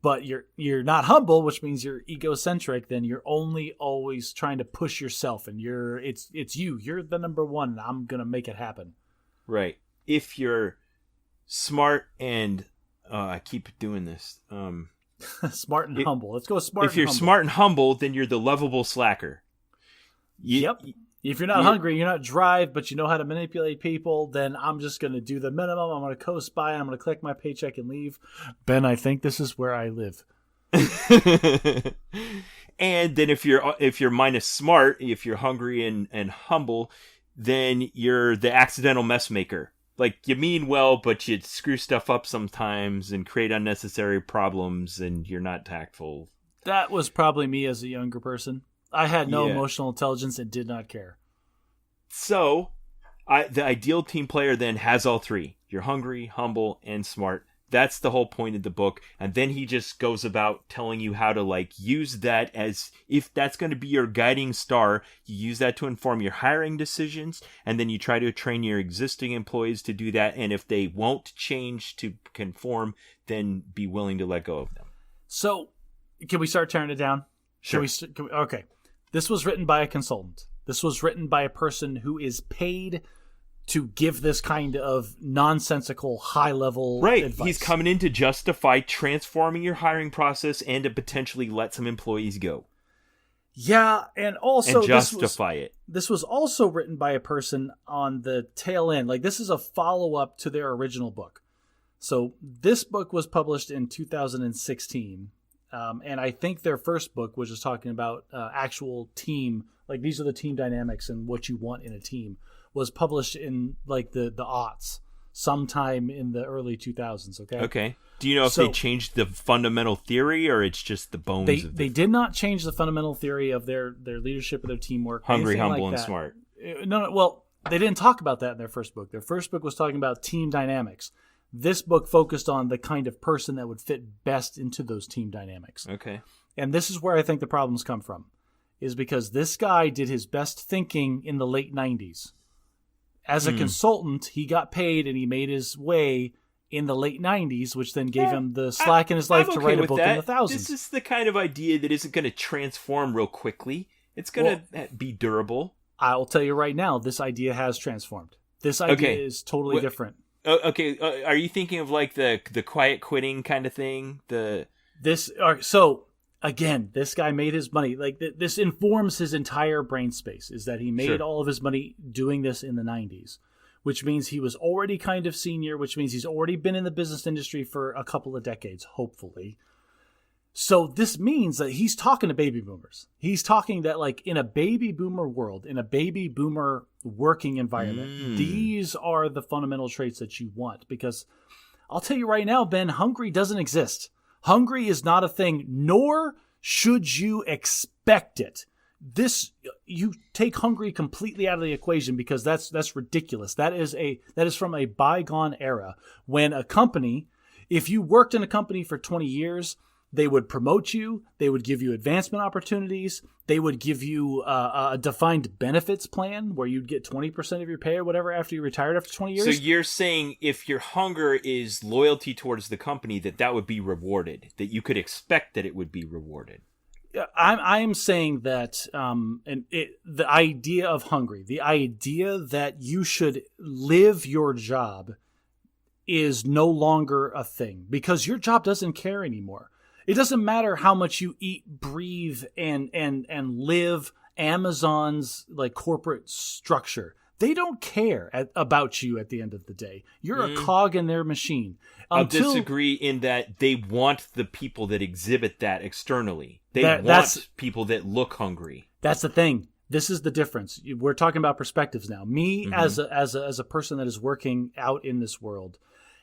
S2: but you're not humble, which means you're egocentric, then you're only always trying to push yourself, and you're the number one, and I'm gonna make it happen.
S1: Right. If you're smart and I keep doing this.
S2: Smart and humble. Let's go smart.
S1: If you're smart and humble, then you're the lovable slacker.
S2: Yep. If you're not hungry, you're not drive, but you know how to manipulate people, then I'm just going to do the minimum. I'm going to coast by, and I'm going to collect my paycheck and leave. Ben, I think this is where I live.
S1: And then if you're minus smart, if you're hungry and humble, then you're the accidental mess maker. Like, you mean well, but you screw stuff up sometimes and create unnecessary problems, and you're not tactful.
S2: That was probably me as a younger person. I had no emotional intelligence and did not care.
S1: So, the ideal team player then has all three. You're hungry, humble, and smart. That's the whole point of the book. And then he just goes about telling you how to, like, use that as, if that's going to be your guiding star, you use that to inform your hiring decisions. And then you try to train your existing employees to do that. And if they won't change to conform, then be willing to let go of them.
S2: So, can we start tearing it down?
S1: Sure.
S2: Okay. This was written by a consultant. This was written by a person who is paid to give this kind of nonsensical, high-level advice.
S1: He's coming in to justify transforming your hiring process and to potentially let some employees go.
S2: Yeah, and also...
S1: And justify it.
S2: This was also written by a person on the tail end. Like, this is a follow-up to their original book. So, this book was published in 2016. And I think their first book was just talking about actual team, like these are the team dynamics and what you want in a team, was published in like the aughts, sometime in the early 2000s. Okay.
S1: Do you know if they changed the fundamental theory, or it's just the bones of
S2: They did not change the fundamental theory of their leadership or their teamwork.
S1: Hungry, humble,
S2: like
S1: and smart.
S2: No, well, they didn't talk about that in their first book. Their first book was talking about team dynamics. This book focused on the kind of person that would fit best into those team dynamics.
S1: Okay.
S2: And this is where I think the problems come from, is because this guy did his best thinking in the late 90s. As a consultant, he got paid and he made his way in the late 90s, which then gave him the slack in his life to write a book in the thousands.
S1: This is the kind of idea that isn't going to transform real quickly. It's going to be durable.
S2: I'll tell you right now, this idea has transformed. This idea is totally different.
S1: Okay, are you thinking of like the quiet quitting kind of thing?
S2: So again, this guy made his money. Like this informs his entire brain space. Is that he made all of his money doing this in the 90s, which means he was already kind of senior, which means he's already been in the business industry for a couple of decades, hopefully. So this means that he's talking to baby boomers. He's talking that like in a baby boomer world, in a baby boomer working environment, these are the fundamental traits that you want. Because I'll tell you right now, Ben, hungry doesn't exist. Hungry is not a thing, nor should you expect it. You take hungry completely out of the equation because that's ridiculous. That is from a bygone era when a company, if you worked in a company for 20 years, they would promote you. They would give you advancement opportunities. They would give you a defined benefits plan where you'd get 20% of your pay or whatever after you retired after 20 years.
S1: So you're saying if your hunger is loyalty towards the company, that would be rewarded, that you could expect that it would be rewarded.
S2: I'm saying that the idea of hungry, the idea that you should live your job is no longer a thing because your job doesn't care anymore. It doesn't matter how much you eat, breathe, and live Amazon's like corporate structure. They don't care about you at the end of the day. You're a cog in their machine.
S1: I'll disagree in that they want the people that exhibit that externally. They want people that look hungry. That's
S2: the thing. This is the difference. We're talking about perspectives now. Me as a person that is working out in this world,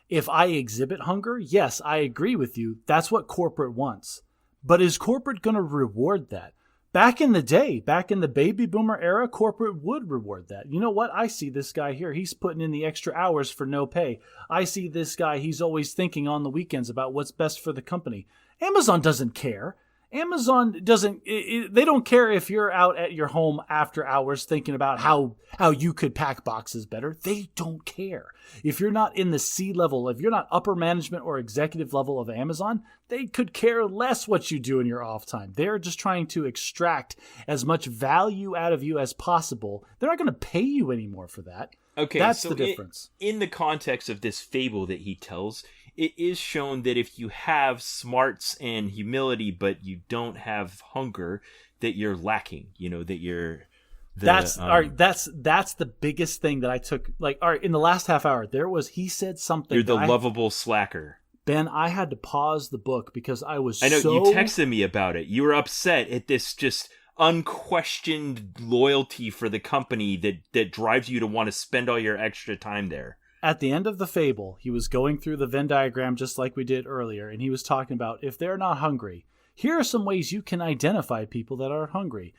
S2: if I exhibit hunger, yes, I agree with you. That's what corporate wants. But is corporate going to reward that? Back in the day, back in the baby boomer era, corporate would reward that. You know what? I see this guy here. He's putting in the extra hours for no pay. I see this guy. He's always thinking on the weekends about what's best for the company. Amazon doesn't care. Amazon doesn't, they don't care if you're out at your home after hours thinking about how you could pack boxes better. They don't care. If you're not in the C-level, if you're not upper management or executive level of Amazon, they could care less what you do in your off time. They're just trying to extract as much value out of you as possible. They're not going to pay you anymore for that.
S1: Okay,
S2: that's so the difference.
S1: In the context of this fable that he tells, it is shown that if you have smarts and humility, but you don't have hunger, that you're lacking. You know, that you're
S2: That's the biggest thing that I took. Like, all right, in the last half hour, he said something.
S1: You're the lovable slacker.
S2: Ben, I had to pause the book because I know
S1: you texted me about it. You were upset at this just unquestioned loyalty for the company that drives you to want to spend all your extra time there.
S2: At the end of the fable, he was going through the Venn diagram just like we did earlier, and he was talking about if they're not hungry, here are some ways you can identify people that are hungry.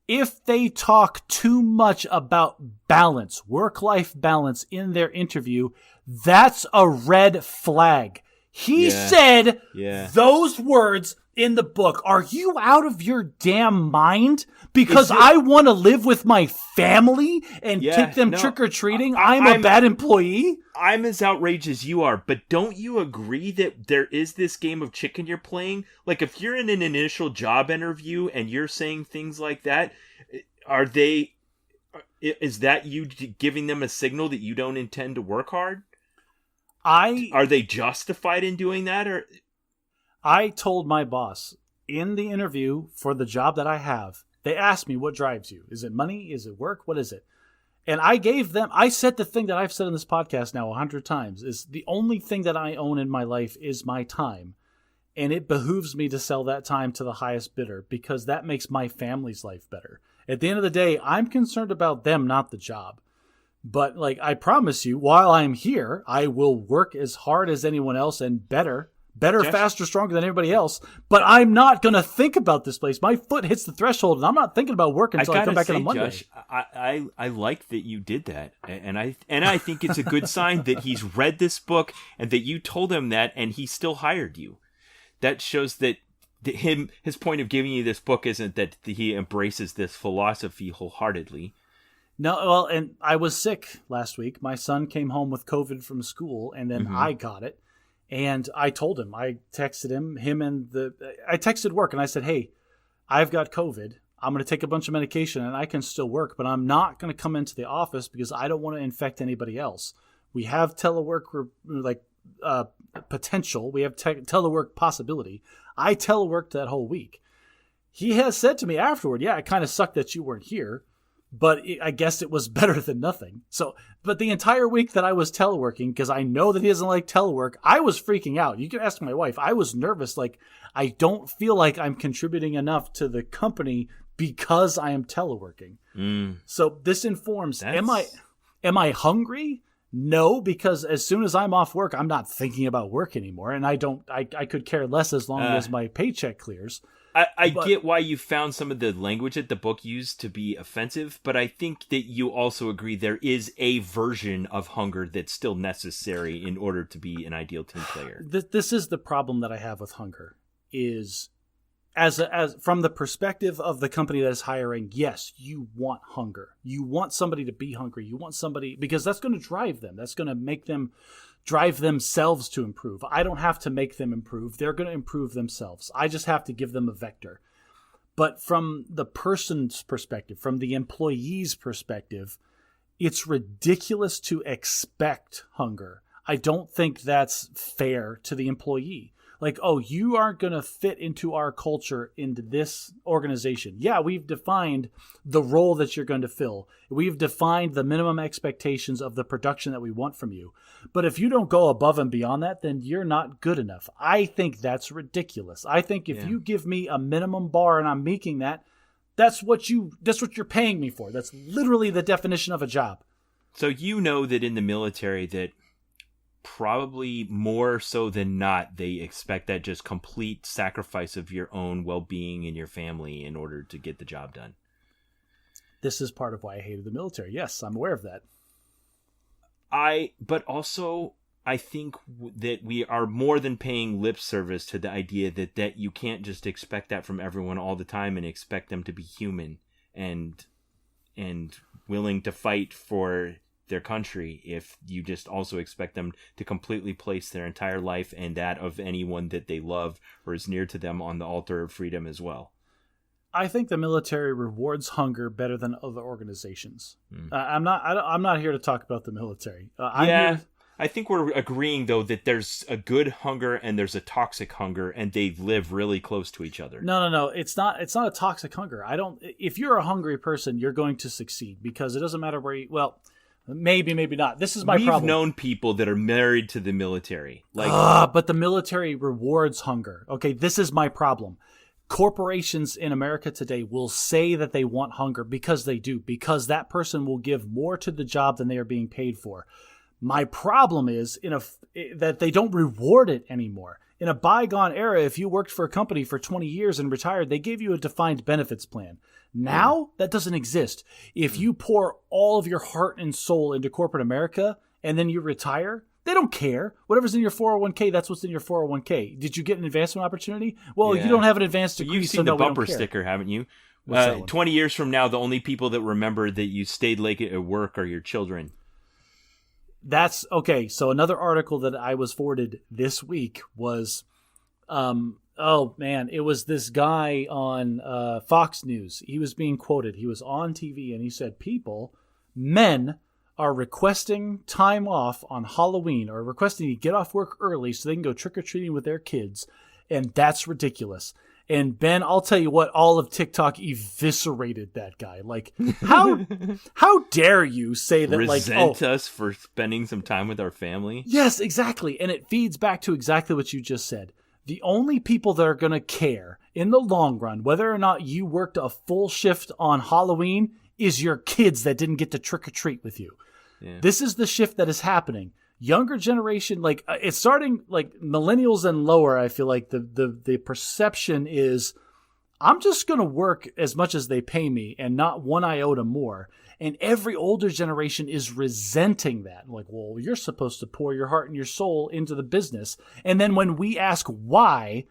S2: If they talk too much about balance, work-life balance in their interview, that's a red flag. He said those words in the book. Are you out of your damn mind? Because I want to live with my family and take them trick-or-treating? I'm a bad employee?
S1: I'm as outraged as you are, but don't you agree that there is this game of chicken you're playing? Like, if you're in an initial job interview and you're saying things like that, is that you giving them a signal that you don't intend to work hard? Are they justified in doing that? Or
S2: I told my boss in the interview for the job that I have, they asked me, what drives you? Is it money? Is it work? What is it? And I said the thing that I've said in this podcast now 100 times, is the only thing that I own in my life is my time. And it behooves me to sell that time to the highest bidder because that makes my family's life better. At the end of the day, I'm concerned about them, not the job. But like, I promise you, while I'm here, I will work as hard as anyone else and better, faster, stronger than everybody else. But I'm not going to think about this place. My foot hits the threshold, and I'm not thinking about work until I come back on a Monday.
S1: Josh, I like that you did that, and I think it's a good sign that he's read this book and that you told him that, and he still hired you. That shows that his point of giving you this book isn't that he embraces this philosophy wholeheartedly.
S2: No, well, and I was sick last week. My son came home with COVID from school, and then I got it. And I told him, I texted I texted work, and I said, hey, I've got COVID. I'm going to take a bunch of medication, and I can still work, but I'm not going to come into the office because I don't want to infect anybody else. We have telework, potential. We have telework possibility. I teleworked that whole week. He has said to me afterward, yeah, it kind of sucked that you weren't here. But I guess it was better than nothing. So, but the entire week that I was teleworking, because I know that he doesn't like telework, I was freaking out. You can ask my wife. I was nervous. Like, I don't feel like I'm contributing enough to the company because I am teleworking. So this informs, am I hungry? No, because as soon as I'm off work, I'm not thinking about work anymore. And I could care less as long as my paycheck clears.
S1: I get why you found some of the language that the book used to be offensive, but I think that you also agree there is a version of hunger that's still necessary in order to be an ideal team player.
S2: This is the problem that I have with hunger, is as from the perspective of the company that is hiring, yes, you want hunger. You want somebody to be hungry. You want somebody, because that's going to drive them. That's going to make them drive themselves to improve. I don't have to make them improve. They're going to improve themselves. I just have to give them a vector. But from the person's perspective, from the employee's perspective, it's ridiculous to expect hunger. I don't think that's fair to the employee. Like, oh, you aren't going to fit into our culture, into this organization. Yeah, we've defined the role that you're going to fill. We've defined the minimum expectations of the production that we want from you. But if you don't go above and beyond that, then you're not good enough. I think that's ridiculous. I think if you give me a minimum bar and I'm making that, that's what you're paying me for. That's literally the definition of a job.
S1: So you know that in the military that probably more so than not, they expect that just complete sacrifice of your own well-being and your family in order to get the job done.
S2: This is part of why I hated the military. Yes, I'm aware of that.
S1: But also, I think that we are more than paying lip service to the idea that you can't just expect that from everyone all the time and expect them to be human and willing to fight for their country if you just also expect them to completely place their entire life and that of anyone that they love or is near to them on the altar of freedom as well.
S2: I think the military rewards hunger better than other organizations. I'm not here to talk about the military.
S1: I think we're agreeing, though, that there's a good hunger and there's a toxic hunger, and they live really close to each other.
S2: No. It's not a toxic hunger. If you're a hungry person, you're going to succeed because it doesn't matter where you, well, maybe not. This is my problem.
S1: We've known people that are married to the military.
S2: But the military rewards hunger. Okay, this is my problem. Corporations in America today will say that they want hunger because they do, because that person will give more to the job than they are being paid for. My problem is that they don't reward it anymore. In a bygone era, if you worked for a company for 20 years and retired, they gave you a defined benefits plan. Now, that doesn't exist. If you pour all of your heart and soul into corporate America and then you retire, they don't care. Whatever's in your 401k, that's what's in your 401k. Did you get an advancement opportunity? Well, you don't have an advanced degree,
S1: you've seen the bumper sticker, haven't you? 20 years from now, the only people that remember that you stayed late at work are your children.
S2: That's okay. So another article that I was forwarded this week was, it was this guy on Fox News. He was being quoted. He was on TV and he said, men are requesting time off on Halloween or requesting to get off work early so they can go trick-or-treating with their kids. And that's ridiculous. And Ben, I'll tell you what, all of TikTok eviscerated that guy. Like, how dare you say that?
S1: Resent us for spending some time with our family?
S2: Yes, exactly. And it feeds back to exactly what you just said. The only people that are going to care in the long run, whether or not you worked a full shift on Halloween, is your kids that didn't get to trick or treat with you. Yeah. This is the shift that is happening. Younger generation, it's starting millennials and lower. I feel like the perception is I'm just going to work as much as they pay me and not one iota more. And every older generation is resenting that. Like, well, you're supposed to pour your heart and your soul into the business. And then when we ask why,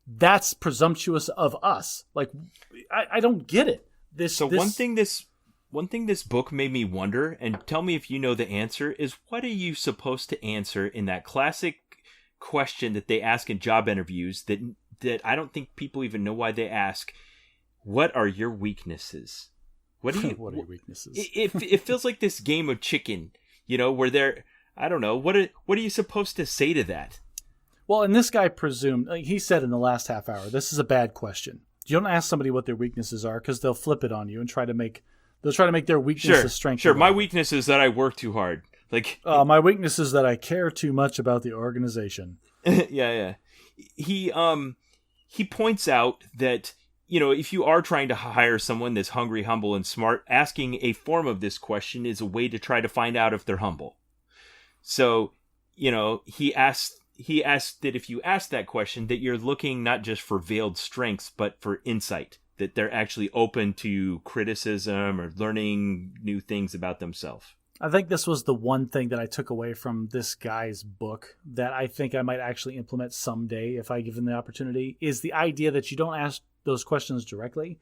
S2: that's presumptuous of us. Like, I don't get it.
S1: One thing this book made me wonder, and tell me if you know the answer, is what are you supposed to answer in that classic question that they ask in job interviews that I don't think people even know why they ask? What are your weaknesses? What are your weaknesses? It feels like this game of chicken, where they're, I don't know, what are you supposed to say to that?
S2: Well, and this guy presumed, he said in the last half hour, this is a bad question. You don't ask somebody what their weaknesses are because they'll flip it on you and try to make their weakness a strength.
S1: Sure, my weakness is that I work too hard.
S2: My weakness is that I care too much about the organization.
S1: Yeah. He points out that, if you are trying to hire someone that's hungry, humble, and smart, asking a form of this question is a way to try to find out if they're humble. So, he asked that if you ask that question, that you're looking not just for veiled strengths, but for insight. That they're actually open to criticism or learning new things about themselves.
S2: I think this was the one thing that I took away from this guy's book that I think I might actually implement someday if I give him the opportunity, is the idea that you don't ask those questions directly.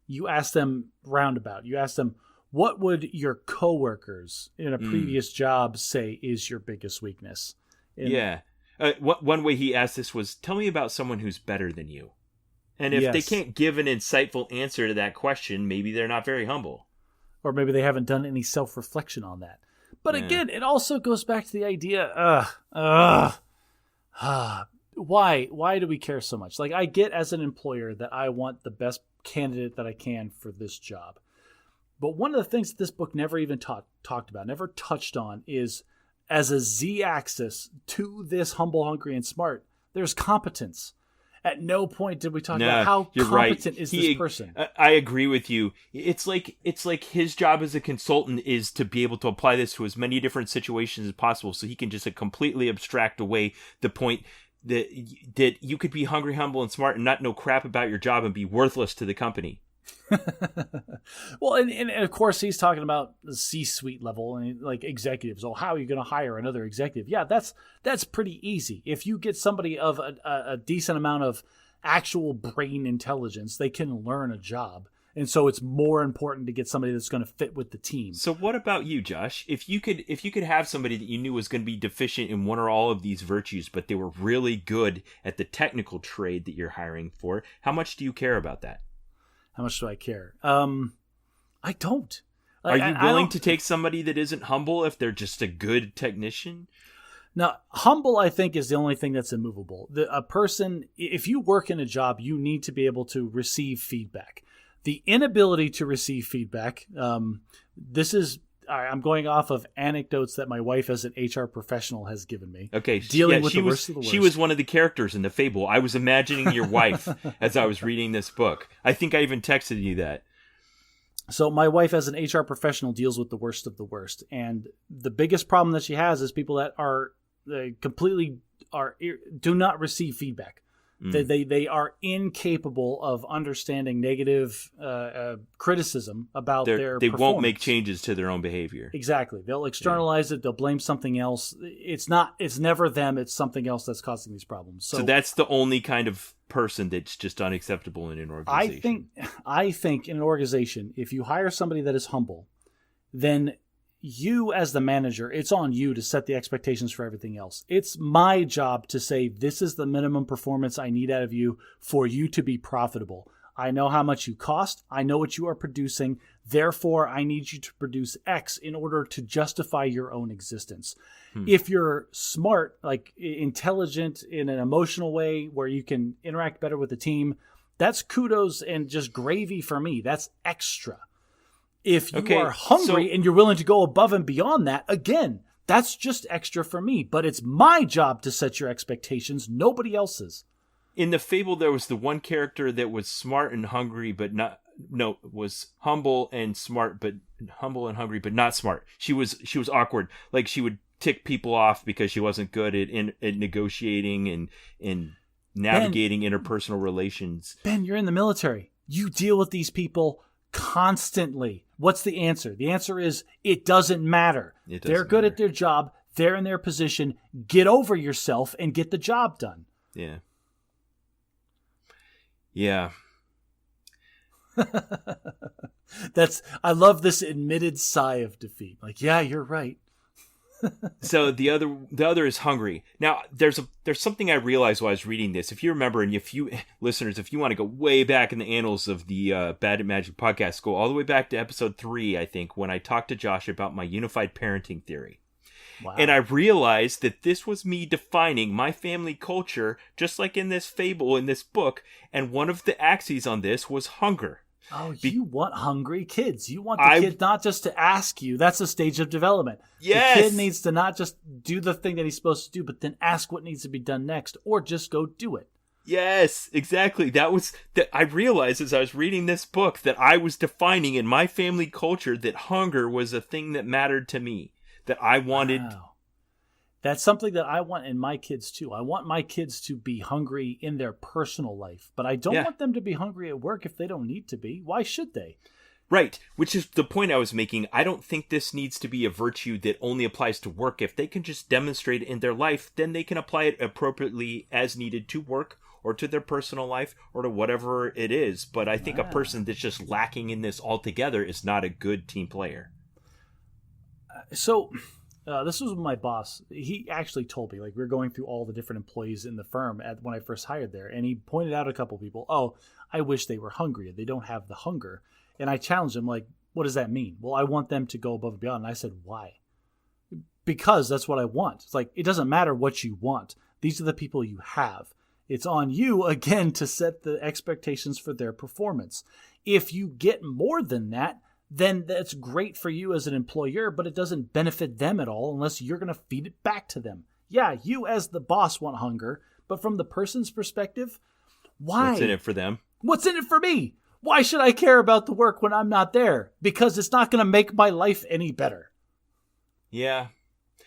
S2: You ask them roundabout. You ask them, what would your coworkers in a previous job say is your biggest weakness?
S1: One way he asked this was, tell me about someone who's better than you. And if they can't give an insightful answer to that question, maybe they're not very humble.
S2: Or maybe they haven't done any self-reflection on that. But again, it also goes back to the idea, why do we care so much? Like, I get as an employer that I want the best candidate that I can for this job. But one of the things that this book never even talked about, never touched on, is as a Z-axis to this humble, hungry, and smart, there's competence. At no point did we talk about how competent is this person.
S1: I agree with you. It's like his job as a consultant is to be able to apply this to as many different situations as possible, so he can just completely abstract away the point that you could be hungry, humble, and smart and not know crap about your job and be worthless to the company.
S2: Well, and of course he's talking about the C-suite level and like executives. Oh, how are you going to hire another executive? Yeah, that's pretty easy. If you get somebody of a decent amount of actual brain intelligence, they can learn a job. And so it's more important to get somebody that's going to fit with the team.
S1: So what about you, Josh? If you could have somebody that you knew was going to be deficient in one or all of these virtues, but they were really good at the technical trade that you're hiring for, how much do you care about that?
S2: How much do I care? I don't.
S1: Are you willing to take somebody that isn't humble if they're just a good technician?
S2: Now, humble, I think, is the only thing that's immovable. A person, if you work in a job, you need to be able to receive feedback. The inability to receive feedback, I'm going off of anecdotes that my wife as an HR professional has given me.
S1: Okay.
S2: Dealing with the worst of the worst.
S1: She was one of the characters in the fable. I was imagining your wife as I was reading this book. I think I even texted you that.
S2: So my wife as an HR professional deals with the worst of the worst. And the biggest problem that she has is people that are do not receive feedback. They are incapable of understanding negative criticism about their
S1: They
S2: performance.
S1: won't make changes to their own behavior.
S2: Exactly. They'll externalize it. They'll blame something else. It's never them. It's something else that's causing these problems.
S1: So that's the only kind of person that's just unacceptable in an organization.
S2: I think in an organization, if you hire somebody that is humble, then you as the manager, it's on you to set the expectations for everything else. It's my job to say, this is the minimum performance I need out of you for you to be profitable. I know how much you cost. I know what you are producing. Therefore, I need you to produce X in order to justify your own existence. If you're smart, like intelligent in an emotional way where you can interact better with the team, that's kudos and just gravy for me. That's extra. If you are hungry and you're willing to go above and beyond that, again, that's just extra for me. But it's my job to set your expectations, nobody else's.
S1: In the fable, there was the one character that was smart and hungry, was humble and smart, but humble and hungry, but not smart. She was awkward. Like she would tick people off because she wasn't good at negotiating and navigating interpersonal relations.
S2: Ben, you're in the military. You deal with these people constantly. What's the answer? The answer is it doesn't matter. They're good at their job. They're in their position. Get over yourself and get the job done.
S1: Yeah. Yeah.
S2: I love this admitted sigh of defeat. Like, yeah, you're right.
S1: So the other is hungry. Now there's something I realized while I was reading this. If you remember, and if you listeners, if you want to go way back in the annals of the Bad at Magic podcast, go all the way back to episode 3, I think, when I talked to Josh about my unified parenting theory. Wow. And I realized that this was me defining my family culture, just like in this fable, in this book. And one of the axes on this was hunger.
S2: Oh, you want hungry kids. You want the kid not just to ask you. That's a stage of development. Yes. The kid needs to not just do the thing that he's supposed to do, but then ask what needs to be done next, or just go do it.
S1: Yes, exactly. I realized as I was reading this book that I was defining in my family culture that hunger was a thing that mattered to me, that I wanted. Wow.
S2: That's something that I want in my kids too. I want my kids to be hungry in their personal life, but I don't want them to be hungry at work if they don't need to be. Why should they?
S1: Right, which is the point I was making. I don't think this needs to be a virtue that only applies to work. If they can just demonstrate it in their life, then they can apply it appropriately as needed to work or to their personal life or to whatever it is. But I think a person that's just lacking in this altogether is not a good team player.
S2: This was my boss. He actually told me, like, we were going through all the different employees in the firm when I first hired there, and he pointed out a couple people. Oh, I wish they were hungry. They don't have the hunger. And I challenged him, like, what does that mean? Well, I want them to go above and beyond. And I said, why? Because that's what I want. It's like, it doesn't matter what you want. These are the people you have. It's on you, again, to set the expectations for their performance. If you get more than that, then that's great for you as an employer, but it doesn't benefit them at all unless you're going to feed it back to them. Yeah, you as the boss want hunger, but from the person's perspective, why?
S1: What's in it for them?
S2: What's in it for me? Why should I care about the work when I'm not there? Because it's not going to make my life any better.
S1: Yeah.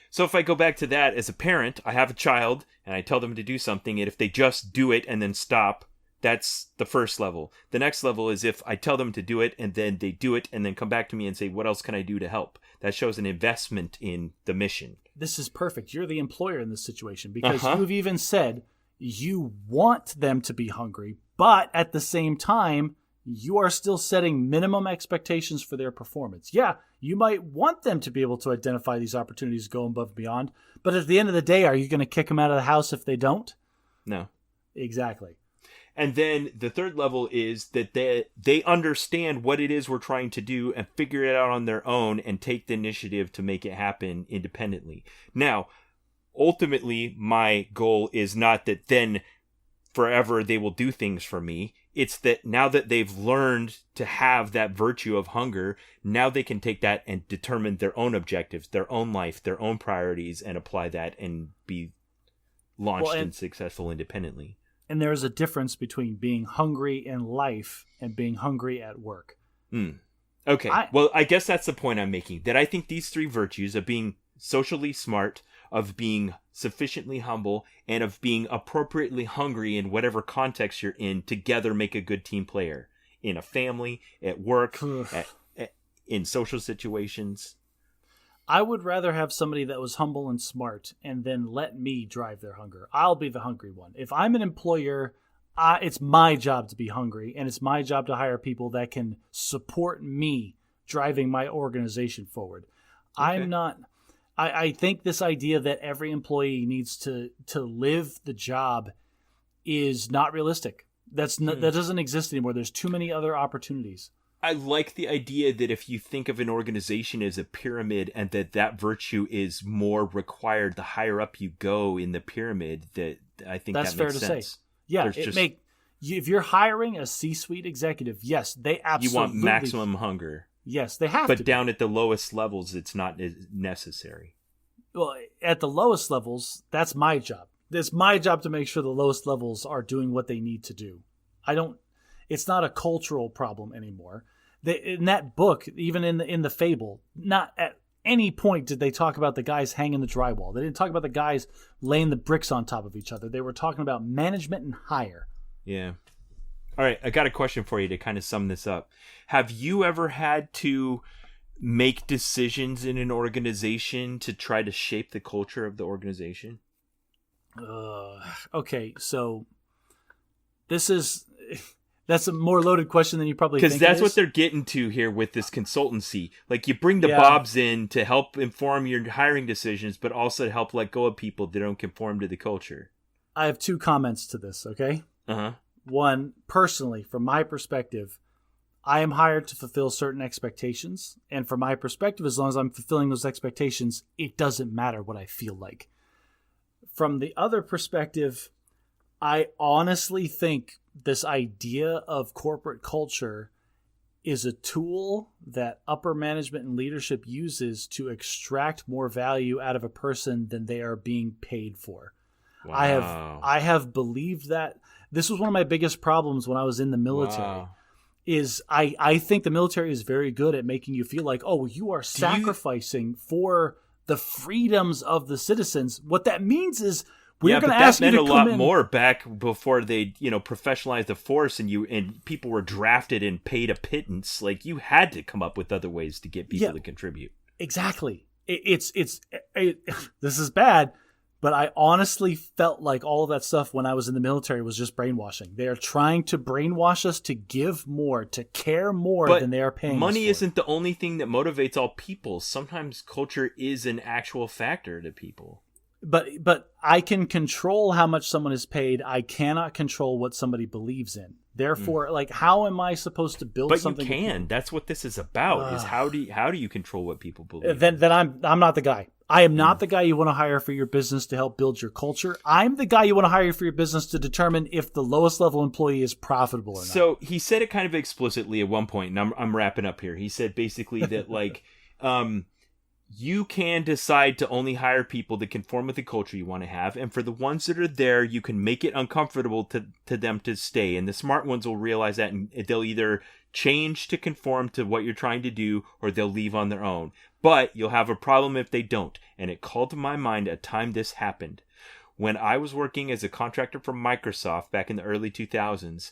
S1: So if I go back to that, as a parent, I have a child, and I tell them to do something, and if they just do it and then stop, that's the first level. The next level is if I tell them to do it, and then they do it, and then come back to me and say, what else can I do to help? That shows an investment in the mission.
S2: This is perfect. You're the employer in this situation, because you've even said you want them to be hungry, but at the same time, you are still setting minimum expectations for their performance. Yeah, you might want them to be able to identify these opportunities, go above and beyond, but at the end of the day, are you going to kick them out of the house if they don't?
S1: No.
S2: Exactly.
S1: And then the third level is that they understand what it is we're trying to do and figure it out on their own and take the initiative to make it happen independently. Now, ultimately my goal is not that then forever they will do things for me. It's that now that they've learned to have that virtue of hunger, now they can take that and determine their own objectives, their own life, their own priorities, and apply that and be launched and successful independently.
S2: And there's a difference between being hungry in life and being hungry at work.
S1: Okay. Well, I guess that's the point I'm making. That I think these three virtues of being socially smart, of being sufficiently humble, and of being appropriately hungry in whatever context you're in together make a good team player. In a family, at work, in social situations.
S2: I would rather have somebody that was humble and smart and then let me drive their hunger. I'll be the hungry one. If I'm an employer, it's my job to be hungry, and it's my job to hire people that can support me driving my organization forward. Okay. I think this idea that every employee needs to live the job is not realistic. That doesn't exist anymore. There's too many other opportunities.
S1: I like the idea that if you think of an organization as a pyramid and that virtue is more required the higher up you go in the pyramid, that I think
S2: that's
S1: that makes
S2: fair to
S1: sense.
S2: say. Yeah, if you're hiring a C-suite executive, yes, they absolutely... You want
S1: maximum hunger.
S2: Yes, they have
S1: to.
S2: But
S1: down at the lowest levels, it's not necessary.
S2: Well, at the lowest levels, that's my job. It's my job to make sure the lowest levels are doing what they need to do. It's not a cultural problem anymore. In that book, even in the fable, not at any point did they talk about the guys hanging the drywall. They didn't talk about the guys laying the bricks on top of each other. They were talking about management and hire.
S1: Yeah. All right, I got a question for you to kind of sum this up. Have you ever had to make decisions in an organization to try to shape the culture of the organization?
S2: Okay, so that's a more loaded question than you probably think.
S1: Because that's what they're getting to here with this consultancy. Like, you bring the Bobs in to help inform your hiring decisions, but also to help let go of people that don't conform to the culture.
S2: I have two comments to this, okay?
S1: Uh-huh.
S2: One, personally, from my perspective, I am hired to fulfill certain expectations. And from my perspective, as long as I'm fulfilling those expectations, it doesn't matter what I feel like. From the other perspective, I honestly think this idea of corporate culture is a tool that upper management and leadership uses to extract more value out of a person than they are being paid for.
S1: Wow.
S2: I have believed that. This was one of my biggest problems when I was in the military.
S1: Wow.
S2: Is I think the military is very good at making you feel like, oh, you are sacrificing for the freedoms of the citizens. What that means is we're going to ask you to come in.
S1: That meant a lot more back before they, professionalized the force and people were drafted and paid a pittance. Like, you had to come up with other ways to get people to contribute.
S2: Exactly. This is bad, but I honestly felt like all of that stuff when I was in the military was just brainwashing. They are trying to brainwash us to give more, to care more than they are paying us for.
S1: Money isn't the only thing that motivates all people. Sometimes culture is an actual factor to people.
S2: But I can control how much someone is paid. I cannot control what somebody believes in. Therefore, how am I supposed to build something?
S1: But you can. That's what this is about. Is how do you control what people believe?
S2: Then I'm not the guy. I am not the guy you want to hire for your business to help build your culture. I'm the guy you want to hire for your business to determine if the lowest level employee is profitable or not.
S1: So he said it kind of explicitly at one point, and I'm wrapping up here. He said basically that you can decide to only hire people that conform with the culture you want to have. And for the ones that are there, you can make it uncomfortable to them to stay. And the smart ones will realize that, and they'll either change to conform to what you're trying to do, or they'll leave on their own. But you'll have a problem if they don't. And it called to my mind a time this happened. When I was working as a contractor for Microsoft back in the early 2000s,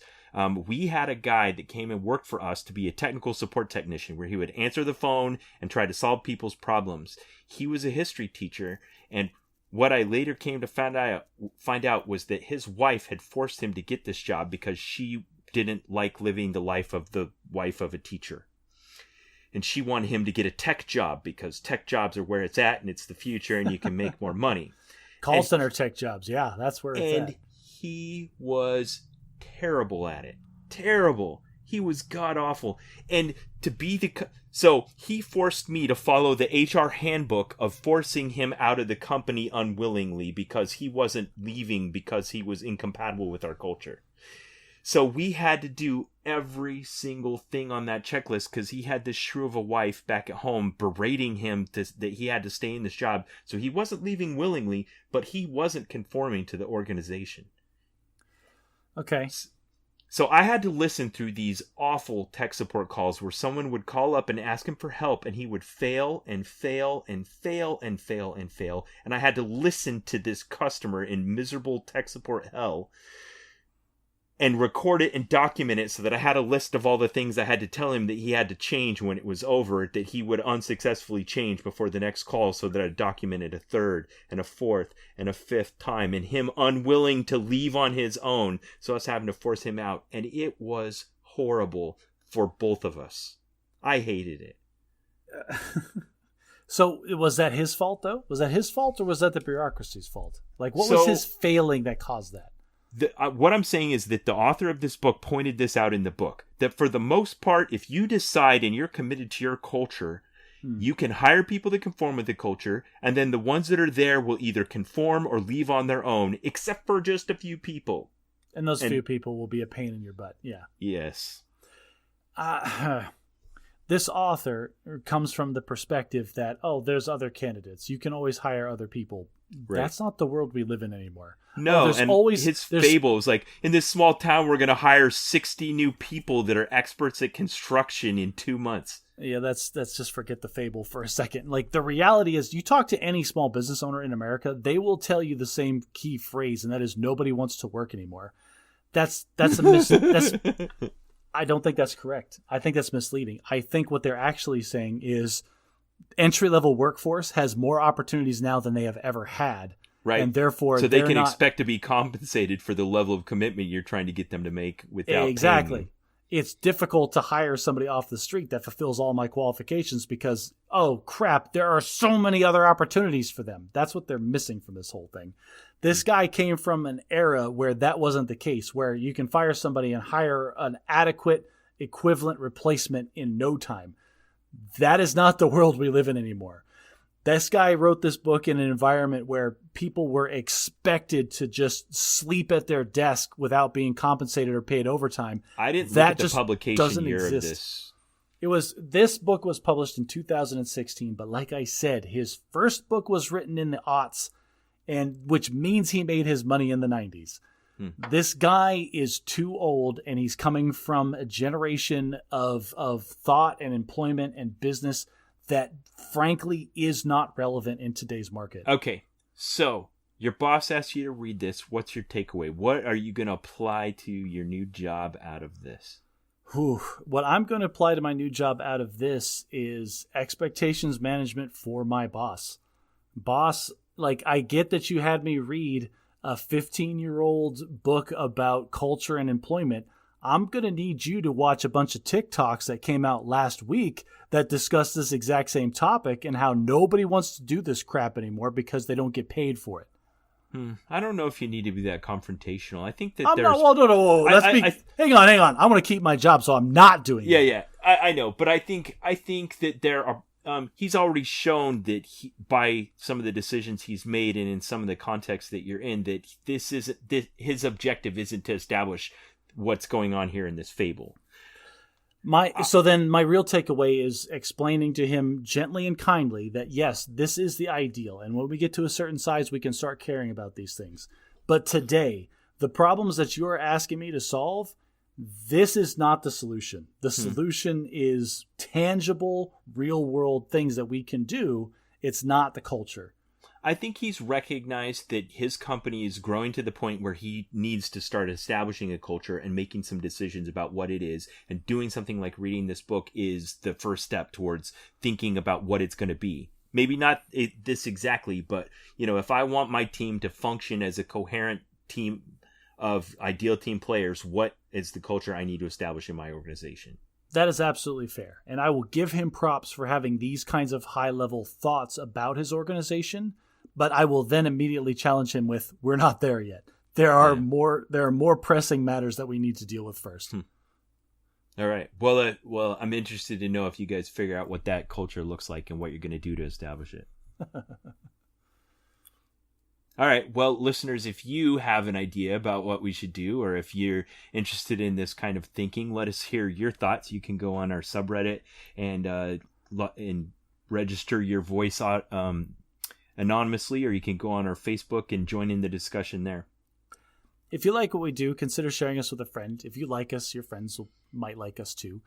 S1: we had a guy that came and worked for us to be a technical support technician, where he would answer the phone and try to solve people's problems. He was a history teacher, and what I later came to find out was that his wife had forced him to get this job because she didn't like living the life of the wife of a teacher. And she wanted him to get a tech job because tech jobs are where it's at and it's the future and you can make more money.
S2: Call center tech jobs, yeah, that's where it's at.
S1: And he was terrible at it. Terrible. He was god awful. And to be So he forced me to follow the HR handbook of forcing him out of the company unwillingly because he wasn't leaving because he was incompatible with our culture. So we had to do every single thing on that checklist because he had this shrew of a wife back at home berating him that he had to stay in this job. So he wasn't leaving willingly, but he wasn't conforming to the organization.
S2: Okay.
S1: So I had to listen through these awful tech support calls where someone would call up and ask him for help and he would fail and fail and fail and fail and fail. And I had to listen to this customer in miserable tech support hell and record it and document it so that I had a list of all the things I had to tell him that he had to change when it was over, that he would unsuccessfully change before the next call, so that I documented a third and a fourth and a fifth time, and him unwilling to leave on his own, so I was having to force him out. And it was horrible for both of us. I hated it.
S2: So was that his fault, though? Was that his fault, or was that the bureaucracy's fault? Like, what was his failing that caused that?
S1: What I'm saying is that the author of this book pointed this out in the book, that for the most part, if you decide and you're committed to your culture, you can hire people that conform with the culture, and then the ones that are there will either conform or leave on their own, except for just a few people.
S2: And those few people will be a pain in your butt. Yeah.
S1: Yes.
S2: This author comes from the perspective that, there's other candidates. You can always hire other people. Right. That's not the world we live in anymore.
S1: No, and his fable is like, in this small town, we're going to hire 60 new people that are experts at construction in 2 months.
S2: Yeah, that's just forget the fable for a second. Like, the reality is, you talk to any small business owner in America, they will tell you the same key phrase, and that is, nobody wants to work anymore. That's I don't think that's correct. I think that's misleading. I think what they're actually saying is entry-level workforce has more opportunities now than they have ever had.
S1: Right.
S2: And therefore,
S1: so they can expect to be compensated for the level of commitment you're trying to get them to make without
S2: exactly.
S1: paying.
S2: It's difficult to hire somebody off the street that fulfills all my qualifications because, oh crap, there are so many other opportunities for them. That's what they're missing from this whole thing. This guy came from an era where that wasn't the case, where you can fire somebody and hire an adequate equivalent replacement in no time. That is not the world we live in anymore. This guy wrote this book in an environment where people were expected to just sleep at their desk without being compensated or paid overtime.
S1: I didn't look at the publication year of this.
S2: This book was published in 2016, but like I said, his first book was written in the aughts, and which means he made his money in the 90s. This guy is too old, and he's coming from a generation of thought and employment and business that frankly is not relevant in today's market.
S1: Okay, so your boss asked you to read this. What's your takeaway? What are you going to apply to your new job out of this?
S2: What I'm going to apply to my new job out of this is expectations management for my boss. Boss, like, I get that you had me read a 15-year-old book about culture and employment. I'm going to need you to watch a bunch of TikToks that came out last week that discuss this exact same topic and how nobody wants to do this crap anymore because they don't get paid for it.
S1: I don't know if you need to be that confrontational. I think that
S2: hang on. I want to keep my job, so I'm not doing it.
S1: Yeah. I know, but I think that there are. He's already shown that by some of the decisions he's made and in some of the context that you're in, that his objective isn't to establish what's going on here in this fable.
S2: So then my real takeaway is explaining to him gently and kindly that, yes, this is the ideal. And when we get to a certain size, we can start caring about these things. But today, the problems that you're asking me to solve, this is not the solution. The solution is tangible, real world things that we can do. It's not the culture.
S1: I think he's recognized that his company is growing to the point where he needs to start establishing a culture and making some decisions about what it is. And doing something like reading this book is the first step towards thinking about what it's going to be. Maybe not this exactly, but if I want my team to function as a coherent team of ideal team players, what is the culture I need to establish in my organization?
S2: That is absolutely fair. And I will give him props for having these kinds of high-level thoughts about his organization. But I will then immediately challenge him with, we're not there yet. There are more pressing matters that we need to deal with first.
S1: All right. Well, I'm interested to know if you guys figure out what that culture looks like and what you're going to do to establish it. All right. Well, listeners, if you have an idea about what we should do, or if you're interested in this kind of thinking, let us hear your thoughts. You can go on our subreddit and register your voice anonymously, or you can go on our Facebook and join in the discussion there.
S2: If you like what we do, consider sharing us with a friend. If you like us, your friends might like us too.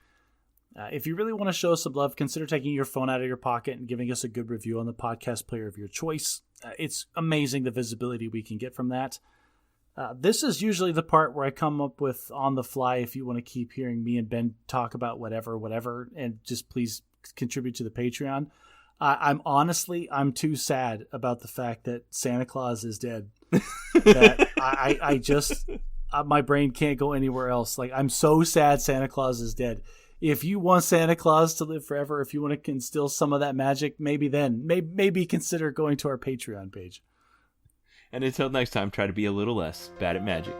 S2: If you really want to show us some love, consider taking your phone out of your pocket and giving us a good review on the podcast player of your choice. It's amazing the visibility we can get from that. This is usually the part where I come up with on the fly if you want to keep hearing me and Ben talk about whatever, and just please contribute to the Patreon. I'm too sad about the fact that Santa Claus is dead. That I just, my brain can't go anywhere else. Like, I'm so sad Santa Claus is dead. If you want Santa Claus to live forever, if you want to instill some of that magic, maybe consider going to our Patreon page.
S1: And until next time, try to be a little less bad at magic.